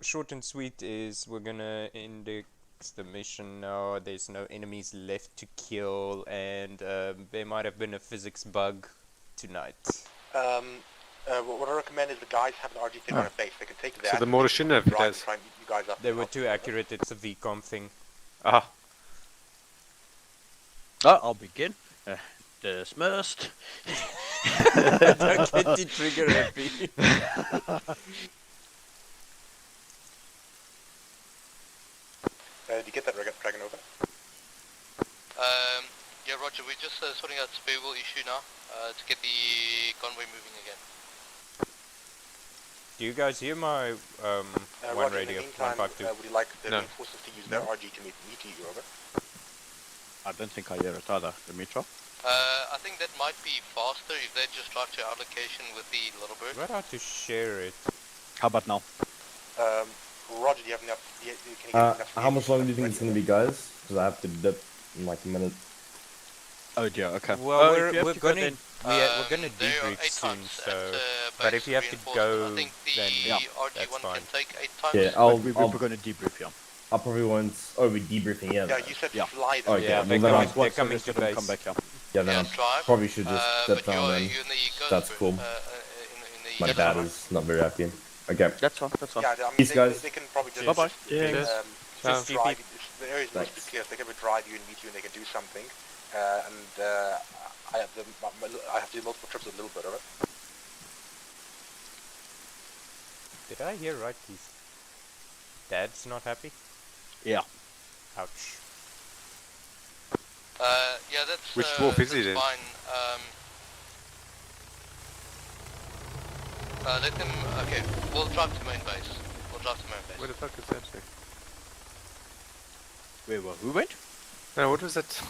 short and sweet is we're gonna index the mission now. There's no enemies left to kill, and there might have been a physics bug tonight. What I recommend is the guys have an RG thing on a base. They can take that. So the mortar shouldn't have drive and this. try and meet you guys up. They were too accurate, it's a VCOM thing. Ah. I'll begin. Dismissed. Don't get the trigger happy. Did you get that, Dragon over? Yeah, Roger, we're just sorting out the spare wheel issue now to get the convoy moving again. Do you guys hear my one Roger, radio? in the meantime, 152. would you like the No. reinforcements to use their RG to meet you, over? I don't think I hear it either, Dimitro. I think that might be faster if they just drive to our location with the little bird. We're out to share it. How about now? Roger, do you have enough? Can you get enough? How much longer do you think it's going to be, guys? Because I have to dip in like a minute. Oh dear, okay. Well, if you have we're to go gonna then- we're gonna debrief soon, so. But if you have to go, then that's fine. Yeah, we're going to debrief, yeah. I probably won't. Oh, we're debriefing, yeah. Yeah, you said fly. Okay, Yeah, well, they're then coming to base. Come back, yeah. Yeah, then I probably should just dip down then. That's cool. My dad is not very happy. Okay. That's fine, that's fine. Yeah, I mean, Peace, guys. They can probably just, Bye-bye. just drive. The area is mostly clear. They can drive you and meet you, and they can do something. I have to do multiple trips with a little bit of it. Did I hear right? His dad's not happy? Yeah. Ouch. Yeah, that's Which dwarf is he that's then? fine. Let them. Okay, we'll drive to main base. Where the fuck is that thing? Who went? No, what was that?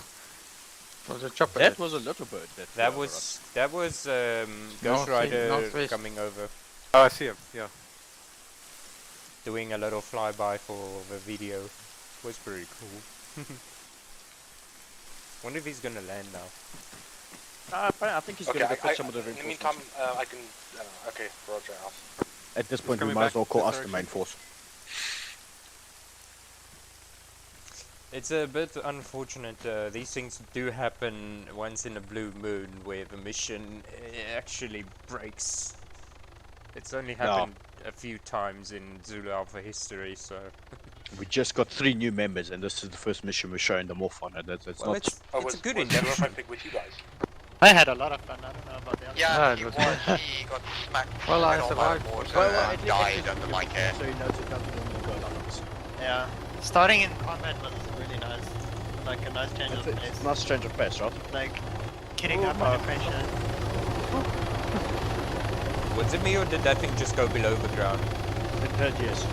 Was a chopper. That was a little bird. That was Ghostrider northwest. coming over, Oh, I see him. Yeah. doing a little flyby for the video. Was pretty cool. Wonder if he's gonna land now. I think he's going to put some of the In the reinforcements. meantime, I can. Okay, Roger. At this point, we coming might as back well call this us the main force. It's a bit unfortunate. These things do happen once in a blue moon, where the mission actually breaks. It's only happened a few times in Zulu-Alpha history, so We just got 3 new members, and this is the first mission we're showing them off on. That's Well, not. it's a good was induction. with you guys? I had a lot of fun. I don't know about the others. Yeah, it he was was. He got smacked. Well, I head on by survived. the mortar Well, and at least died under my care. So you know it doesn't normally go like this. Yeah. Starting in combat was really nice. Like a nice change of It's pace. nice change of pace, right? Like getting up under pressure. Was it me or did that thing just go below the ground? It did, yes.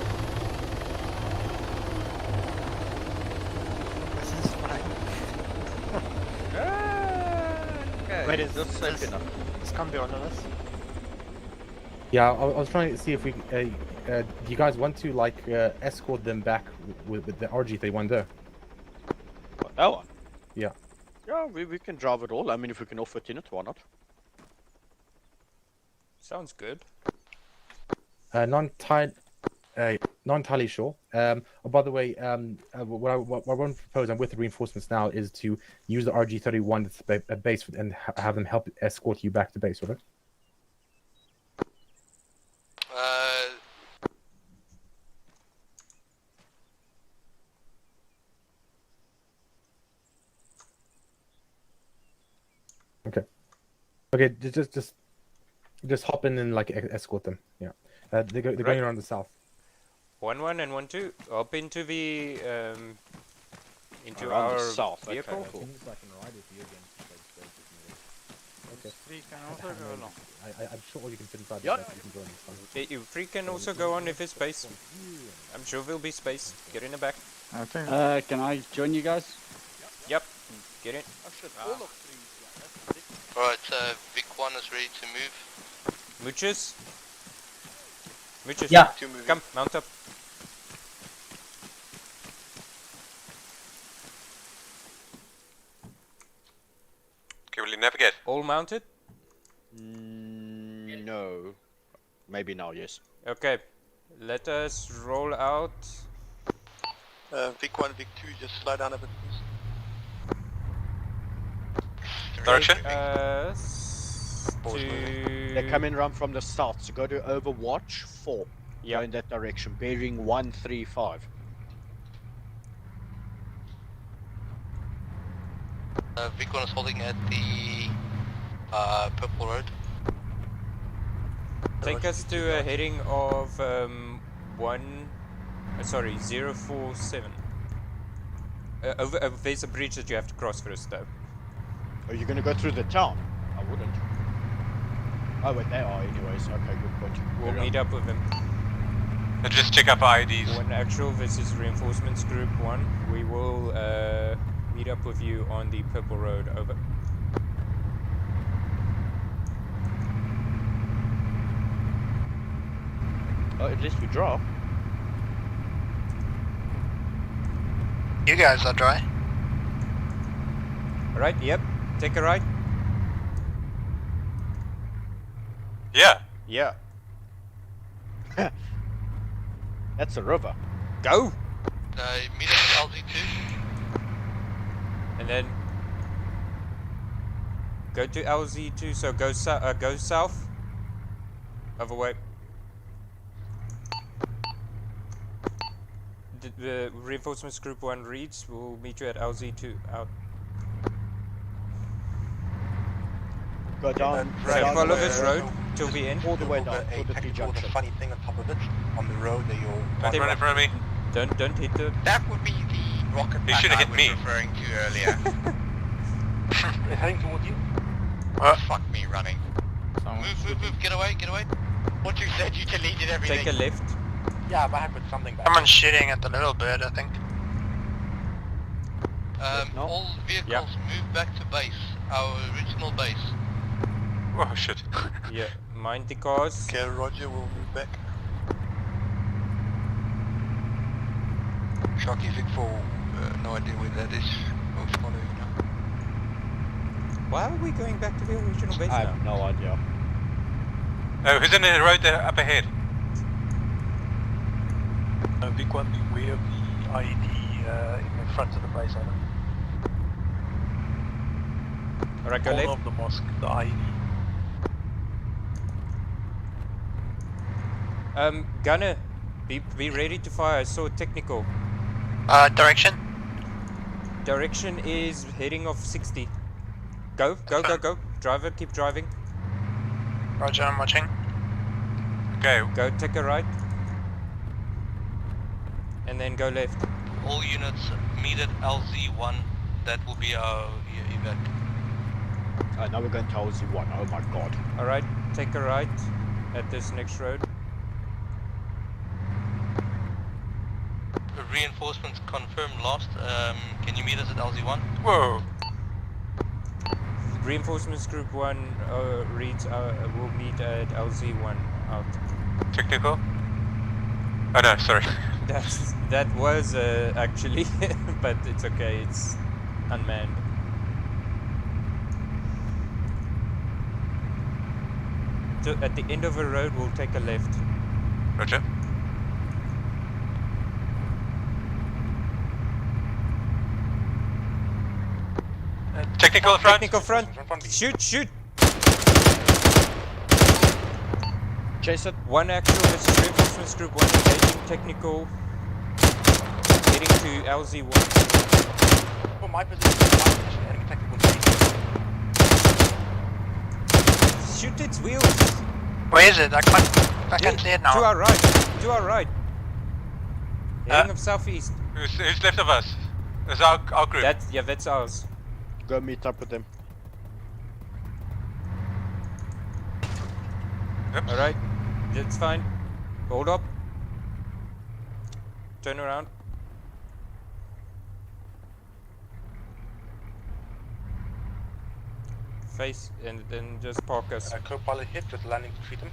This is fine. Okay. Wait, is That's safe enough. This can't be all of us. Yeah, I was trying to see if we. Do you guys want to like escort them back with the RG31 there? What, that one? Yeah. Yeah, we can drive it all. I mean, if we can offer it in it, why not? Sounds good. Not entirely sure. Oh, by the way, what I want to propose, and with the reinforcements now, is to use the RG31 at base and have them help escort you back to base, right? Okay. Okay, just hop in and like escort them. Yeah. They're going around the south. 1-1 and 1-2. Hop into the into Around the our south, okay, vehicle. cool. Okay. 3 can also go along. I'm sure all you can fit inside. Yep. You can join this one. You 3 can also go on if it's space. I'm sure there'll be space. Get in the back. Okay. Can I join you guys? Yep. Get in. Alright, Vic 1 is ready to move. Mooches. Mooches. Yeah. Come, mount up. Okay, will you navigate? All mounted? No. Maybe now, yes. Okay. Let us roll out. Vic 1, Vic 2, just slow down a bit, please. Direction? They're coming around from the south, so go to Overwatch 4. Yeah. Go in that direction, bearing 135. Vic 1 is holding at the Purple Road. Take us to a heading of 047. There's a bridge that you have to cross first, though. Are you going to go through the town? I wouldn't. Oh, wait, they are anyways. Okay, good point. We'll meet up with them. And just check up our IDs. One actual, this is reinforcements group 1. We will meet up with you on the Purple Road, over. Oh, at least we draw. You guys are dry. Alright, yep. Take a right. Yeah. Yeah. That's a river. Go! Meet us at LZ2. And then go to LZ2, so go south. Other way. The reinforcements group 1 reads. We'll meet you at LZ2. Out. Go down. So follow this road till the end. All the way down. A To the T technical with a junction. funny thing on top of it on the road that you'll. Don't run in front of me. Don't hit the. That would be the rocket You pack should have I hit was me. referring to earlier. Heading towards you. Fuck me running. Move, get away. What you said, you deleted everything. Take a left. Yeah, but I put something back. Someone's shooting at the little bird, I think. All vehicles move back to base, our original base. Oh shit. Yeah, mind the cars. Okay, Roger, we'll move back. Sharky Vic 4, no idea where that is. We'll follow you now. Why are we going back to the original base I now? have no idea. Who's in the road there up ahead? Vic 1, beware of the IED in front of the base, I know. Alright, go left. Of the mosque, the IED. Gunner, be ready to fire. I saw technical. Direction? Direction is heading off 60. Go, go, go, go. Driver, keep driving. Roger, I'm watching. Okay. Go, take a right. And then go left. All units meet at LZ1. That will be our evac. Now we're going to LZ1. Oh my god. Alright, take a right at this next road. Reinforcements confirmed lost. Can you meet us at LZ1? Whoa. Reinforcements group 1 reads will meet at LZ1 out. Technical? Oh no, sorry. That was actually, but it's okay, it's unmanned. So at the end of a road, we'll take a left. Roger. Technical front. Technical front. Shoot, shoot. Chase it. One actual, this is reinforcements group 1 engaging technical. Heading to LZ1. For my position, heading technical. Shoot its wheels. Where is it? I can't see it now. To our right. To our right. Heading of southeast. Who's left of us? Is our group? That's ours. Go meet up with them. Alright, that's fine. Hold up. Turn around. Face and then just park us. Co-pilot hit, just landing to treat him.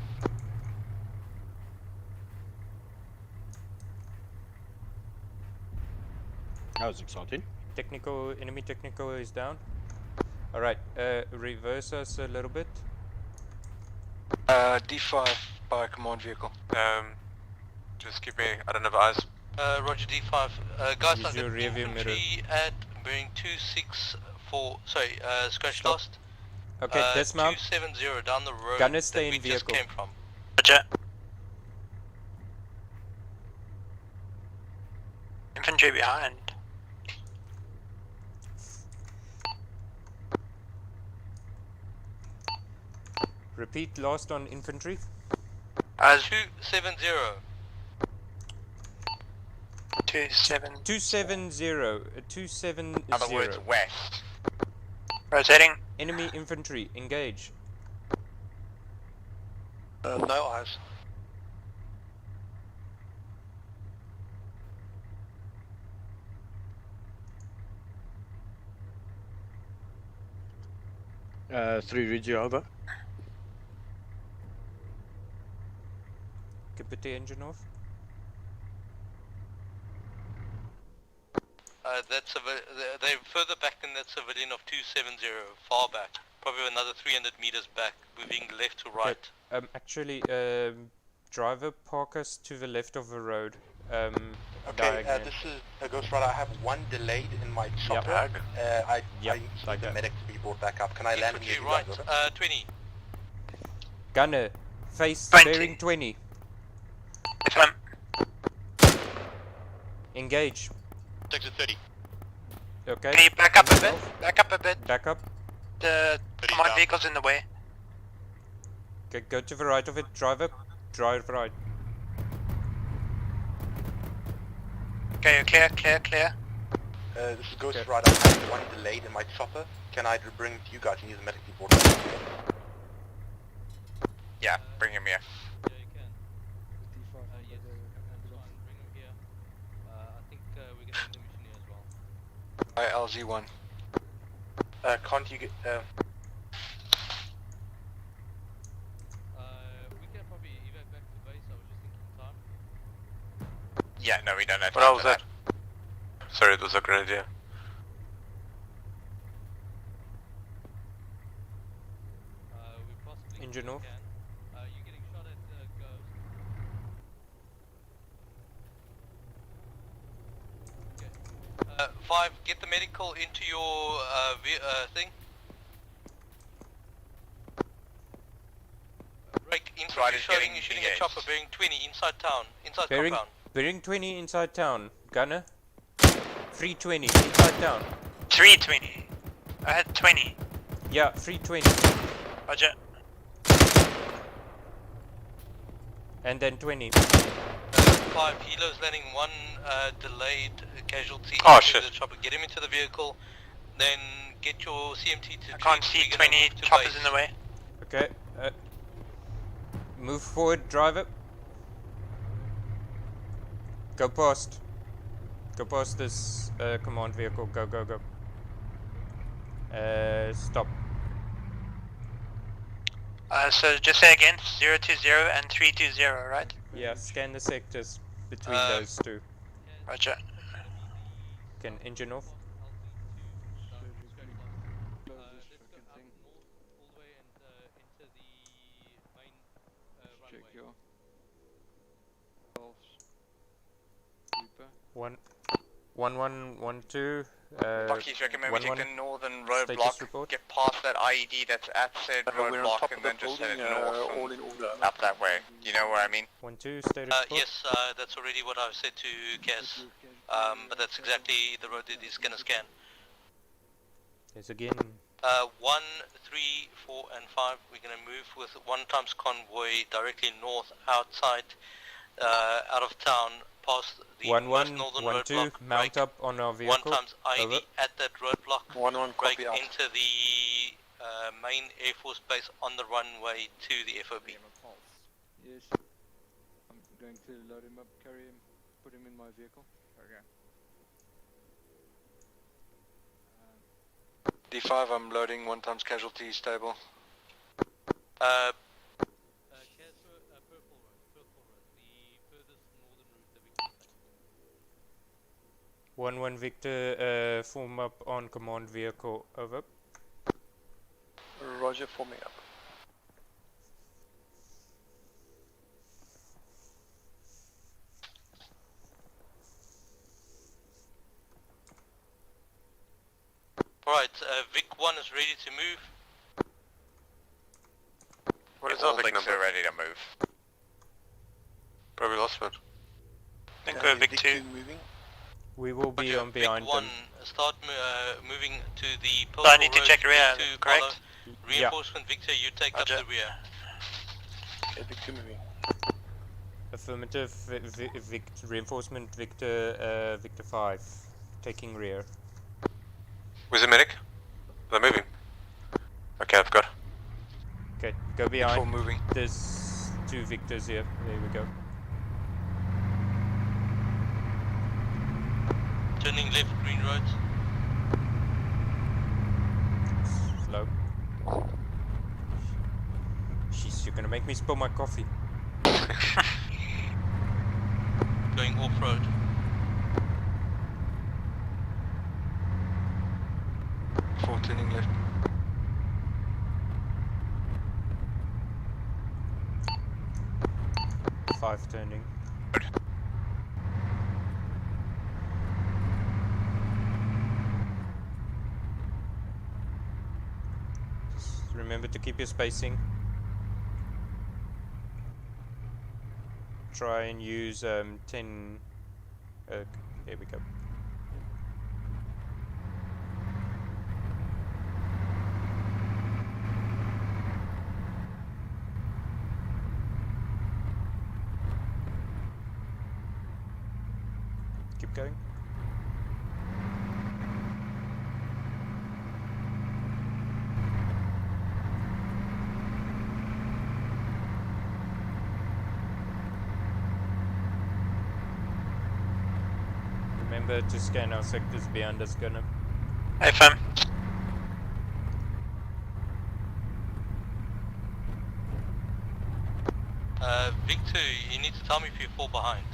That was exciting. Enemy technical is down. Alright, reverse us a little bit. D5 by command vehicle. Just keep me, I don't have eyes. Roger D5. Guys, Use I've your got rear view mirror. infantry at bearing 264, sorry, scratch Stop. lost. Okay, dismount. 270 down the road Gunner stay that in we just vehicle. came from. Roger. Infantry behind. Repeat, last on infantry. 270. 270. In other words, west. Rotating. Enemy infantry, engage. No eyes. Three reads you over. Put the engine off. They're further back than that civilian of 270, far back. Probably another 300 meters back, moving left to right. Okay. Actually, driver, park us to the left of the road. Okay, this is a Ghostrider. I have one delayed in my chopper. I need the medic to be brought back up. Can I land near you right, guys? Over? 20. Gunner, face 20. bearing 20. Engage. Takes 30. Okay. Can you back up a bit? Back up a bit. Back up. The command vehicle's in the way. Okay, go to the right of it. Driver, drive right. Okay, clear. This is Ghostrider. I have one delayed in my chopper. Can I bring it to you guys and use the medic to be brought back up? Yeah, bring him here. LZ1. Can't you get... We can probably evac back to base, I was just thinking time. Yeah, no, we don't have What time was for that? Sorry, it was a great idea. Engine off. You're getting shot at Ghost. 5, get the medical into your thing. Rake, infantry shooting a chopper bearing 20 inside town, inside compound. Bearing 20 inside town. Gunner. 320, inside down. 320. I had 20. Yeah, 320. Roger. And then 20. 5 helos landing, 1 delayed casualty Oh, into shit. the chopper. Get him into the vehicle, then get your CMT to... I can't see 20 choppers in the way. Okay. Move forward, driver. Go past. Go past this command vehicle. Go, go, go. Stop. So just say again, 020 and 320, right? Yeah, scan the sectors between those two. Roger. Can engine off? Check your One, 1112. Bucky's recommend we take the northern Status roadblock, report. get past that IED that's at said we're on roadblock, top and of the then just head building, north all and in order. up that way. You know what I mean? 12, status report. Yes, that's already what I've said to Cass, but that's exactly the road it is going to scan. Yes, again. 1, 3, 4 and 5, we're going to move with 1 times convoy directly north outside, out of town, past the most northern 1112, roadblock, mount up on our vehicle. 1 times ID Over. at that roadblock, 1-1, break copy out. into the main Air Force base on the runway to the FOB. Yes. I'm going to load him up, carry him, put him in my vehicle. Okay. D5, I'm loading 1 times casualty stable. Purple Road, the furthest northern route, the Victor side. 1-1 Victor, form up on command vehicle. Over. Roger, forming up. Alright, Vic 1 is ready to move. What is all our Vic Vics number? are ready to move. Probably lost it. Then go Vic 2. Moving. We will be on behind Vic 1, them. start moving to the So I need to road check rear, to correct? follow. Reinforcement Victor, you take up Roger. the rear. Okay, Vic 2 moving. Affirmative, reinforcement Victor, Victor 5, taking rear. Where's the medic? They're moving. Okay, I've got. Okay, go behind. Moving. There's 2 Victors here. There we go. Turning left, green roads. Slow. Jeez, you're gonna make me spill my coffee. Going off-road. Turning left. Five turning. Just remember to keep your spacing. Try and use 10. There we go. Keep going. Remember to scan our sectors beyond us, Gunner. FM. Victor, you need to tell me if you fall behind.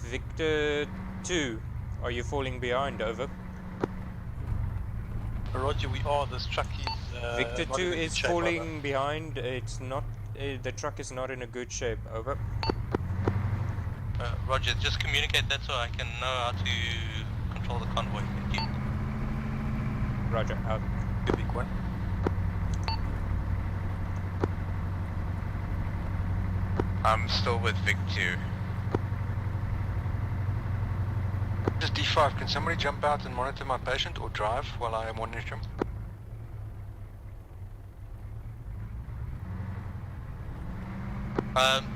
Victor 2, are you falling behind? Over. Roger, we are. This truck is. Victor not 2 in good is shape, falling behind. It's not. The truck is not in a good shape. Over. Roger, just communicate that so I can know how to control the convoy. Thank you. Roger, out. The big one. I'm still with Vic 2. Just D5, can somebody jump out and monitor my patient or drive while I monitor him?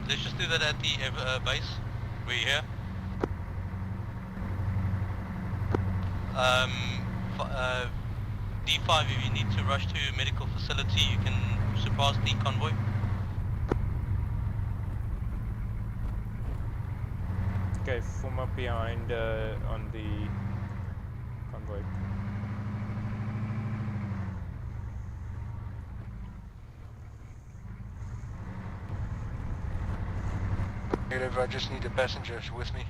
Let's just do that at the base. We're here. D5, if you need to rush to a medical facility, you can surpass the convoy. Okay, form up behind on the convoy. Negative, I just need a passenger with me.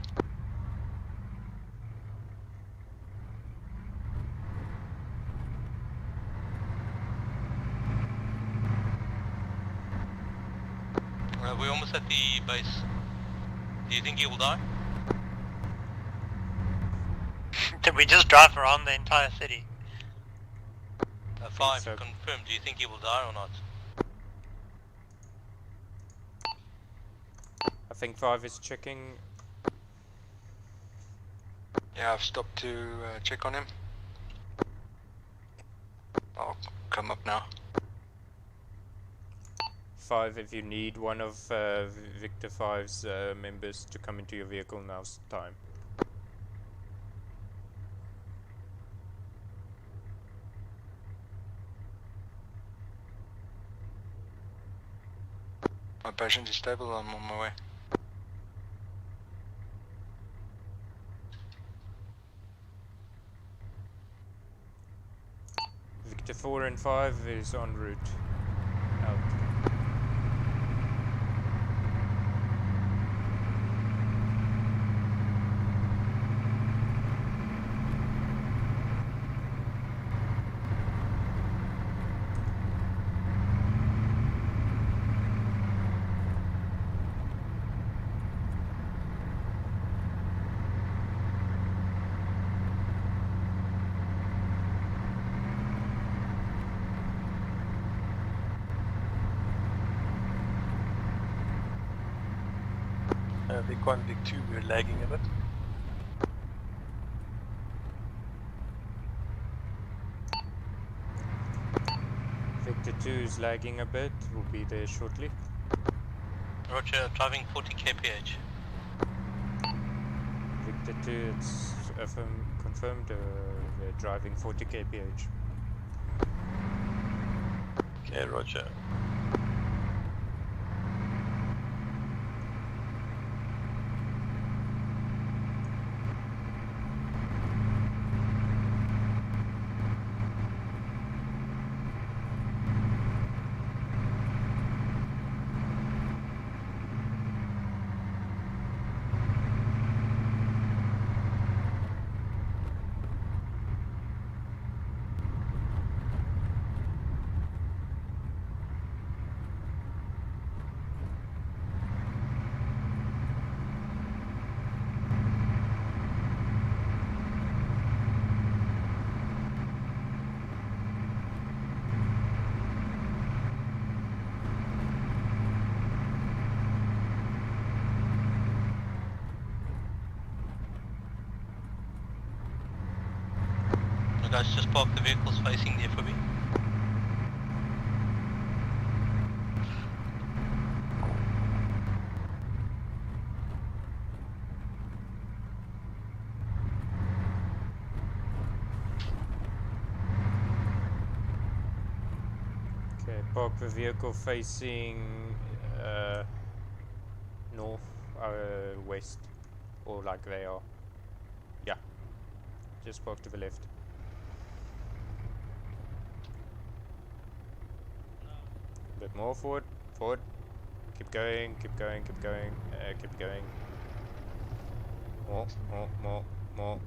We're almost at the base. Do you think he will die? Did we just drive around the entire city? 5, confirm. Do you think he will die or not? I think 5 is checking. Yeah, I've stopped to check on him. I'll come up now. 5, if you need one of Victor 5's members to come into your vehicle, now's the time. My patient is stable, I'm on my way. Victor 4 and 5 is en route out. Vic 1, Vic 2, we're lagging a bit. Victor 2 is lagging a bit, will be there shortly. Roger, driving 40 kph. Victor 2, it's confirmed, they're driving 40 kph. Okay, roger. Guys, just park the vehicles facing the FOB. Okay, park the vehicle facing north, west, or like they are. Yeah, just park to the left. A bit more forward, forward. Keep going, keep going, keep going, keep going. More, more, more, more.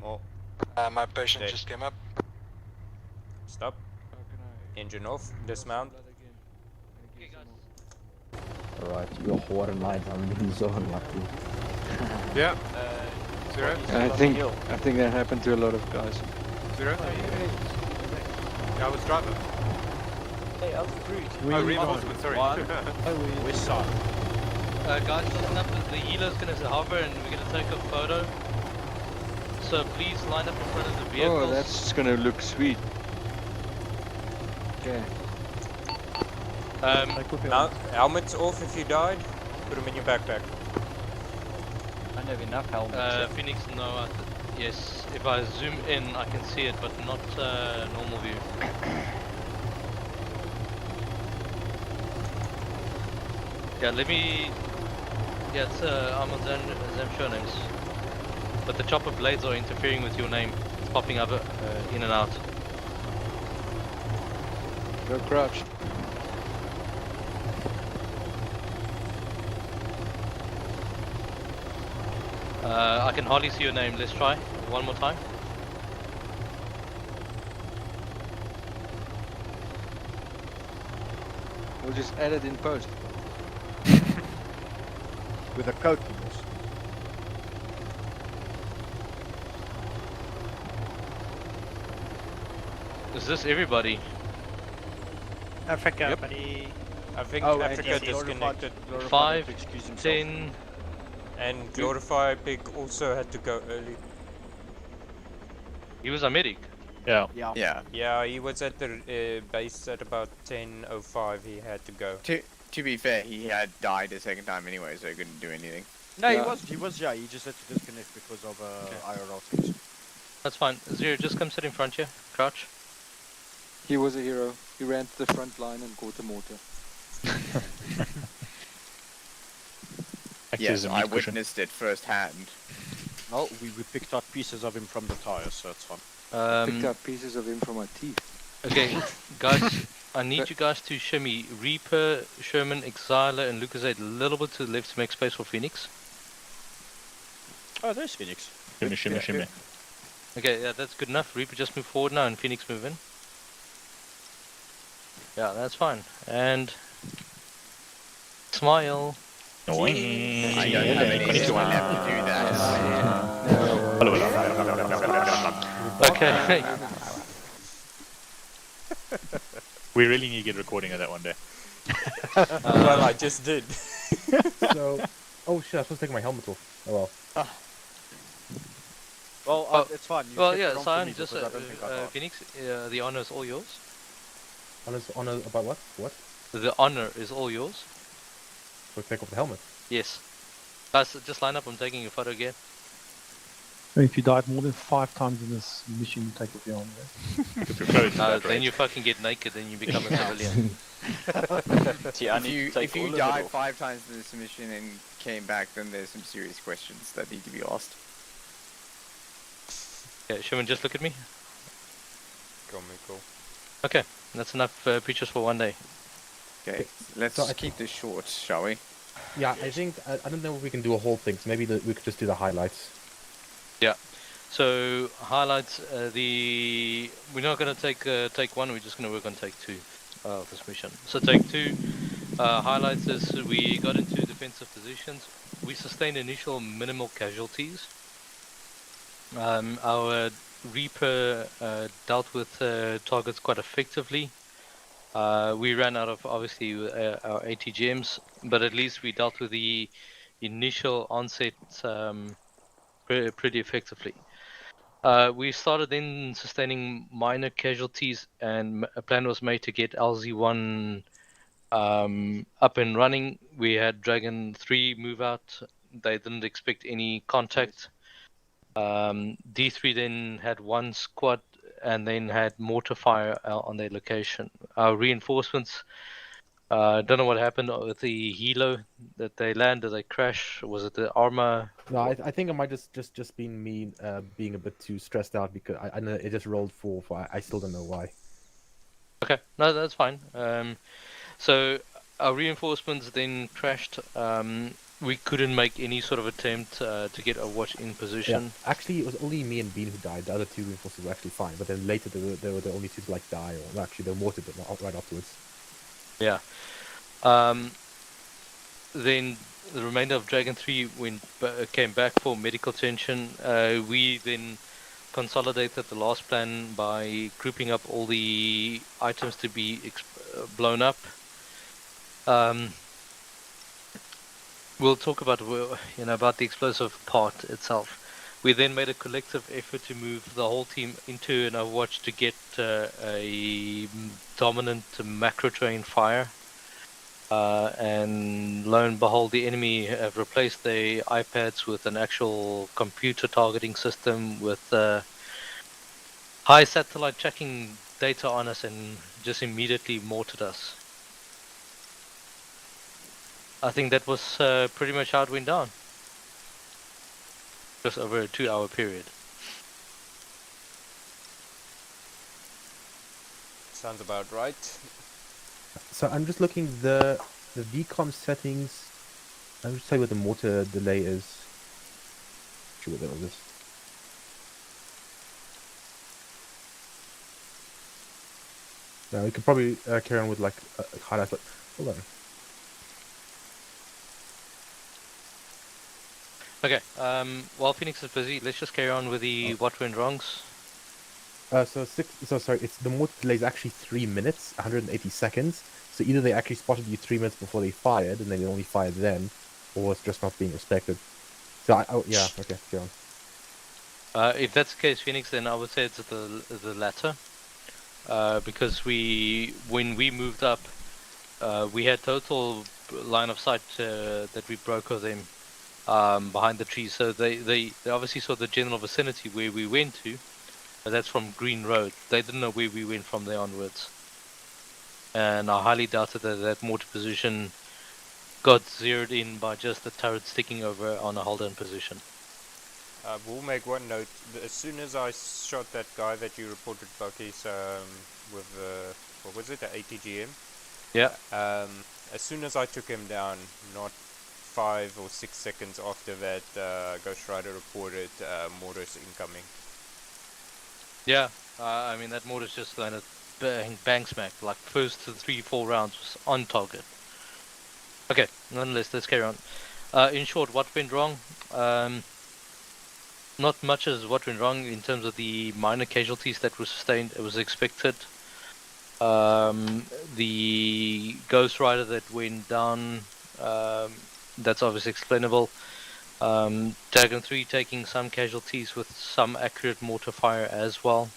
More. My patient just came up. Stop. Engine off, dismount. Alright, your horn lights are in zone lucky. Yeah. 0. I think that happened to a lot of guys. 0. Yeah, I was driving. Hey, altitude. Oh, reinforcement, sorry. West side. Guys, listen up. The healer's gonna hover and we're gonna take a photo. So please line up in front of the vehicles. Oh, that's gonna look sweet. Okay. Now, helmets off if you died. Put them in your backpack. I don't have enough helmets. Phoenix, no. Yes, if I zoom in, I can see it, but not normal view. Yeah, let me. Yeah, it's I'm on Zam show names. But the chopper blades are interfering with your name. It's popping up in and out. Go crouch. I can hardly see your name. Let's try one more time. We'll just add it in post. With a coat. Is this everybody? Africa, buddy. I think Oh, Africa yes, disconnected. 5, 10. And Glorify Pig also had to go early. He was a medic. Yeah. Yeah, he was at the base at about 10:05. He had to go. To be fair, he had died a second time anyway, so he couldn't do anything. No, he was, yeah, he just had to disconnect because of IRL things. That's fine. Zero, just come sit in front here. Crouch. He was a hero. He ran to the front line and caught a mortar. Yes, I witnessed it firsthand. Well, we picked out pieces of him from the tires, so it's fun. Picked up pieces of him from my teeth. Okay, guys, I need you guys to shimmy Reaper, Sherman, Exiler, and Lucasade a little bit to the left to make space for Phoenix. Oh, there's Phoenix. Shimmy, shimmy, shimmy. Okay, yeah, that's good enough. Reaper, just move forward now, and Phoenix move in. Yeah, that's fine. And smile. I don't have anyone left to do that. Okay. We really need to get a recording of that one day. Well, I just did. So, oh shit! I was supposed to take my helmet off. Oh well. Well, it's fine. You Well, kept yeah, it on for Sion, me just because I don't think I passed. Phoenix, the honor is all yours. Honor about what? What? The honor is all yours. So take off the helmet. Yes. Guys, just line up. I'm taking a photo again. If you died more than 5 times in this mission, you take off your helmet. No, then you fucking get naked, then you become a civilian. If you die 5 times in this mission and came back, then there's some serious questions that need to be asked. Okay, Sherman, just look at me. Comical. Okay, that's enough pictures for one day. Okay, let's So I keep this short, shall we? Yeah, I think I don't know if we can do a whole thing. So maybe we could just do the highlights. Yeah. So highlights. We're not gonna take take 1. We're just gonna work on take 2 of this mission. So take 2 highlights is we got into defensive positions. We sustained initial minimal casualties. Our Reaper dealt with targets quite effectively. We ran out of obviously our ATGMs, but at least we dealt with the initial onset pretty effectively. We started then sustaining minor casualties, and a plan was made to get LZ1 up and running. We had Dragon 3 move out. They didn't expect any contact. D3 then had 1 squad and then had mortar fire on their location. Our reinforcements, don't know what happened with the helo that they landed. They crash. Was it the armor? No, I think it might just been me being a bit too stressed out because I know it just rolled 4. I still don't know why. Okay, no, that's fine. So our reinforcements then crashed. We couldn't make any sort of attempt to get a watch in position. Yeah, actually, it was only me and Bean who died. The other 2 reinforcements were actually fine, but then later they were the only 2 to like die, or well, actually they were mortared right afterwards. Yeah. Then the remainder of Dragon 3 came back for medical attention. We then consolidated the last plan by grouping up all the items to be blown up. We'll talk about about the explosive part itself. We then made a collective effort to move the whole team into an Overwatch to get a dominant macro train fire. And lo and behold, the enemy have replaced their iPads with an actual computer targeting system with high satellite tracking data on us and just immediately mortared us. I think that was pretty much how it went down. Just over a 2-hour period. Sounds about right. So I'm just looking the VCOM settings. I'll just tell you what the mortar delay is. Sure what that was. Now we could probably carry on with like highlights, but hold on. Okay, while Phoenix is busy, let's just carry on with the what went wrongs. It's the mortar delay is actually 3 minutes, 180 seconds. So either they actually spotted you 3 minutes before they fired, and then they only fired then, or it's just not being respected. So yeah, okay, go on. If that's the case, Phoenix, then I would say it's the latter. Because when we moved up, we had total line of sight that we broke of them behind the trees. So they obviously saw the general vicinity where we went to. That's from Green Road. They didn't know where we went from there onwards. And I highly doubted that mortar position got zeroed in by just the turret sticking over on a hold-down position. We'll make one note. As soon as I shot that guy that you reported, Bucky's, with what was it, the ATGM? Yeah. As soon as I took him down, not 5 or 6 seconds after that, Ghostrider reported mortars incoming. Yeah, I mean that mortar's just landed bang smack. Like first 3-4 rounds was on target. Okay, nonetheless, let's carry on. In short, what went wrong? Not much as what went wrong in terms of the minor casualties that were sustained. It was expected. The Ghostrider that went down, that's obviously explainable. Dragon 3 taking some casualties with some accurate mortar fire as well.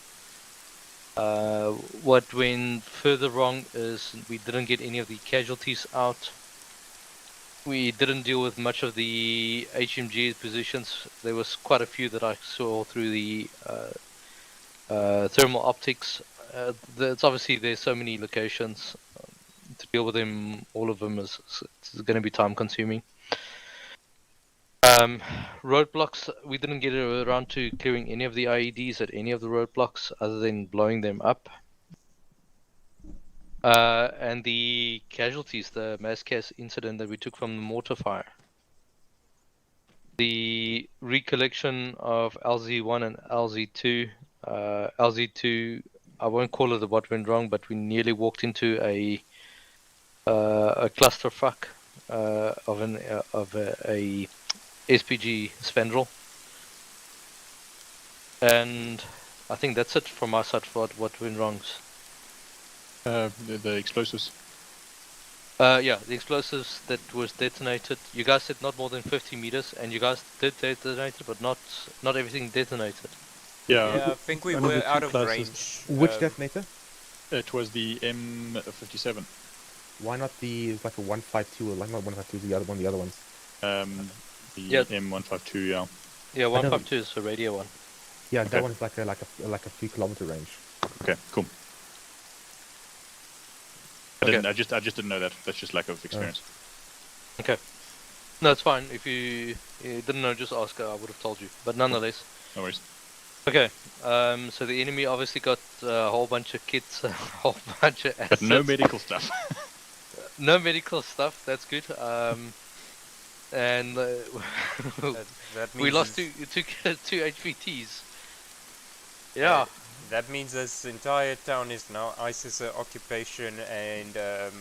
What went further wrong is we didn't get any of the casualties out. We didn't deal with much of the HMG positions. There was quite a few that I saw through the thermal optics. It's obviously there's so many locations. To deal with them, all of them is going to be time consuming. Roadblocks, we didn't get around to clearing any of the IEDs at any of the roadblocks other than blowing them up. And the casualties, the mass case incident that we took from the mortar fire. The recollection of LZ1 and LZ2. LZ2, I won't call it what went wrong, but we nearly walked into a clusterfuck of a SPG spandrel. And I think that's it from my side for what went wrongs. The explosives. Yeah, the explosives that was detonated. You guys said not more than 50 meters, and you guys did detonate it, but not everything detonated. Yeah, I think we were out of range. Which detonator? It was the M57. Why not the like a 152 or like not 152? The other one, the other ones. The M152, yeah. Yeah, 152 is the radio one. Yeah, Okay. that one's like a 3 kilometer range. Okay, cool. I just didn't know that. That's just lack of experience. Okay. No, it's fine. If you didn't know, just ask. I would have told you. But nonetheless. No worries. Okay. So the enemy obviously got a whole bunch of kits, a whole bunch of assets. But no medical stuff. No medical stuff. That's good. And that we means lost two HVTs. Yeah. That means this entire town is now ISIS occupation and a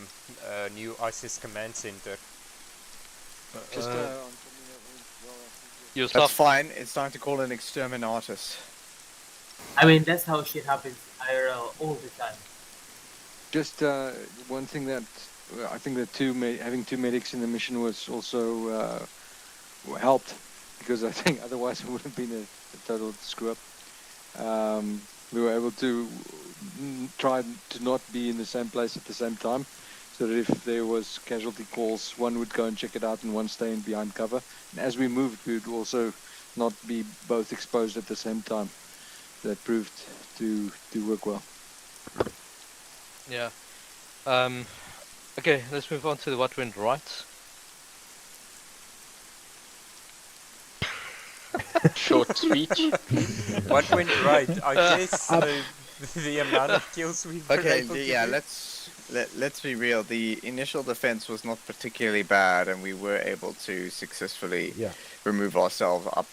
new ISIS command center. That's fine. It's time to call in exterminatus. I mean, that's how shit happens IRL all the time. Just one thing that I think that having two medics in the mission was also helped, because I think otherwise it would have been a total screw up. We were able to try to not be in the same place at the same time, so that if there was casualty calls, one would go and check it out and one stay in behind cover. And as we moved, we would also not be both exposed at the same time. That proved to work well. Yeah. Okay, let's move on to what went right. Short speech. What went right? I guess the amount of kills we've been Okay, able to yeah, do. let's be real. The initial defense was not particularly bad, and we were able to successfully remove ourselves up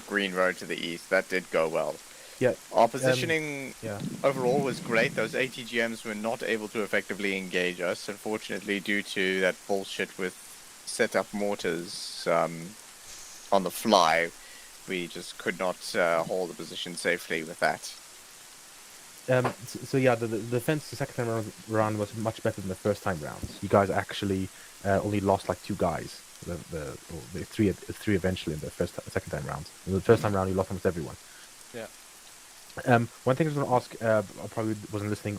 Green Road to the east. That did go well. Yeah. Our positioning overall was great. Those ATGMs were not able to effectively engage us, unfortunately, due to that bullshit with set-up mortars on the fly. We just could not hold the position safely with that. So yeah, the defense the second time round was much better than the first time round. You guys actually only lost like 2 guys. The three eventually in the second time round. In the first time round, you lost almost everyone. Yeah. One thing I was going to ask, I probably wasn't listening.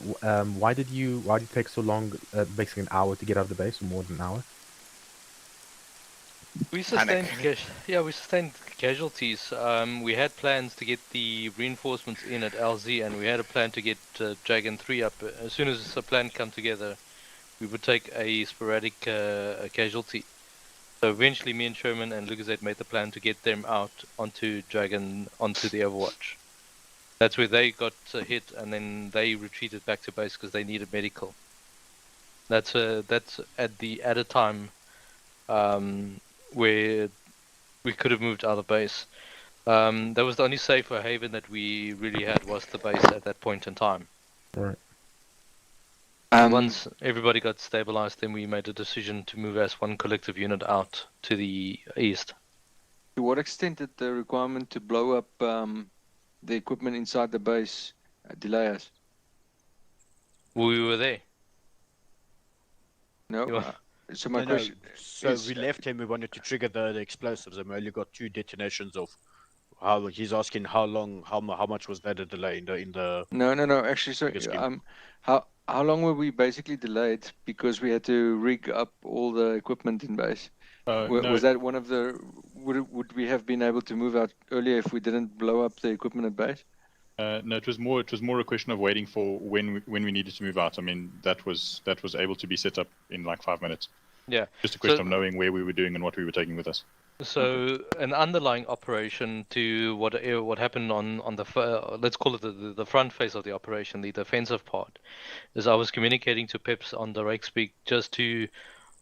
Why did you take so long? Basically, an hour to get out of the base, or more than an hour? We sustained casualties. We had plans to get the reinforcements in at LZ, and we had a plan to get Dragon 3 up. As soon as the plan come together, we would take a sporadic casualty. So eventually, me and Sherman and Lucas made the plan to get them out onto Dragon, onto the Overwatch. That's where they got hit, and then they retreated back to base because they needed medical. That's at a time where we could have moved out of base. That was the only safer haven that we really had, was the base at that point in time. Right. Once everybody got stabilized, then we made a decision to move as one collective unit out to the east. To what extent did the requirement to blow up the equipment inside the base delay us? We were there. No. So my No, question. So we left him. We wanted to trigger the explosives, and we only got 2 detonations of. How he's asking how long, how much was that a delay in the? No. Actually, sorry. How long were we basically delayed because we had to rig up all the equipment in base? No. Was that one of the? Would we have been able to move out earlier if we didn't blow up the equipment at base? No, it was more a question of waiting for when we needed to move out. I mean, that was able to be set up in like 5 minutes. Yeah. Just a question of knowing where we were doing and what we were taking with us. So an underlying operation to what happened on the let's call it the front face of the operation, the defensive part, is I was communicating to Peps on direct speak just to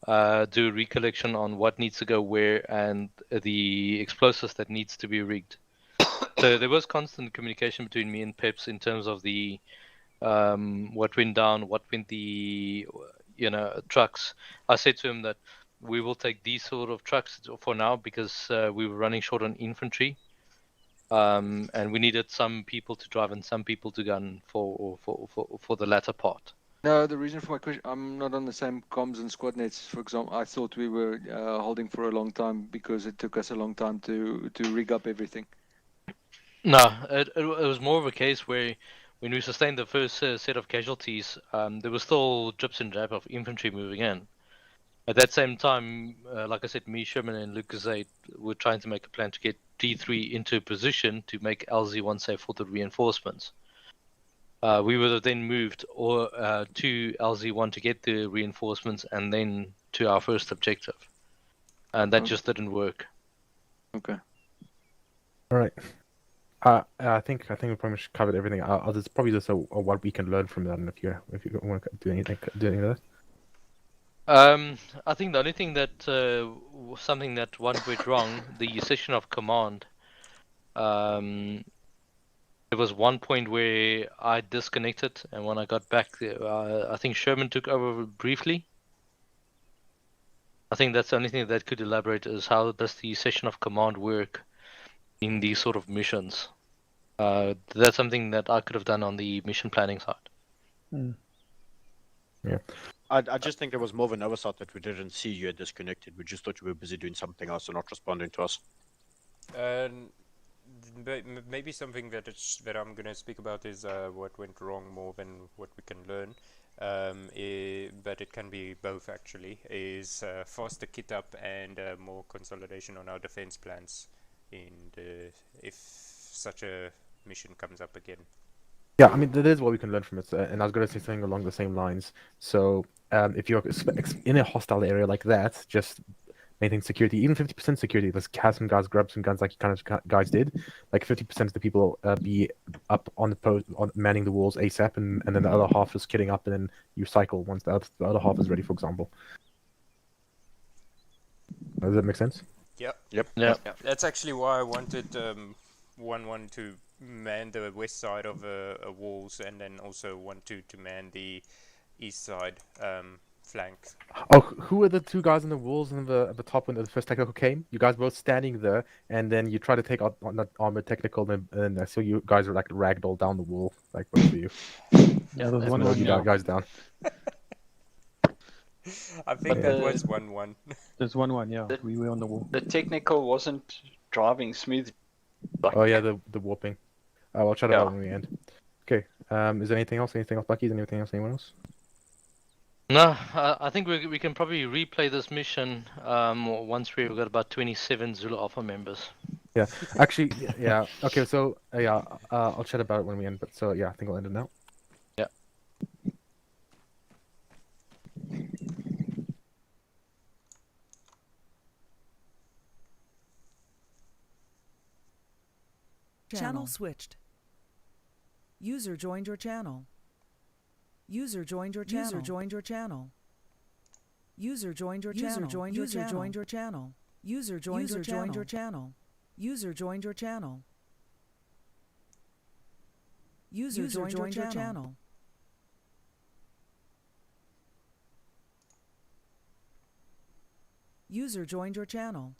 do a recollection on what needs to go where and the explosives that needs to be rigged. So there was constant communication between me and Peps in terms of the what went down, what went the trucks. I said to him that we will take these sort of trucks for now because we were running short on infantry, and we needed some people to drive and some people to gun for the latter part. No, the reason for my question, I'm not on the same comms and squad nets. For example, I thought we were holding for a long time because it took us a long time to rig up everything. No, it was more of a case where when we sustained the first set of casualties, there was still drips and drabs of infantry moving in. At that same time, like I said, me, Sherman, and Lucas were trying to make a plan to get D3 into position to make LZ1 safe for the reinforcements. We would have then moved to LZ1 to get the reinforcements and then to our first objective. And that just didn't work. Okay. All right. I think we pretty much covered everything. There's probably just what we can learn from that, and if you want to do anything of that. I think the only thing that something that one went wrong, the session of command. There was one point where I disconnected, and when I got back, I think Sherman took over briefly. I think that's the only thing that could elaborate is how does the session of command work in these sort of missions. That's something that I could have done on the mission planning side. Yeah. I just think there was more of an oversight that we didn't see you had disconnected. We just thought you were busy doing something else and not responding to us. Maybe something that I'm gonna speak about is what went wrong more than what we can learn. But it can be both actually. Is faster kit up and more consolidation on our defense plans if such a mission comes up again. Yeah, I mean, that is what we can learn from it, and I was going to say something along the same lines. So, if you're in a hostile area like that, just maintain security, even 50% security. Let's have some guys grab some guns like you kind of guys did. Like 50% of the people be up on the post, manning the walls ASAP, and then the other half is kitting up, and then you cycle once the other half is ready, for example. Does that make sense? Yep. Yep. Yeah. That's actually why I wanted 1-1 to man the west side of walls, and then also 1-2 to man the east side flank. Oh, who were the two guys on the walls and at the top when the first technical came? You guys both standing there, and then you try to take out on that armored technical, and I saw you guys were like ragdoll down the wall, like both of you. Yeah, there's Just one mowed you now. guys down. I think that was 1-1. There's 1-1, yeah. We were on the wall. The technical wasn't driving smooth. Oh yeah, the warping. I'll chat about it when we end. Okay. Is there anything else? Anything else, Bucky? Is anything else? Anyone else? No, I think we can probably replay this mission once we've got about 27 Zulu-Alpha members. Yeah, actually, yeah. Okay, so yeah, I'll chat about it when we end. But so yeah, I think we'll end it now. Yeah. Channel switched. User joined your channel. User joined your channel. User joined your channel. User joined your channel. User joined your channel. User joined your channel. User joined your channel. User joined your channel. User joined your channel.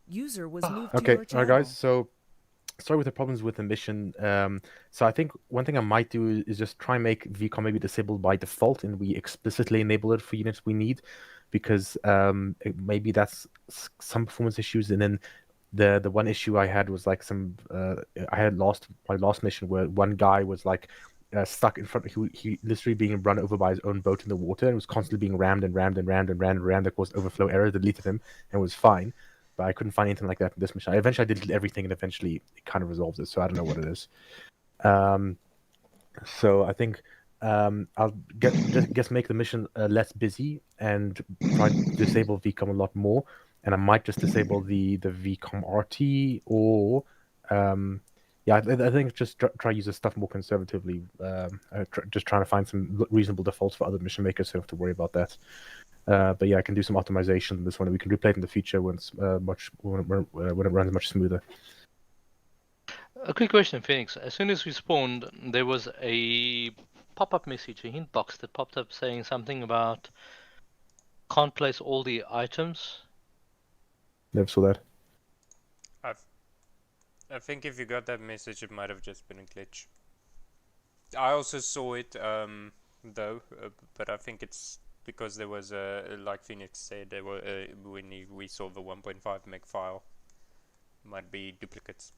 User was moved to Okay, your channel. alright guys, so sorry with the problems with the mission. So I think one thing I might do is just try and make VCOM maybe disabled by default, and we explicitly enable it for units we need, because maybe that's some performance issues. And then the one issue I had was like I had lost my last mission where one guy was like stuck in front. He literally being run over by his own boat in the water, and was constantly being rammed. That caused overflow error, deleted him, and was fine. But I couldn't find anything like that in this mission. Eventually, I deleted everything, and eventually it kind of resolves it. So I don't know what it is. So I think I'll just make the mission less busy and try to disable VCOM a lot more. And I might just disable the VCOM RT, or yeah, I think just try to use this stuff more conservatively. Just trying to find some reasonable defaults for other mission makers, so I don't have to worry about that. But yeah, I can do some optimization on this one. We can replay it in the future when it's when it runs much smoother. A quick question, Phoenix. As soon as we spawned, there was a pop-up message, a hint box that popped up saying something about can't place all the items. Never saw that. I think if you got that message, it might have just been a glitch. I also saw it, though, but I think it's because there was like Phoenix said, there were when we saw the 1.5 meg file, might be duplicates.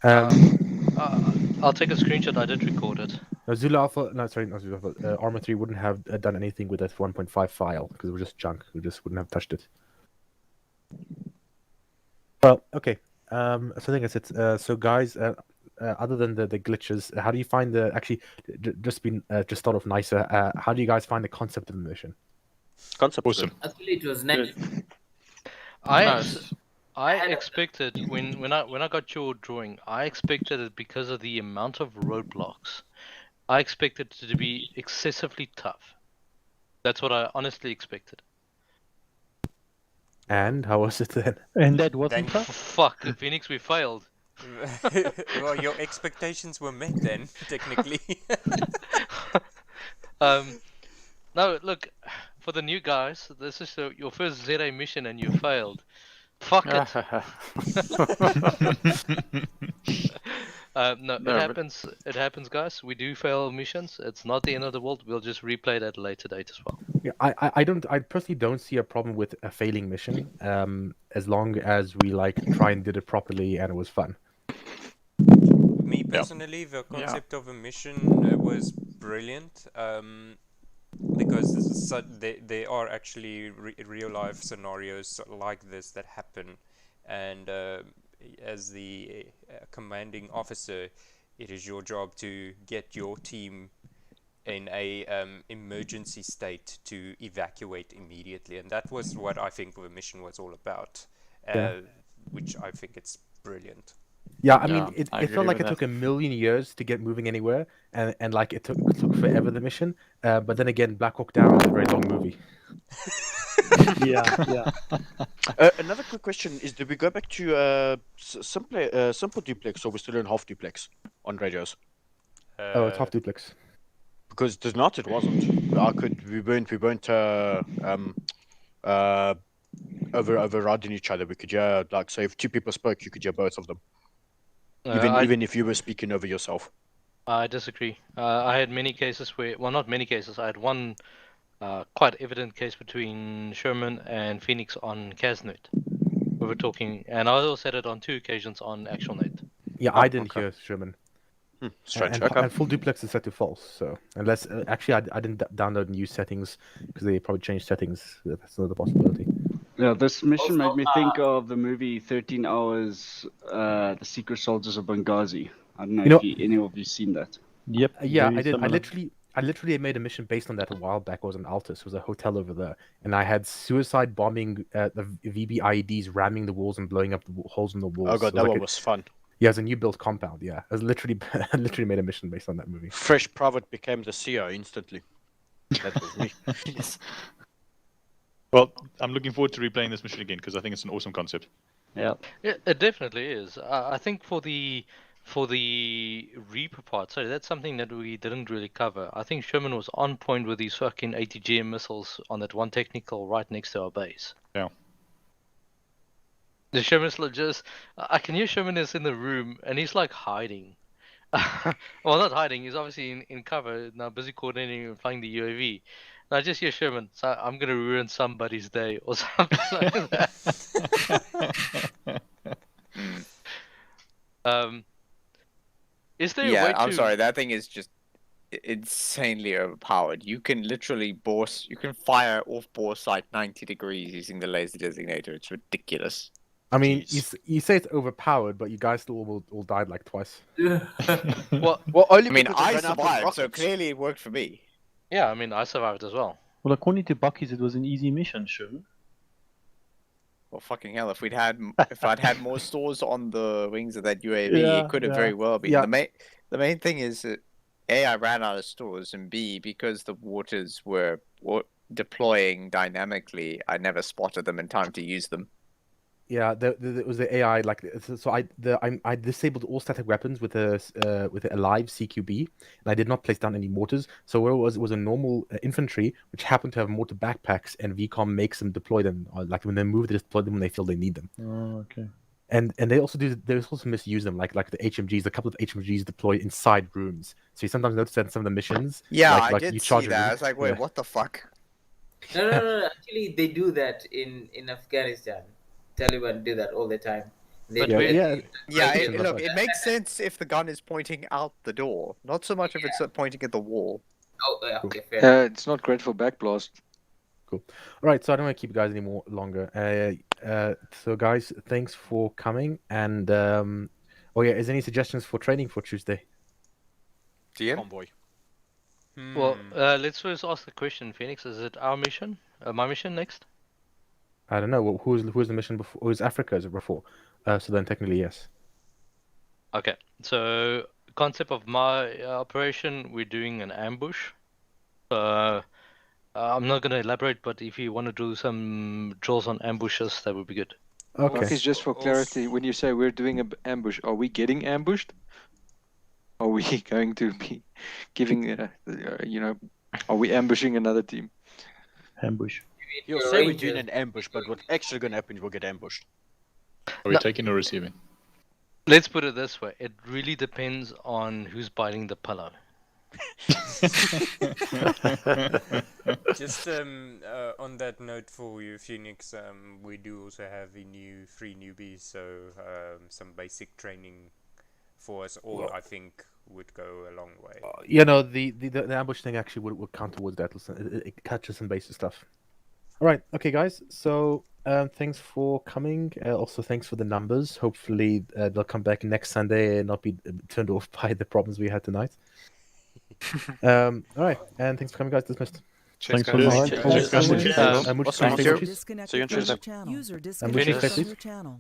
I'll take a screenshot. I did record it. Zulu-Alpha, no, sorry, not Zulu-Alpha. Armor 3 wouldn't have done anything with that 1.5 file because it was just junk. We just wouldn't have touched it. Well, okay. So I think it's so guys. Other than the glitches, how do you find the just thought of nicer? How do you guys find the concept of the mission? Concept awesome. Actually, it was nice. I expected when I got your drawing, I expected it because of the amount of roadblocks. I expected it to be excessively tough. That's what I honestly expected. And how was it then? And that wasn't tough? Fuck, Phoenix, we failed. Well, your expectations were met then, technically. No, look, for the new guys, this is your first ZA mission and you failed. Fuck it. No, No, it but- happens. It happens, guys. We do fail missions. It's not the end of the world. We'll just replay that at a later date as well. Yeah, I personally don't see a problem with a failing mission, as long as we like try and did it properly and it was fun. Me personally, the concept of a mission was brilliant, because there are actually real life scenarios like this that happen, and as the commanding officer, it is your job to get your team in a emergency state to evacuate immediately, and that was what I think the mission was all about, which I think it's brilliant. Yeah, I mean, it felt like it took a million years to get moving anywhere, and like it took forever, the mission. But then again, Black Hawk Down is a very long movie. Yeah. Another quick question is: did we go back to simple duplex, or we're still in half duplex on radios? Oh, it's half duplex. Because there's not, it wasn't. We weren't overriding each other. We could hear, like, say, if two people spoke, you could hear both of them. Even if you were speaking over yourself. I disagree. I had many cases where, well, not many cases. I had one quite evident case between Sherman and Phoenix on Casnet. We were talking, and I also said it on 2 occasions on ActualNet. Yeah, I didn't hear Sherman. Strange. And full duplex is set to false. So unless actually I didn't download new settings because they probably changed settings. That's another possibility. Yeah, this mission made me think of the movie 13 Hours, The Secret Soldiers of Benghazi. I don't know if any of you seen that. Yep. Yeah, I did. I literally made a mission based on that a while back. It was in Altus. It was a hotel over there, and I had suicide bombing the VB IEDs, ramming the walls and blowing up the holes in the walls. Oh god, that one was fun. Yeah, it's a new build compound. Yeah, I was literally made a mission based on that movie. Fresh Private became the CEO instantly. That was me. Yes. Well, I'm looking forward to replaying this mission again because I think it's an awesome concept. Yeah. It definitely is. I think for the Reaper part, so that's something that we didn't really cover. I think Sherman was on point with these fucking ATGM missiles on that one technical right next to our base. Yeah. The Sherman's just, I can hear Sherman is in the room and he's like hiding. Well, not hiding, he's obviously in cover, now busy coordinating and flying the UAV. And I just hear Sherman, so I'm going to ruin somebody's day or something like that. Is there a way to... I'm sorry, that thing is just insanely overpowered. You can literally fire off bore sight 90 degrees using the laser designator. It's ridiculous. I mean, you say it's overpowered, but you guys still all died like twice. Well, I mean, I survived, so clearly it worked for me. Yeah, I mean, I survived as well. Well, according to Bucky's, it was an easy mission, Sherman. Well, fucking hell! If I'd had more stores on the wings of that UAV, it could have very well been. Yeah. The main thing is that A, I ran out of stores, and B, because the waters were deploying dynamically, I never spotted them in time to use them. Yeah, it was the AI. Like, so I disabled all static weapons with a live CQB, and I did not place down any mortars. So where it was a normal infantry, which happened to have mortar backpacks, and VCOM makes them deploy them. Like when they move, they deploy them when they feel they need them. Oh, okay. And they also misuse them. Like the HMGs, a couple of HMGs deploy inside rooms. So you sometimes notice that in some of the missions. Yeah, like I did you see charge that. I was like, wait, what the fuck? No. Actually, they do that in Afghanistan. Taliban do that all the time. But Look, it makes sense if the gun is pointing out the door, not so much if it's pointing at the wall. Oh, yeah, okay, fair. It's not great for backblast. Cool. All right, so I don't want to keep you guys any more longer. So guys, thanks for coming. And oh yeah, is there any suggestions for training for Tuesday? Convoy. Well, let's first ask the question, Phoenix. Is it our mission? My mission next? I don't know. Who's the mission before? Who's Africa? Is it before? So then technically yes. Okay. So concept of my operation, we're doing an ambush. I'm not going to elaborate, but if you want to do some drills on ambushes, that would be good. Okay. Marcus, just for clarity, when you say we're doing an ambush, are we getting ambushed? Are we going to be giving, are we ambushing another team? Ambush. You'll say we're doing an ambush, but what's actually going to happen is we'll get ambushed. Are we taking or receiving? Let's put it this way: it really depends on who's biting the pillow. Just on that note for you, Phoenix, we do also have a new 3 newbies, so some basic training for us all, I think, would go a long way. You know, the ambush thing actually would count towards that. Listen, it catches some basic stuff. All right, okay, guys. So thanks for coming. Also, thanks for the numbers. Hopefully, they'll come back next Sunday and not be turned off by the problems we had tonight. All right, and thanks for coming, guys. Dismissed. Cheers, Thanks guys. for Cheers. much. Cheers. And muchas Awesome. gracias. Disconnected See you on from your Tuesday. channel. User User disconnected disconnected from from your your channel.